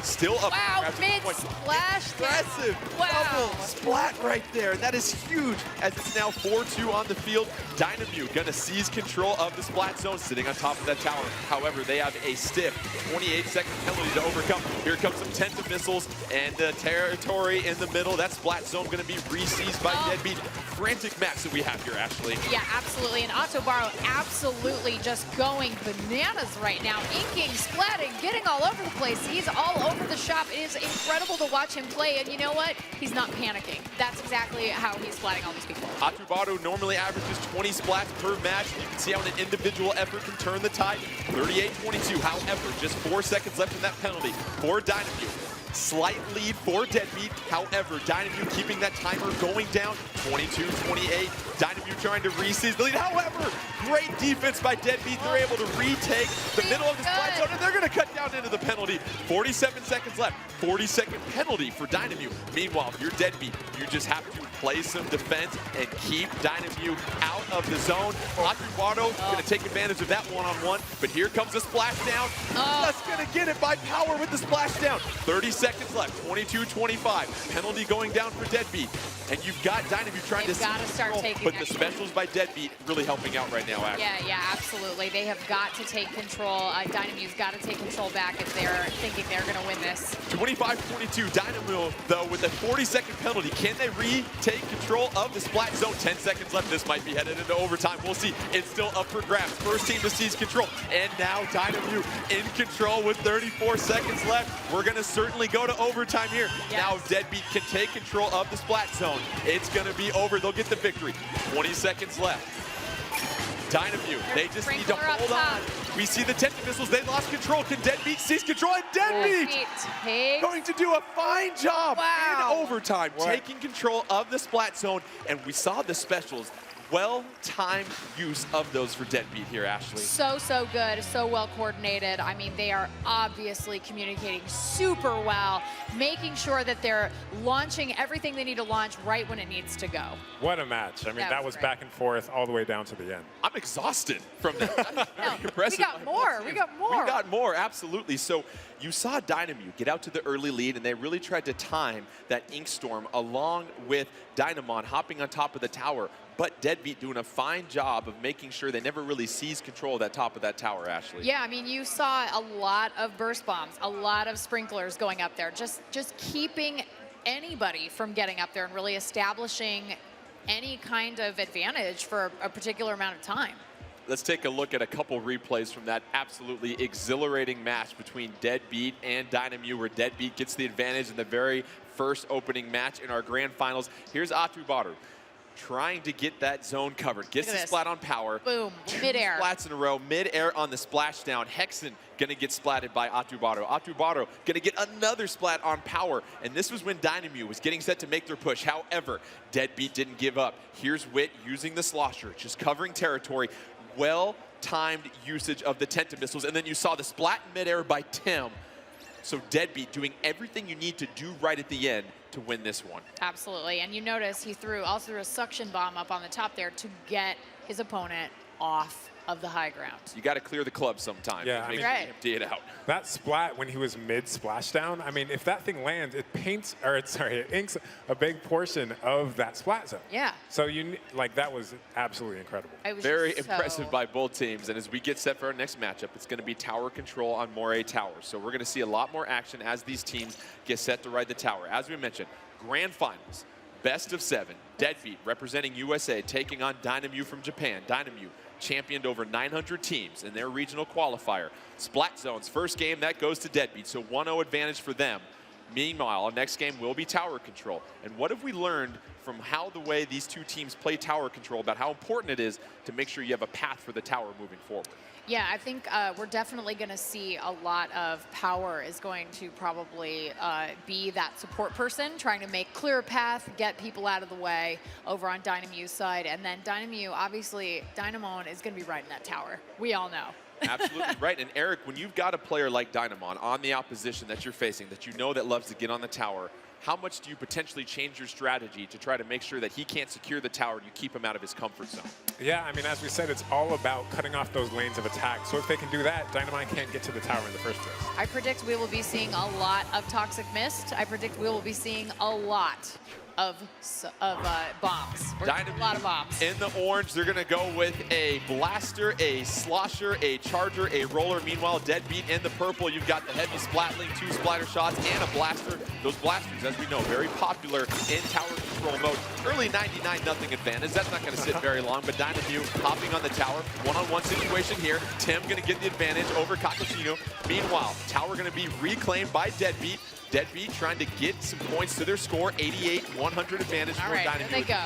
still up Wow, for grabs at this point. mid-splash. Impressive. Wow. Double splat right there. That is huge as it's now 4-2 on the field. Dynamute gonna seize control of the splat zone, sitting on top of that tower. However, they have a stiff 28-second penalty to overcome. Here comes some tenta missiles and the territory in the middle. That splat zone gonna be re-seized by Deadbeat. Frantic match that we have here, Ashley. Yeah, absolutely. And Otobaro absolutely just going bananas right now. Inking, splatting, getting all over the place. He's all over the shop. It is incredible to watch him play. And you know what? He's not panicking. That's exactly how he's splatting all these people. Otobaro normally averages 20 splats per match. You can see how an individual effort can turn the tide. 38-22. However, just 4 seconds left in that penalty for Dynamute. Slight lead for Deadbeat. However, Dynamute keeping that timer going down. 22-28. Dynamute trying to re-seize the lead. However, great defense by Deadbeat. They're able to retake the middle of the splat zone, and they're going to cut down into the penalty. 47 seconds left. 40-second penalty for Dynamute. Meanwhile, if you're Deadbeat, you just have to play some defense and keep Dynamute out of the zone. Otobaro going to take advantage of that one-on-one, but here comes the splashdown. Just going to get it by power with the splashdown. 30 seconds left, 22-25. Penalty going down for Deadbeat. And you've got Dynamute trying They've to got to start taking but the action. specials by Deadbeat really helping out right now, Ashley. Yeah, absolutely. They have got to take control. Dynamute's got to take control back if they're thinking they're going to win this. 25-22, Dynamo, though, with a 40-second penalty. Can they retake control of the splat zone? 10 seconds left. This might be headed into overtime. We'll see. It's still up for grabs. First team to seize control. And now Dynamo in control with 34 seconds left. We're going to certainly go to overtime here. Yes. Now Deadbeat can take control of the splat zone. It's going to be over. They'll get the victory. 20 seconds left. Dynamute, they just need to hold on. We see the tenta missiles. They lost control. Can Deadbeat seize control? And Deadbeat going to do a fine job in overtime, taking control of the splat zone. And we saw the specials. Well-timed use of those for Deadbeat here, Ashley. So good, so well coordinated. I mean, they are obviously communicating super well, making sure that they're launching everything they need to launch right when it needs to go. What a match. I mean, that was back and forth all the way down to the end. I'm exhausted from that. We got more. We got more, absolutely. So you saw Dynamute get out to the early lead, and they really tried to time that Ink Storm along with Dynamon hopping on top of the tower. But Deadbeat doing a fine job of making sure they never really seize control of that top of that tower, Ashley. Yeah, I mean, you saw a lot of burst bombs, a lot of sprinklers going up there, just keeping anybody from getting up there and really establishing any kind of advantage for a particular amount of time. Let's take a look at a couple replays from that absolutely exhilarating match between Deadbeat and Dynamute, where Deadbeat gets the advantage in the very first opening match in our grand finals. Here's Otobaro trying to get that zone covered. Gets the splat on power. Boom, midair. Splats in a row, midair on the splashdown. Hexen gonna get splatted by Otobaro. Otobaro gonna get another splat on power. And this was when Dynamute was getting set to make their push. However, Deadbeat didn't give up. Here's Wit using the slosher, just covering territory. Well-timed usage of the tenta missiles. And then you saw the splat in midair by Tim. So Deadbeat doing everything you need to do right at the end to win this one. Absolutely, and you notice he also threw a suction bomb up on the top there to get his opponent off of the high ground. You got to clear the club sometime. Yeah, I mean, empty it out. That splat when he was mid splashdown, I mean, if that thing lands, it paints, or it inks a big portion of that splat zone. Yeah. So that was absolutely incredible. Very impressive by both teams. And as we get set for our next matchup, it's going to be tower control on Moray Tower. So we're going to see a lot more action as these teams get set to ride the tower. As we mentioned, grand finals, best of 7. Deadbeat representing USA taking on Dynamute from Japan. Dynamute championed over 900 teams in their regional qualifier. Splat Zone's first game, that goes to Deadbeat, so 1-0 advantage for them. Meanwhile, our next game will be tower control. And what have we learned from how the way these two teams play tower control about how important it is to make sure you have a path for the tower moving forward? Yeah, I think we're definitely going to see a lot of Power is going to probably be that support person, trying to make clear path, get people out of the way over on Dynamu's side. And then Dynamu, obviously, Dynamon is going to be right in that tower. We all know. Absolutely right. And Eric, when you've got a player like Dynamon on the opposition that you're facing, that you know that loves to get on the tower, how much do you potentially change your strategy to try to make sure that he can't secure the tower and you keep him out of his comfort zone? Yeah, I mean, as we said, it's all about cutting off those lanes of attack. So if they can do that, Dynamite can't get to the tower in the first place. I predict we will be seeing a lot of Toxic Mist. I predict we will be seeing a lot of bombs. A lot of bombs. In the orange, they're going to go with a blaster, a slosher, a charger, a roller. Meanwhile, Deadbeat in the purple, you've got the heavy splatling, 2 splatter shots, and a blaster. Those blasters, as we know, very popular in tower control mode. Early 99-0 advantage. That's not going to sit very long, but Dynamu hopping on the tower. One-on-one situation here. Tim going to get the advantage over Kakushino. Meanwhile, tower going to be reclaimed by Deadbeat. Deadbeat trying to get some points to their score, 88-100 advantage for Dynamu. Here they go.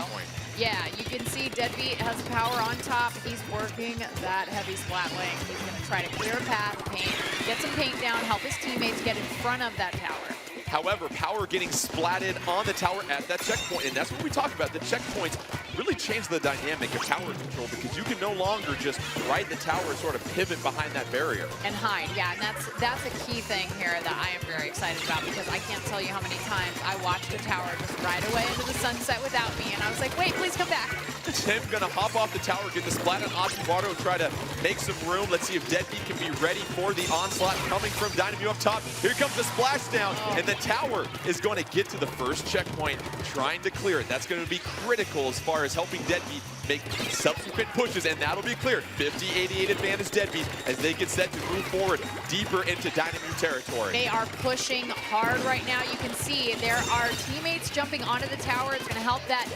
Yeah, you can see Deadbeat has Power on top. He's working that heavy splatling. He's going to try to clear a path, paint, get some paint down, help his teammates get in front of that tower. However, Power getting splatted on the tower at that checkpoint, and that's what we talk about. The checkpoints really change the dynamic of tower control because you can no longer just ride the tower and sort of pivot behind that barrier. And hide, yeah, and that's a key thing here that I am very excited about because I can't tell you how many times I watched a tower just ride away into the sunset without me, and I was like, wait, please come back. Tim gonna hop off the tower, get the splat on Ashibato, try to make some room. Let's see if Deadbeat can be ready for the onslaught coming from Dynamu up top. Here comes the splashdown, and the tower is going to get to the first checkpoint, trying to clear it. That's going to be critical as far as helping Deadbeat make subsequent pushes, and that'll be clear. 50-88 advantage Deadbeat as they get set to move forward deeper into Dynamu territory. They are pushing hard right now. You can see there are teammates jumping onto the tower. It's going to help that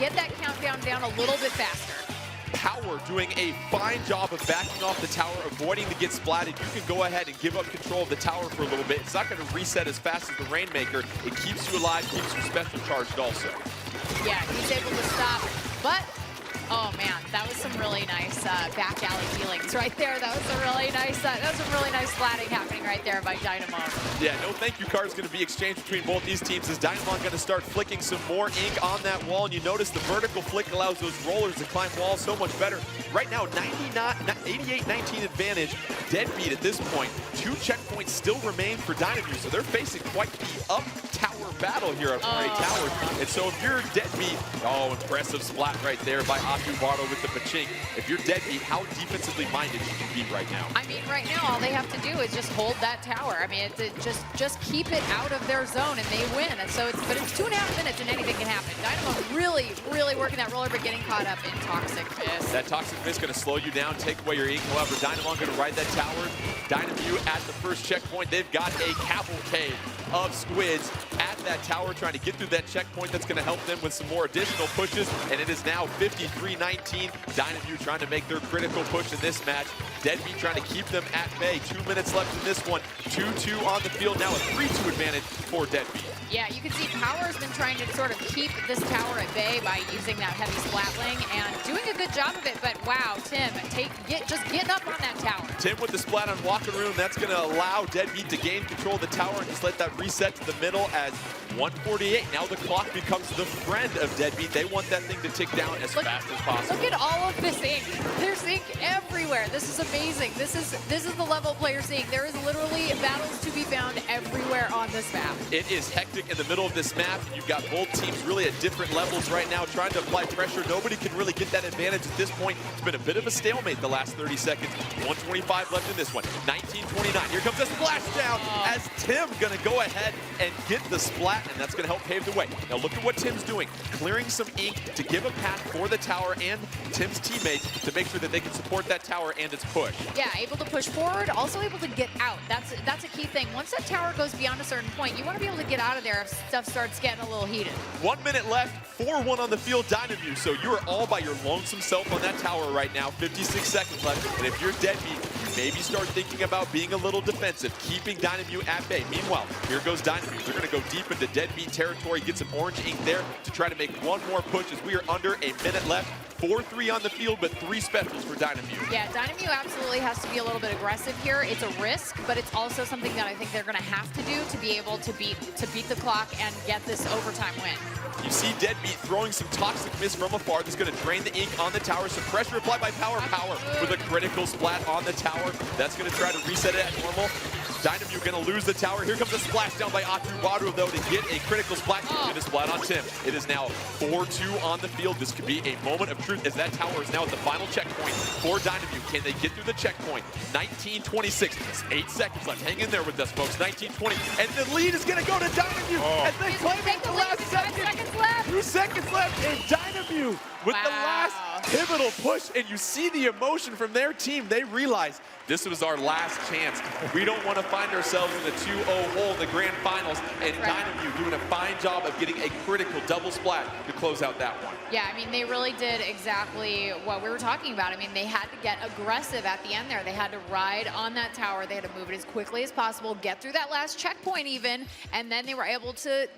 get that countdown down a little bit faster. Power doing a fine job of backing off the tower, avoiding to get splatted. You can go ahead and give up control of the tower for a little bit. It's not going to reset as fast as the Rainmaker. It keeps you alive, keeps you special charged also. Yeah, he's able to stop, but oh man, that was some really nice back alley healings right there. That was some really nice splatting happening right there by Dynamon. Yeah, no thank you card is going to be exchanged between both these teams as Dynamon going to start flicking some more ink on that wall. And you notice the vertical flick allows those rollers to climb walls so much better. Right now, 88-19 advantage. Deadbeat at this point. 2 checkpoints still remain for Dynamu, so they're facing quite the up tower battle here at Party Towers. And so if you're Deadbeat, impressive splat right there by Ashibato with the Pachink. If you're Deadbeat, how defensively minded you can be right now? I mean, right now, all they have to do is just hold that tower. I mean, just keep it out of their zone and they win. And so but it's 2.5 minutes and anything can happen. Dynamo really working that roller, but getting caught up in Toxic Mist. That Toxic Mist going to slow you down, take away your ink. However, Dynamo going to ride that tower. Dynamu at the first checkpoint. They've got a cavalcade of squids at that tower trying to get through that checkpoint. That's going to help them with some more additional pushes. And it is now 53-19. Dynamu trying to make their critical push in this match. Deadbeat trying to keep them at bay. 2 minutes left in this one. 2-2 on the field. Now a 3-2 advantage for Deadbeat. Yeah, you can see Power's been trying to sort of keep this tower at bay by using that heavy splatling and doing a good job of it. But wow, Tim, just get up on that tower. Tim with the splat on Walker Room. That's going to allow Deadbeat to gain control of the tower and just let that reset to the middle as 1:48. Now the clock becomes the friend of Deadbeat. They want that thing to tick down as fast as possible. Look at all of this ink. There's ink everywhere. This is amazing. This is the level of player seeing. There is literally battles to be found everywhere on this map. It is hectic in the middle of this map. You've got both teams really at different levels right now trying to apply pressure. Nobody can really get that advantage at this point. It's been a bit of a stalemate the last 30 seconds. 1:25 left in this one. 19:29. Here comes the splashdown as Tim going to go ahead and get the splat, and that's going to help pave the way. Now look at what Tim's doing. Clearing some ink to give a path for the tower and Tim's teammates to make sure that they can support that tower and its push. Yeah, able to push forward, also able to get out. That's a key thing. Once that tower goes beyond a certain point, you want to be able to get out of there if stuff starts getting a little heated. 1 minute left, 4-1 on the field, Dynamu. So you are all by your lonesome self on that tower right now. 56 seconds left, and if you're Deadbeat, you maybe start thinking about being a little defensive, keeping Dynamute at bay. Meanwhile, here goes Dynamute. They're going to go deep into Deadbeat territory, get some orange ink there to try to make one more push as we are under a minute left. 4-3 on the field, but 3 specials for Dynamute. Yeah, Dynamute absolutely has to be a little bit aggressive here. It's a risk, but it's also something that I think they're going to have to do to be able to beat the clock and get this overtime win. You see Deadbeat throwing some toxic mist from afar. That's going to drain the ink on the tower. Some pressure applied by Power with a critical splat on the tower. That's going to try to reset it at normal. Dynamute going to lose the tower. Here comes a splash down by Atubaru, though, to get a critical splat. Get a splat on Tim. It is now 4-2 on the field. This could be a moment of truth as that tower is now at the final checkpoint for Dynamute. Can they get through the checkpoint? 19:26. 8 seconds left. Hang in there with us, folks. 19:20. And the lead is going to go to Dynamute. And they claim it the last second. 2 seconds left. And Dynamute with the last pivotal push. And you see the emotion from their team. They realize this was our last chance. We don't want to find ourselves in a 2-0 hole in the grand finals. And Dynamute doing a fine job of getting a critical double splat to close out that one. Yeah, I mean, they really did exactly what we were talking about. I mean, they had to get aggressive at the end there. They had to ride on that tower. They had to move it as quickly as possible, get through that last checkpoint even, and then they were able to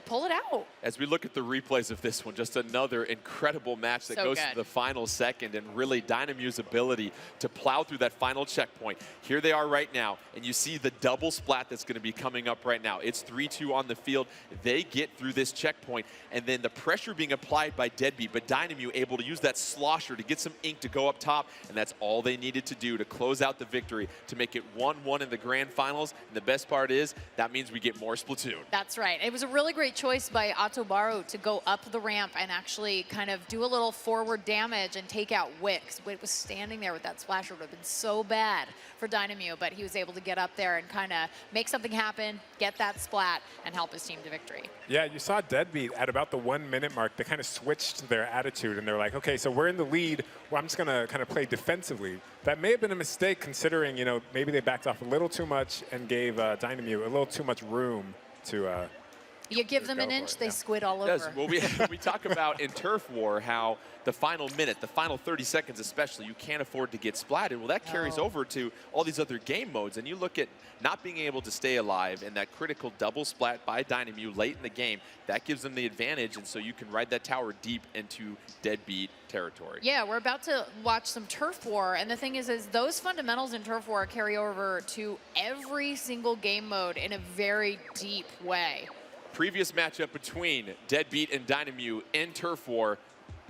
pull it out. As we look at the replays of this one, just another incredible match that goes to the final second, and really Dynamute's ability to plow through that final checkpoint. Here they are right now, and you see the double splat that's going to be coming up right now. It's 3-2 on the field. They get through this checkpoint, and then the pressure being applied by Deadbeat, but Dynamute able to use that slosher to get some ink to go up top, and that's all they needed to do to close out the victory, to make it 1-1 in the grand finals. And the best part is, that means we get more Splatoon. That's right. It was a really great choice by Atubaru to go up the ramp and actually kind of do a little forward damage and take out Wix. Wick was standing there with that splash. It would have been so bad for Dynamute, but he was able to get up there and kind of make something happen, get that splat, and help his team to victory. Yeah, you saw Deadbeat at about the 1 minute mark. They kind of switched their attitude, and they're like, okay, so we're in the lead. Well, I'm just going to kind of play defensively. That may have been a mistake considering, you know, maybe they backed off a little too much and gave Dynamute a little too much room to you give them an inch, they squid all over. Yes, well, we talk about in Turf War how the final minute, the final 30 seconds especially, you can't afford to get splatted. Well, that carries over to all these other game modes. And you look at not being able to stay alive and that critical double splat by Dynamute late in the game, that gives them the advantage. And so you can ride that tower deep into Deadbeat territory. Yeah, we're about to watch some Turf War. And the thing is those fundamentals in Turf War carry over to every single game mode in a very deep way. Previous matchup between Deadbeat and Dynamute in Turf War,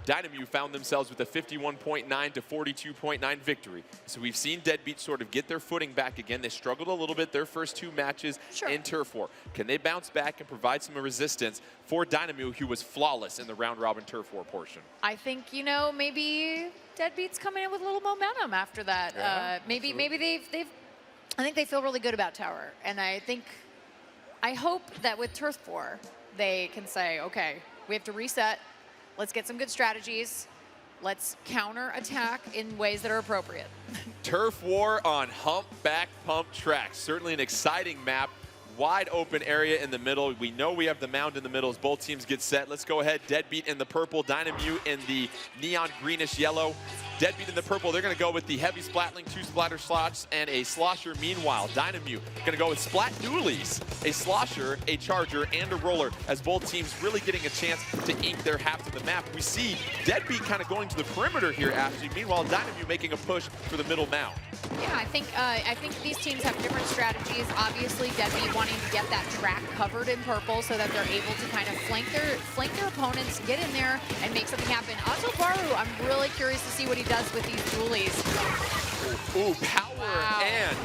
Dynamute found themselves with a 51.9 to 42.9 victory. So we've seen Deadbeat sort of get their footing back again. They struggled a little bit their first 2 matches in Turf War. Can they bounce back and provide some resistance for Dynamute, who was flawless in the round-robin Turf War portion? I think, you know, maybe Deadbeat's coming in with a little momentum after that. Yeah, maybe I think they feel really good about Tower. And I hope that with Turf War, they can say, okay, we have to reset. Let's get some good strategies. Let's counter-attack in ways that are appropriate. Turf War on Humpback Pump Track. Certainly an exciting map. Wide open area in the middle. We know we have the mound in the middle as both teams get set. Let's go ahead. Deadbeat in the purple, Dynamute in the neon greenish yellow. Deadbeat in the purple, they're going to go with the heavy splatling, 2 splatter slots, and a slosher. Meanwhile, Dynamute going to go with splat dualies, a slosher, a charger, and a roller, as both teams really getting a chance to ink their half of the map. We see Deadbeat kind of going to the perimeter here, Ashley. Meanwhile, Dynamute making a push for the middle mound. Yeah, I think these teams have different strategies. Obviously, Deadbeat wanting to get that track covered in purple so that they're able to kind of flank their opponents, get in there, and make something happen. Atubaru, I'm really curious to see what he does with these dualies. Ooh, Power and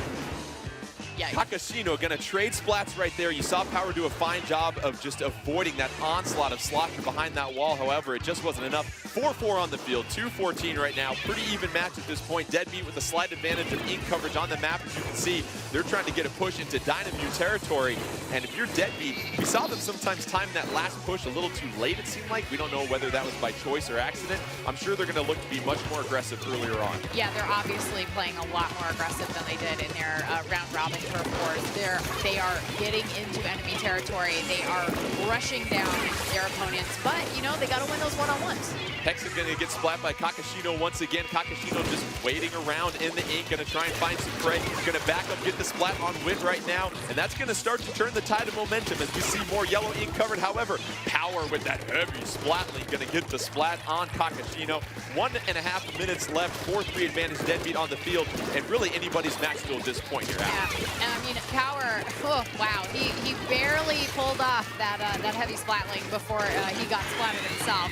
Takashino going to trade splats right there. You saw Power do a fine job of just avoiding that onslaught of slosher behind that wall. However, it just wasn't enough. 4-4 on the field, 2-14 right now. Pretty even match at this point. Deadbeat with a slight advantage of ink coverage on the map. As you can see, they're trying to get a push into Dynamute territory. And if you're Deadbeat, we saw them sometimes time that last push a little too late, it seemed like. We don't know whether that was by choice or accident. I'm sure they're going to look to be much more aggressive earlier on. Yeah, they're obviously playing a lot more aggressive than they did in their round-robin Turf Wars. They are getting into enemy territory. They are rushing down their opponents. But, you know, they got to win those one-on-ones. Hexa gonna get splat by Kakashino once again. Kakashino just waiting around in the ink, gonna try and find some prey. Gonna back up, get the splat on Wit right now, and that's gonna start to turn the tide of momentum as we see more yellow ink covered. However, Power with that heavy splat link gonna get the splat on Kakashino. 1.5 minutes left, 4-3 advantage, Deadbeat on the field, and really anybody's match still at this point here. Yeah, and I mean, Power, oh, wow, he barely pulled off that that heavy splat link before he got splatted himself.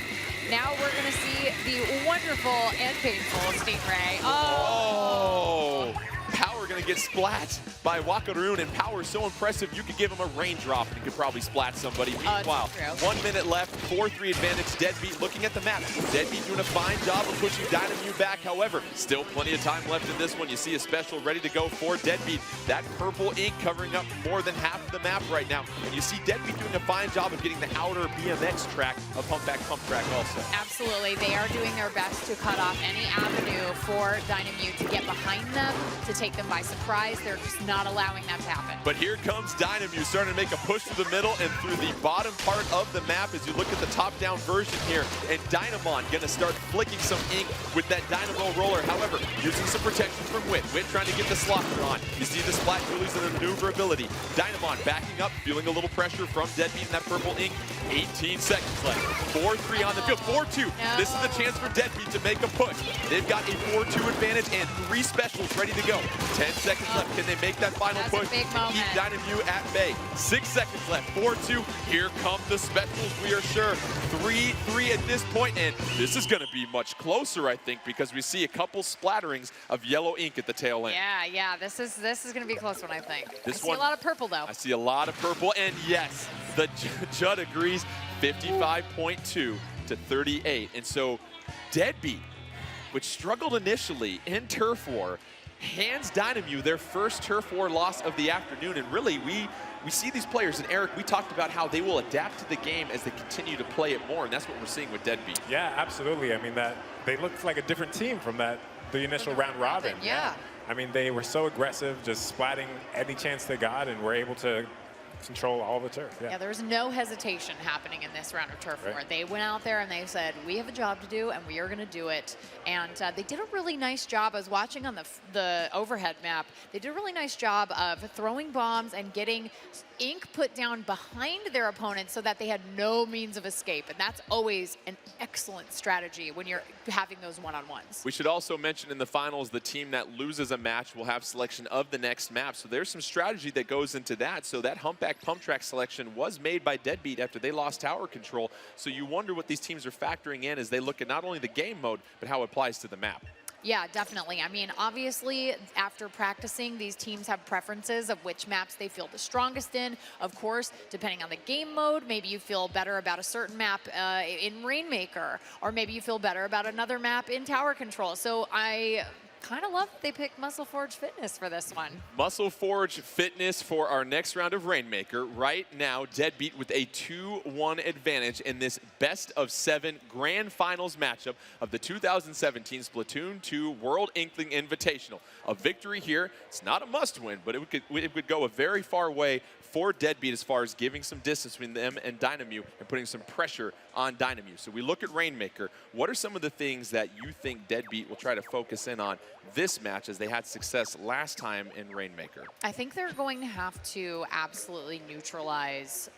Now we're gonna see the wonderful and painful Stingray. Oh! Power gonna get splat by Wakaroon, and Power is so impressive you could give him a raindrop and he could probably splat somebody. Meanwhile, 1 minute left, 4-3 advantage, Deadbeat looking at the map. Deadbeat doing a fine job of pushing Dynamute back. However, still plenty of time left in this one. You see a special ready to go for Deadbeat. That purple ink covering up more than half of the map right now. And you see Deadbeat doing a fine job of getting the outer BMX track, a pump back pump track also. Absolutely, they are doing their best to cut off any avenue for Dynamute to get behind them, to take them by surprise. They're just not allowing that to happen. But here comes Dynamute starting to make a push to the middle and through the bottom part of the map as you look at the top-down version here. And Dynamon gonna start flicking some ink with that Dynamo roller. However, using some protection from Wit. Wit trying to get the slosher on. You see the splat dualies and the maneuverability. Dynamon backing up, feeling a little pressure from Deadbeat in that purple ink. 18 seconds left. 4-3 on the field. 4-2. No. This is the chance for Deadbeat to make a push. They've got a 4-2 advantage and 3 specials ready to go. 10 seconds left. Can they make that final push? Keep Dynamute at bay. 6 seconds left. 4-2. Here come the specials, we are sure. 3-3 at this point, and this is going to be much closer, I think, because we see a couple splatterings of yellow ink at the tail end. Yeah, this is going to be a close one, I think. I see one, a lot of purple, though. I see a lot of purple, and yes, the Judd agrees. 55.2 to 38, and so Deadbeat, which struggled initially in Turf War, hands Dynamute their first Turf War loss of the afternoon. And really, we see these players, and Eric, we talked about how they will adapt to the game as they continue to play it more, and that's what we're seeing with Deadbeat. Yeah, absolutely. I mean, that they looked like a different team from the initial round robin. Yeah. I mean, they were so aggressive, just splatting any chance they got, and were able to control all the turf. Yeah, there was no hesitation happening in this round of Turf War. They went out there and they said, we have a job to do and we are going to do it. And they did a really nice job. I was watching on the overhead map. They did a really nice job of throwing bombs and getting ink put down behind their opponent so that they had no means of escape. And that's always an excellent strategy when you're having those one-on-ones. We should also mention in the finals, the team that loses a match will have selection of the next map. So there's some strategy that goes into that. So that humpback pump track selection was made by Deadbeat after they lost tower control. So you wonder what these teams are factoring in as they look at not only the game mode, but how it applies to the map. Yeah, definitely. I mean, obviously, after practicing, these teams have preferences of which maps they feel the strongest in. Of course, depending on the game mode, maybe you feel better about a certain map in Rainmaker, or maybe you feel better about another map in Tower Control. So I kind of love that they picked Muscle Forge Fitness for this one. Muscle Forge Fitness for our next round of Rainmaker. Right now, Deadbeat with a 2-1 advantage in this best-of-7 grand finals matchup of the 2017 Splatoon 2 World Inkling Invitational. A victory here, it's not a must-win, but it would go a very far way for Deadbeat as far as giving some distance between them and Dynamute and putting some pressure on Dynamute. So we look at Rainmaker. What are some of the things that you think Deadbeat will try to focus in on this match as they had success last time in Rainmaker? I think they're going to have to absolutely neutralize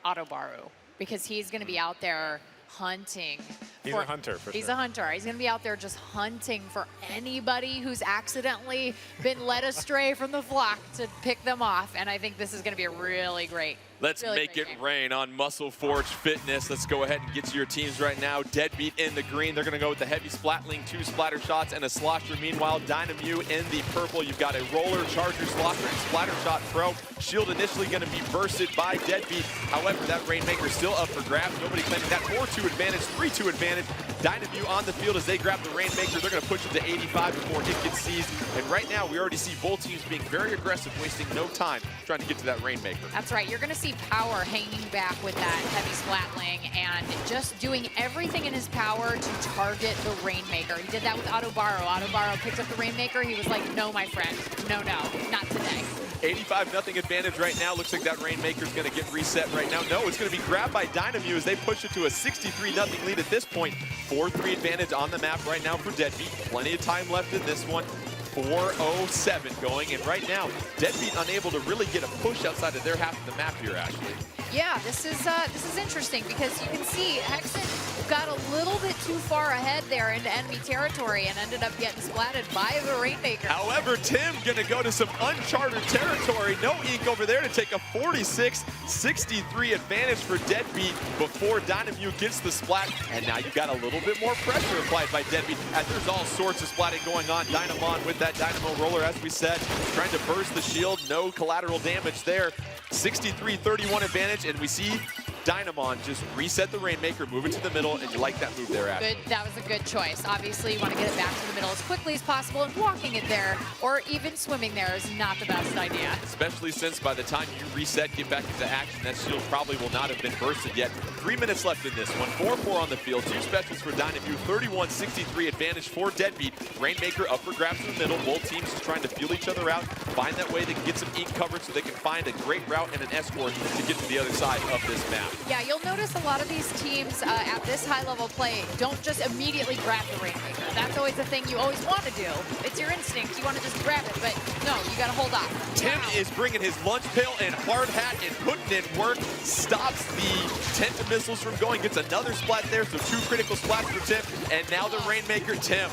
Autobaru because he's going to be out there hunting. He's a hunter, for He's sure. a hunter. He's going to be out there just hunting for anybody who's accidentally been led astray from the flock to pick them off. And I think this is going to be a really great Let's make it rain on Muscle Forge Fitness. Let's go ahead and get to your teams right now. Deadbeat in the green. They're going to go with the heavy Splatling, 2 splatter shots, and a slosher. Meanwhile, Dynamute in the purple. You've got a roller, charger, slosher, and splatter shot pro. Shield initially going to be bursted by Deadbeat. However, that Rainmaker still up for grabs. Nobody claiming that 4-2 advantage, 3-2 advantage. Dynamute on the field as they grab the Rainmaker. They're going to push it to 85 before it gets seized. And right now, we already see both teams being very aggressive, wasting no time trying to get to that Rainmaker. That's right. You're going to see Power hanging back with that heavy Splatling and just doing everything in his power to target the Rainmaker. He did that with Autobaru. Autobaru picked up the Rainmaker. He was like, no, my friend. No, not today. 85-0 advantage right now. Looks like that Rainmaker's going to get reset right now. No, it's going to be grabbed by Dynamute as they push it to a 63-0 lead at this point. 4-3 advantage on the map right now for Deadbeat. Plenty of time left in this one. 4:07 going, and right now, Deadbeat unable to really get a push outside of their half of the map here, Ashley. Yeah, this is interesting because you can see Hexen got a little bit too far ahead there into enemy territory and ended up getting splatted by the Rainmaker. However, Tim gonna go to some uncharted territory. No Ink over there to take a 46-63 advantage for Deadbeat before Dynamute gets the splat. And now you've got a little bit more pressure applied by Deadbeat as there's all sorts of splatting going on. Dynamon with that Dynamo Roller, as we said, trying to burst the shield. No collateral damage there. 63-31 advantage, and we see Dynamon just reset the Rainmaker, move it to the middle, and you like that move there, Ashley. Good, that was a good choice. Obviously, you want to get it back to the middle as quickly as possible, and walking it there, or even swimming there is not the best idea. Especially since by the time you reset, get back into action, that shield probably will not have been bursted yet. 3 minutes left in this one. 4-4 on the field. 2 specials for Dynamute. 31-63 advantage for Deadbeat. Rainmaker up for grabs in the middle. Both teams just trying to feel each other out, find that way they can get some Ink coverage so they can find a great route and an escort to get to the other side of this map. Yeah, you'll notice a lot of these teams at this high-level play don't just immediately grab the Rainmaker. That's always the thing you always want to do. It's your instinct. You want to just grab it, but no, you got to hold off. Tim is bringing his lunch pail and hard hat and putting in work. Stops the Tenta missiles from going. Gets another splat there, so 2 critical splats for Tim. And now the Rainmaker, Tim,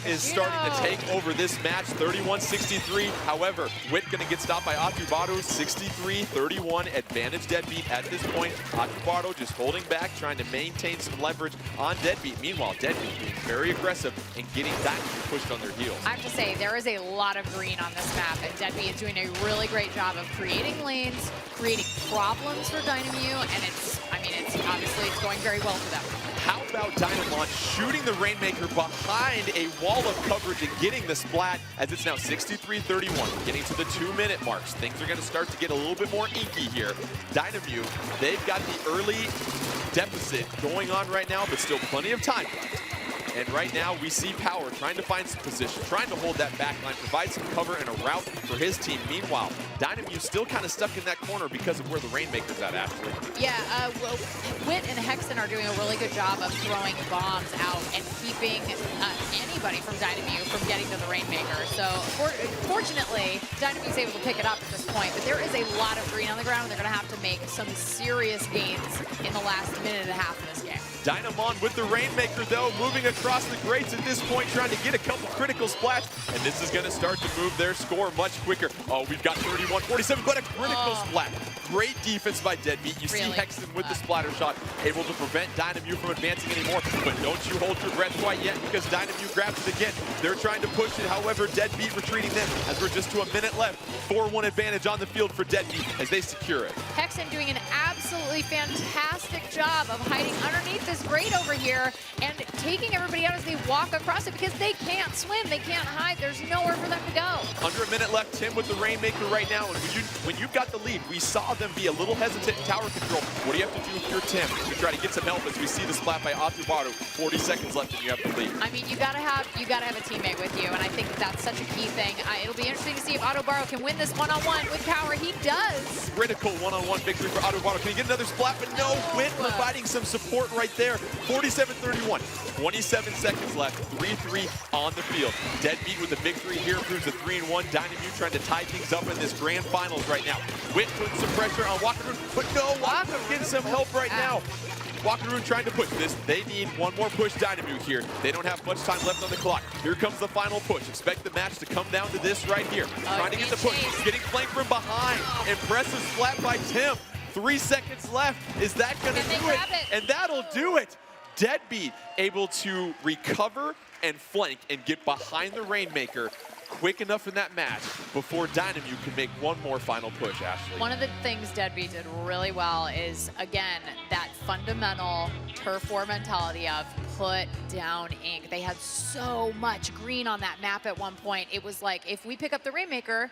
is starting to take over this match. 31-63. However, Wit going to get stopped by Atubaro. 63-31 advantage Deadbeat at this point. Atubaro just holding back, trying to maintain some leverage on Deadbeat. Meanwhile, Deadbeat being very aggressive and getting Dynamute pushed on their heels. I have to say, there is a lot of green on this map, and Deadbeat is doing a really great job of creating lanes, creating problems for Dynamute, and it's obviously it's going very well for them. How about Dynamon shooting the Rainmaker behind a wall of coverage and getting the splat as it's now 63-31. Getting to the 2-minute marks. Things are going to start to get a little bit more inky here. Dynamute, they've got the early deficit going on right now, but still plenty of time left. And right now, we see Power trying to find some position, trying to hold that back line, provide some cover and a route for his team. Meanwhile, Dynamute's still kind of stuck in that corner because of where the Rainmaker's at, Ashley. Yeah, well, Wit and Hexen are doing a really good job of throwing bombs out and keeping anybody from Dynamute from getting to the Rainmaker. So, fortunately, Dynamute's able to pick it up at this point, but there is a lot of green on the ground, and they're going to have to make some serious gains in the last minute and a half of this game. Dynamon with the Rainmaker, though, moving across the grates at this point, trying to get a couple critical splats, and this is going to start to move their score much quicker. Oh, we've got 31-47, but a critical splat. Great defense by Deadbeat. You see Hexen with the splatter shot, able to prevent Dynamute from advancing anymore, but don't you hold your breath quite yet, because Dynamute grabs it again. They're trying to push it, however, Deadbeat retreating them as we're just to a minute left. 4-1 advantage on the field for Deadbeat as they secure it. Hexen doing an absolutely fantastic job of hiding underneath this grate over here and taking everybody out as they walk across it because they can't swim, they can't hide, there's nowhere for them to go. Under a minute left, Tim with the Rainmaker right now, and when you've got the lead, we saw them be a little hesitant in tower control. What do you have to do if you're Tim to try to get some help as we see the splat by Atubaro? 40 seconds left and you have the lead. I mean, you gotta have a teammate with you, and I think that's such a key thing. It'll be interesting to see if Atubaro can win this one-on-one with Power. He does. Critical one-on-one victory for Atubaro. Can he get another splat? But no, Wit providing some support right there. 47-31. 27 seconds left. 3-3 on the field. Deadbeat with the victory here proves a 3-1. Dynamute trying to tie things up in this grand finals right now. Wit putting some pressure on Wakaroon, but no, Wakaroon getting some help right now. Wakaroon trying to push this. They need one more push, Dynamute here. They don't have much time left on the clock. Here comes the final push. Expect the match to come down to this right here. Trying to get the push. Getting flanked from behind. Impressive splat by Tim. 3 seconds left. Is that going to do it? And that'll do it. Deadbeat able to recover and flank and get behind the Rainmaker quick enough in that match before Dynamute can make one more final push, Ashley. One of the things Deadbeat did really well is, again, that fundamental turf war mentality of put down Ink. They had so much green on that map at one point. It was like, if we pick up the Rainmaker,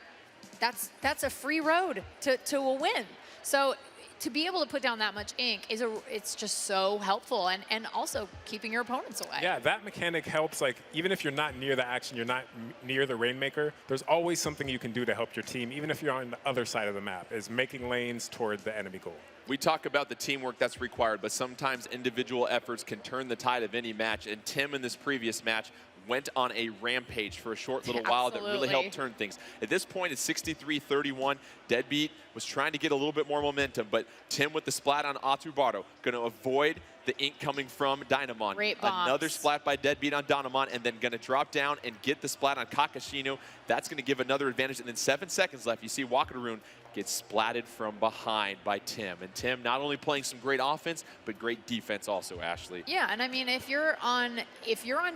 that's a free road to a win. So to be able to put down that much ink it's just so helpful, and also keeping your opponents away. Yeah, that mechanic helps. Like, even if you're not near the action, you're not near the Rainmaker, there's always something you can do to help your team, even if you're on the other side of the map, is making lanes toward the enemy goal. We talk about the teamwork that's required, but sometimes individual efforts can turn the tide of any match. And Tim, in this previous match, went on a rampage for a short little while that really helped turn things. At this point, it's 63-31. Deadbeat was trying to get a little bit more momentum, but Tim with the splat on Atubaro, going to avoid the ink coming from Dynamon. Great bombs. Another splat by Deadbeat on Dynamon, and then going to drop down and get the splat on Kakashino. That's going to give another advantage. And then 7 seconds left. You see Wakaruun gets splatted from behind by Tim. And Tim not only playing some great offense, but great defense also, Ashley. Yeah, and I mean, if you're on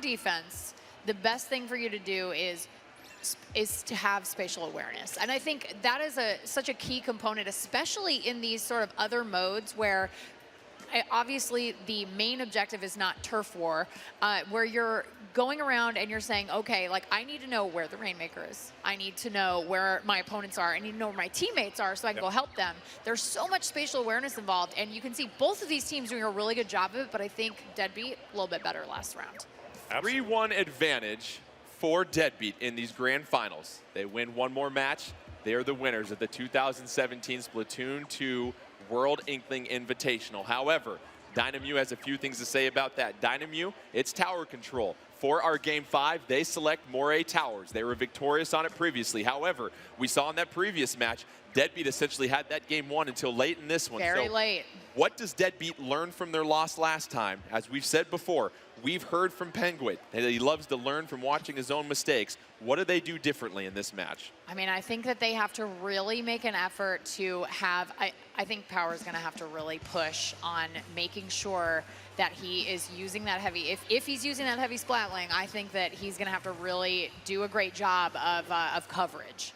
defense, the best thing for you to do is to have spatial awareness. And I think that is such a key component, especially in these sort of other modes where obviously the main objective is not turf war, where you're going around and you're saying, okay, like, I need to know where the Rainmaker is. I need to know where my opponents are. I need to know where my teammates are so I can go help them. There's so much spatial awareness involved, and you can see both of these teams doing a really good job of it, but I think Deadbeat a little bit better last round. 3-1 advantage for Deadbeat in these grand finals. They win one more match. They are the winners of the 2017 Splatoon 2 World Inkling Invitational. However, Dynamute has a few things to say about that. Dynamute, it's tower control. For our Game 5, they select Moray Towers. They were victorious on it previously. However, we saw in that previous match, Deadbeat essentially had that game won until late in this one. Very late. What does Deadbeat learn from their loss last time? As we've said before, we've heard from Penguin that he loves to learn from watching his own mistakes. What do they do differently in this match? I mean, I think that they have to really make an effort to have, I think Power's going to have to really push on making sure that he is using that heavy, if he's using that heavy splatling, I think that he's going to have to really do a great job of coverage.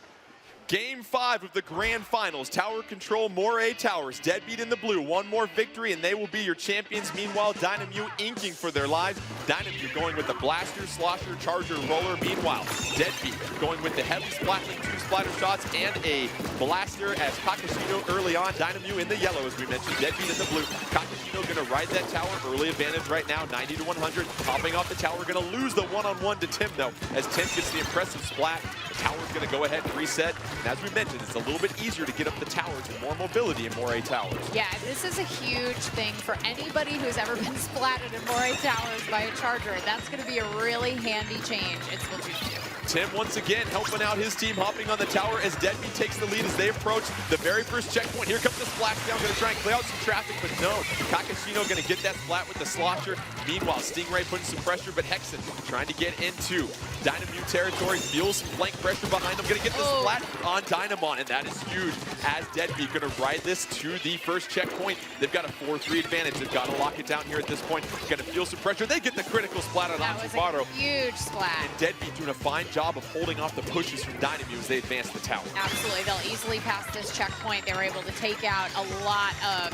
Game 5 of the grand finals. Tower control, Moray Towers. Deadbeat in the blue. One more victory, and they will be your champions. Meanwhile, Dynamute inking for their lives. Dynamute going with the blaster, slosher, charger, roller. Meanwhile, Deadbeat going with the heavy splatling, 2 splatter shots, and a blaster as Kakashino early on. Dynamute in the yellow, as we mentioned. Deadbeat in the blue. Kakashino going to ride that tower. Early advantage right now, 90 to 100. Hopping off the tower, going to lose the one-on-one to Tim, though, as Tim gets the impressive splat. The tower's going to go ahead and reset. And as we mentioned, it's a little bit easier to get up the towers with more mobility in Moray Towers. Yeah, this is a huge thing for anybody who's ever been splatted in Moray Towers by a charger. That's going to be a really handy change. It's Splatoon 2. Tim once again helping out his team, hopping on the tower as Deadbeat takes the lead as they approach the very first checkpoint. Here comes the splashdown, going to try and clear out some traffic, but no. Kakashino going to get that splat with the slosher. Meanwhile, Stingray putting some pressure, but Hexen trying to get into Dynamute territory, feels flank pressure behind him, going to get the splat on Dynamon, and that is huge as Deadbeat going to ride this to the first checkpoint. They've got a 4-3 advantage. They've got to lock it down here at this point. Going to feel some pressure. They get the critical splat on Atubaro. That was a huge splat. And Deadbeat doing a fine job of holding off the pushes from Dynamute as they advance the tower. Absolutely. They'll easily pass this checkpoint. They were able to take out a lot of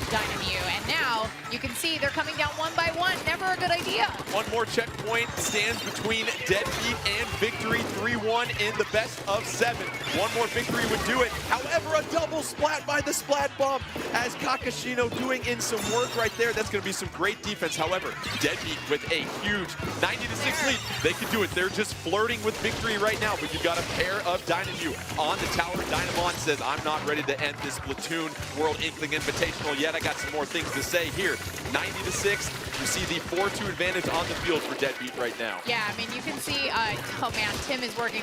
Dynamute. And now you can see they're coming down one by one. Never a good idea. One more checkpoint stands between Deadbeat and victory. 3-1 in the best of 7. One more victory would do it. However, a double splat by the splat bomb as Kakashino doing in some work right there. That's going to be some great defense. However, Deadbeat with a huge 90-6 lead. They can do it. They're just flirting with victory right now, but you've got a pair of Dynamute on the tower. Dynamon says, I'm not ready to end this Splatoon World Inkling Invitational yet. I got some more things to say here. 90-6. You see the 4-2 advantage on the field for Deadbeat right now. Yeah, I mean, you can see, oh man, Tim is working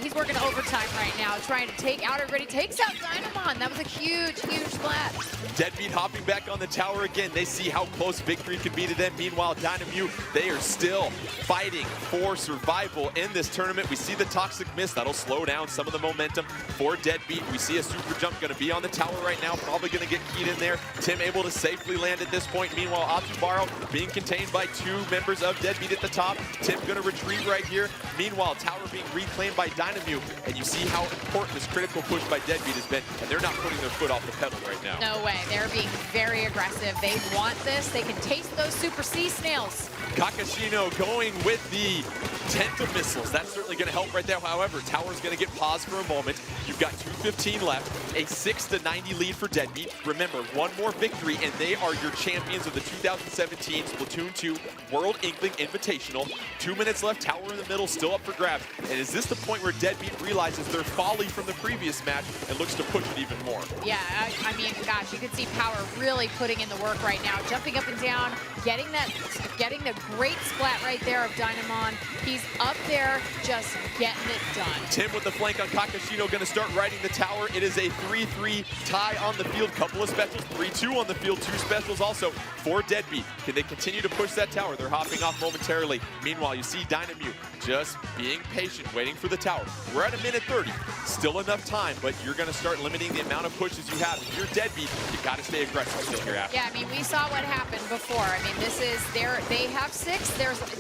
he's working overtime right now, trying to take out everybody. Takes out Dynamon. That was a huge, huge splat. Deadbeat hopping back on the tower again. They see how close victory can be to them. Meanwhile, Dynamute, they are still fighting for survival in this tournament. We see the Toxic Mist. That'll slow down some of the momentum for Deadbeat. We see a super jump going to be on the tower right now. Probably going to get keyed in there. Tim able to safely land at this point. Meanwhile, Atubaro being contained by 2 members members of Deadbeat at the top. Tim gonna retreat right here. Meanwhile, tower being reclaimed by Dynamute, and you see how important this critical push by Deadbeat has been, and they're not putting their foot off the pedal right now. No way. They're being very aggressive. They want this. They can taste those Super Sea Snails. Kakashino going with the tent of missiles. That's certainly going to help right there. However, tower's going to get paused for a moment. You've got 2:15 left, a 6-90 lead for Deadbeat. Remember, one more victory, and they are your champions of the 2017 Splatoon 2 World Inkling Invitational. 2 minutes left, tower in the middle, still up for grabs. And is this the point where Deadbeat realizes their folly from the previous match and looks to push it even more? Yeah, I mean, gosh, you can see Power really putting in the work right now, jumping up and down, getting the great splat right there of Dynamon. He's up there just getting it done. Tim with the flank on Kakashino going to start riding the tower. It is a 3-3 tie on the field. Couple of specials, 3-2 on the field, 2 specials also for Deadbeat. Can they continue to push that tower? They're hopping off momentarily. Meanwhile, you see Dynamute just being patient, waiting for the tower. We're at 1:30. Still enough time, but you're going to start limiting the amount of pushes you have. If you're Deadbeat, you got to stay aggressive still here after. Yeah, I mean, we saw what happened before. I mean, this is they have 6.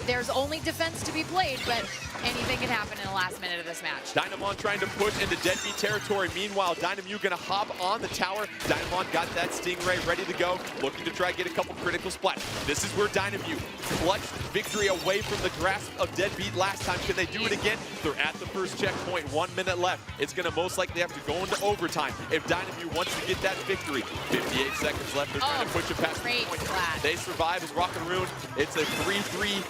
There's only defense to be played, but anything can happen in the last minute of this match. Dynamon trying to push into Deadbeat territory. Meanwhile, Dynamute going to hop on the tower. Dynamon got that Stingray ready to go, looking to try to get a couple critical splats. This is where Dynamute clutched victory away from the grasp of Deadbeat last time. Can they do it again? They're at the first checkpoint, 1 minute left. It's going to most likely have to go into overtime if Dynamute wants to get that victory. 58 seconds left. They're trying to push it past the point. They survive as Rockaroon. It's a 3-3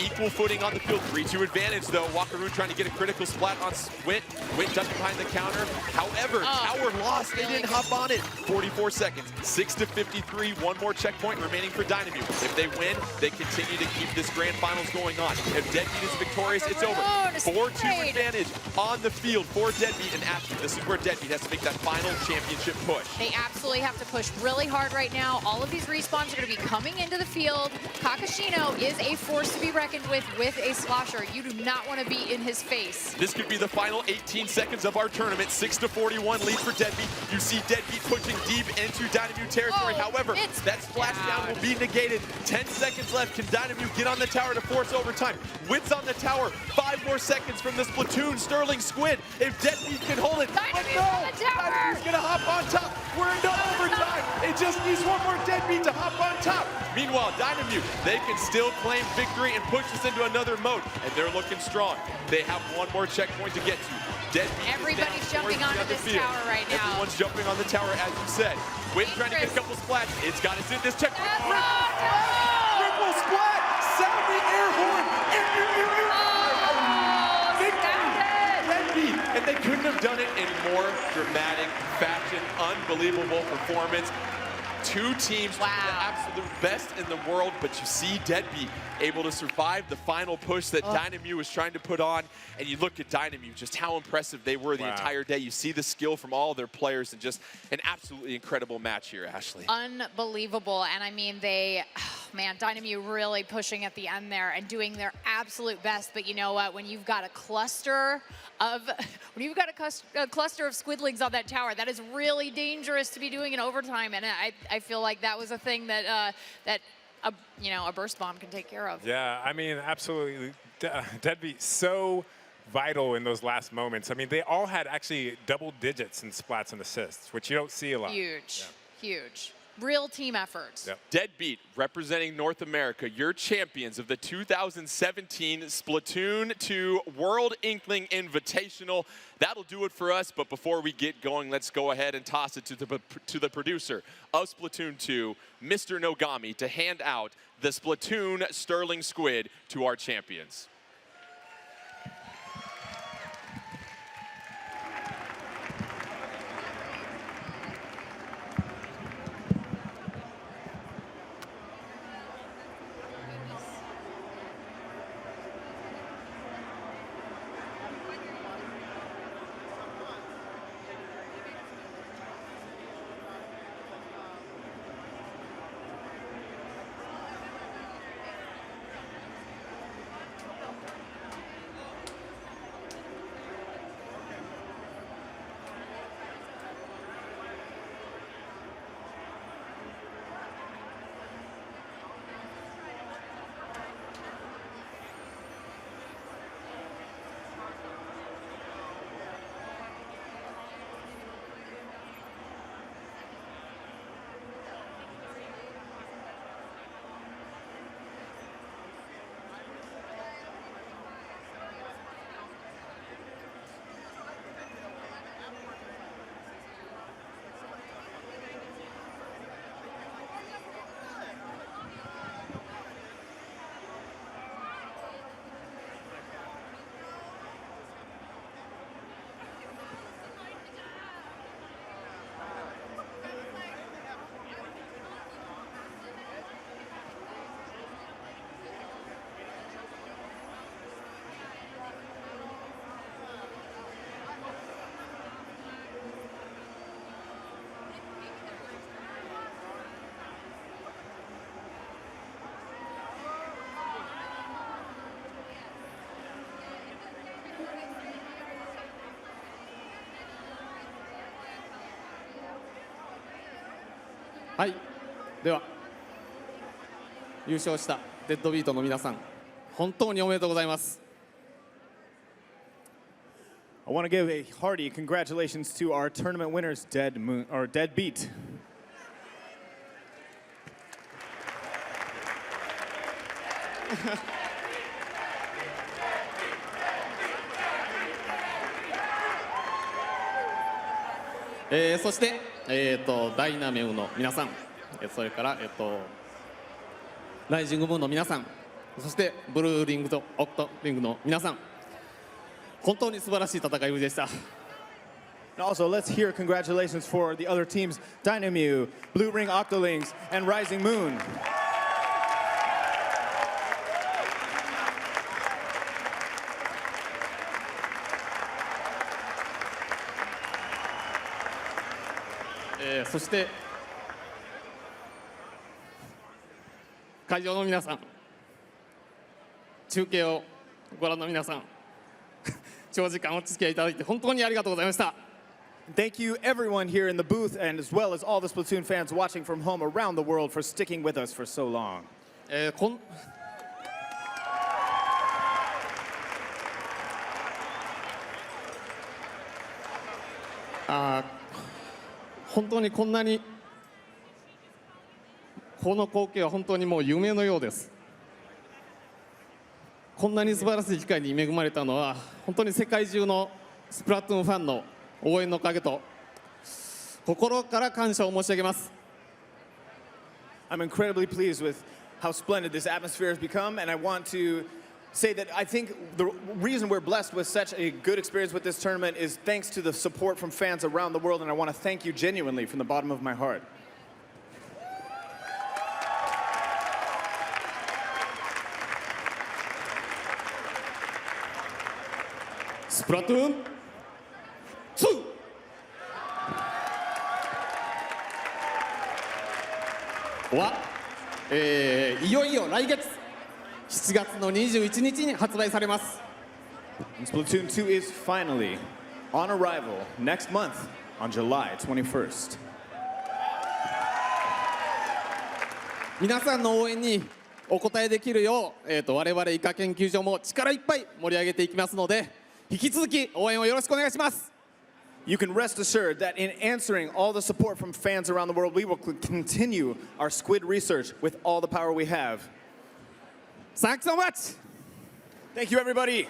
equal footing on the field. 3-2 advantage though. Rockaroon trying to get a critical splat on Wit. Wit ducking behind the counter. However, tower lost. They didn't hop on it. 44 seconds. 6-53. One more checkpoint remaining for Dynamute. If they win, they continue to keep this grand finals going on. If Deadbeat is victorious, it's over. 4-2 advantage on the field for Deadbeat. And Ashley, this is where Deadbeat has to make that final championship push. They absolutely have to push really hard right now. All of these respawns are going to be coming into the field. Kakashino is a force to be reckoned with a slosher. You do not want to be in his face. This could be the final 18 seconds of our tournament. 6-41 lead for Deadbeat. You see Deadbeat pushing deep into Dynamute territory. However, that splashdown will be negated. 10 seconds left. Can Dynamute get on the tower to force overtime? Wit's on the tower. 5 more seconds from the Splatoon Sterling Squid. If Deadbeat can hold it. But no! Dynamute's going to hop on top. We're into overtime. It just needs one more Deadbeat to hop on top. Meanwhile, Dynamute, they can still claim victory and push us into another mode. And they're looking strong. They have one more checkpoint to get to. Deadbeat. Everybody's jumping onto this tower right now. Everyone's jumping on the tower, as you said. Wait, trying to get a couple splats. It's got us in this checkpoint. Triple splat! Sound the air horn! Deadbeat! And they couldn't have done it in more dramatic fashion. Unbelievable performance. 2 teams, the absolute best in the world, but you see Deadbeat able to survive the final push that Dynamute was trying to put on. And you look at Dynamute, just how impressive they were the entire day. You see the skill from all of their players, and just an absolutely incredible match here, Ashley. Unbelievable. And I mean, man, Dynamute really pushing at the end there and doing their absolute best. But you know what? When you've got a cluster of squidlings on that tower, that is really dangerous to be doing in overtime. And I feel like that was a thing that a burst bomb can take care of. Yeah, I mean, absolutely. Deadbeat so vital in those last moments. I mean, they all had actually double digits in splats and assists, which you don't see a lot. Huge, huge. Real team efforts. Yep. Deadbeat, representing North America, your champions of the 2017 Splatoon 2 World Inkling Invitational. That'll do it for us, but before we get going, let's go ahead and toss it to the producer of Splatoon 2, Mr. Nogami, to hand out the Splatoon Sterling Squid to our champions. はい、では優勝したデッドビートの皆さん、本当におめでとうございます。I want to give a hearty congratulations to our tournament winners, Deadbeat. そして、ダイナメウの皆さん、それから、ライジングムーンの皆さん、そしてブルーリングとオクトリングの皆さん、本当に素晴らしい戦いぶりでした。And also, let's hear congratulations for the other teams, Dynamute, Blue Ring Octolings, and Rising Moon. そして会場の皆さん、中継をご覧の皆さん、長時間お付き合いいただいて本当にありがとうございました。Thank you everyone here in the booth and as well as all the Splatoon fans watching from home around the world for sticking with us for so long. 本当にこんなにこの光景は本当にもう夢のようです。こんなに素晴らしい機会に恵まれたのは本当に世界中のスプラトゥーンファンの応援のおかげと心から感謝を申し上げます。 I'm incredibly pleased with how splendid this atmosphere has become, and I want to say that I think the reason we're blessed with such a good experience with this tournament is thanks to the support from fans around the world, and I want to thank you genuinely from the bottom of my heart. Splatoon 2! いよいよ来月7月の21日に発売されます。 Splatoon 2 is finally on arrival next month on July 21st. 皆さんの応援にお応えできるよう、我々イカ研究所も力いっぱい盛り上げていきますので、引き続き応援をよろしくお願いします。 You can rest assured that in answering all the support from fans around the world, we will continue our squid research with all the power we have. Thanks so much! Thank you, everybody.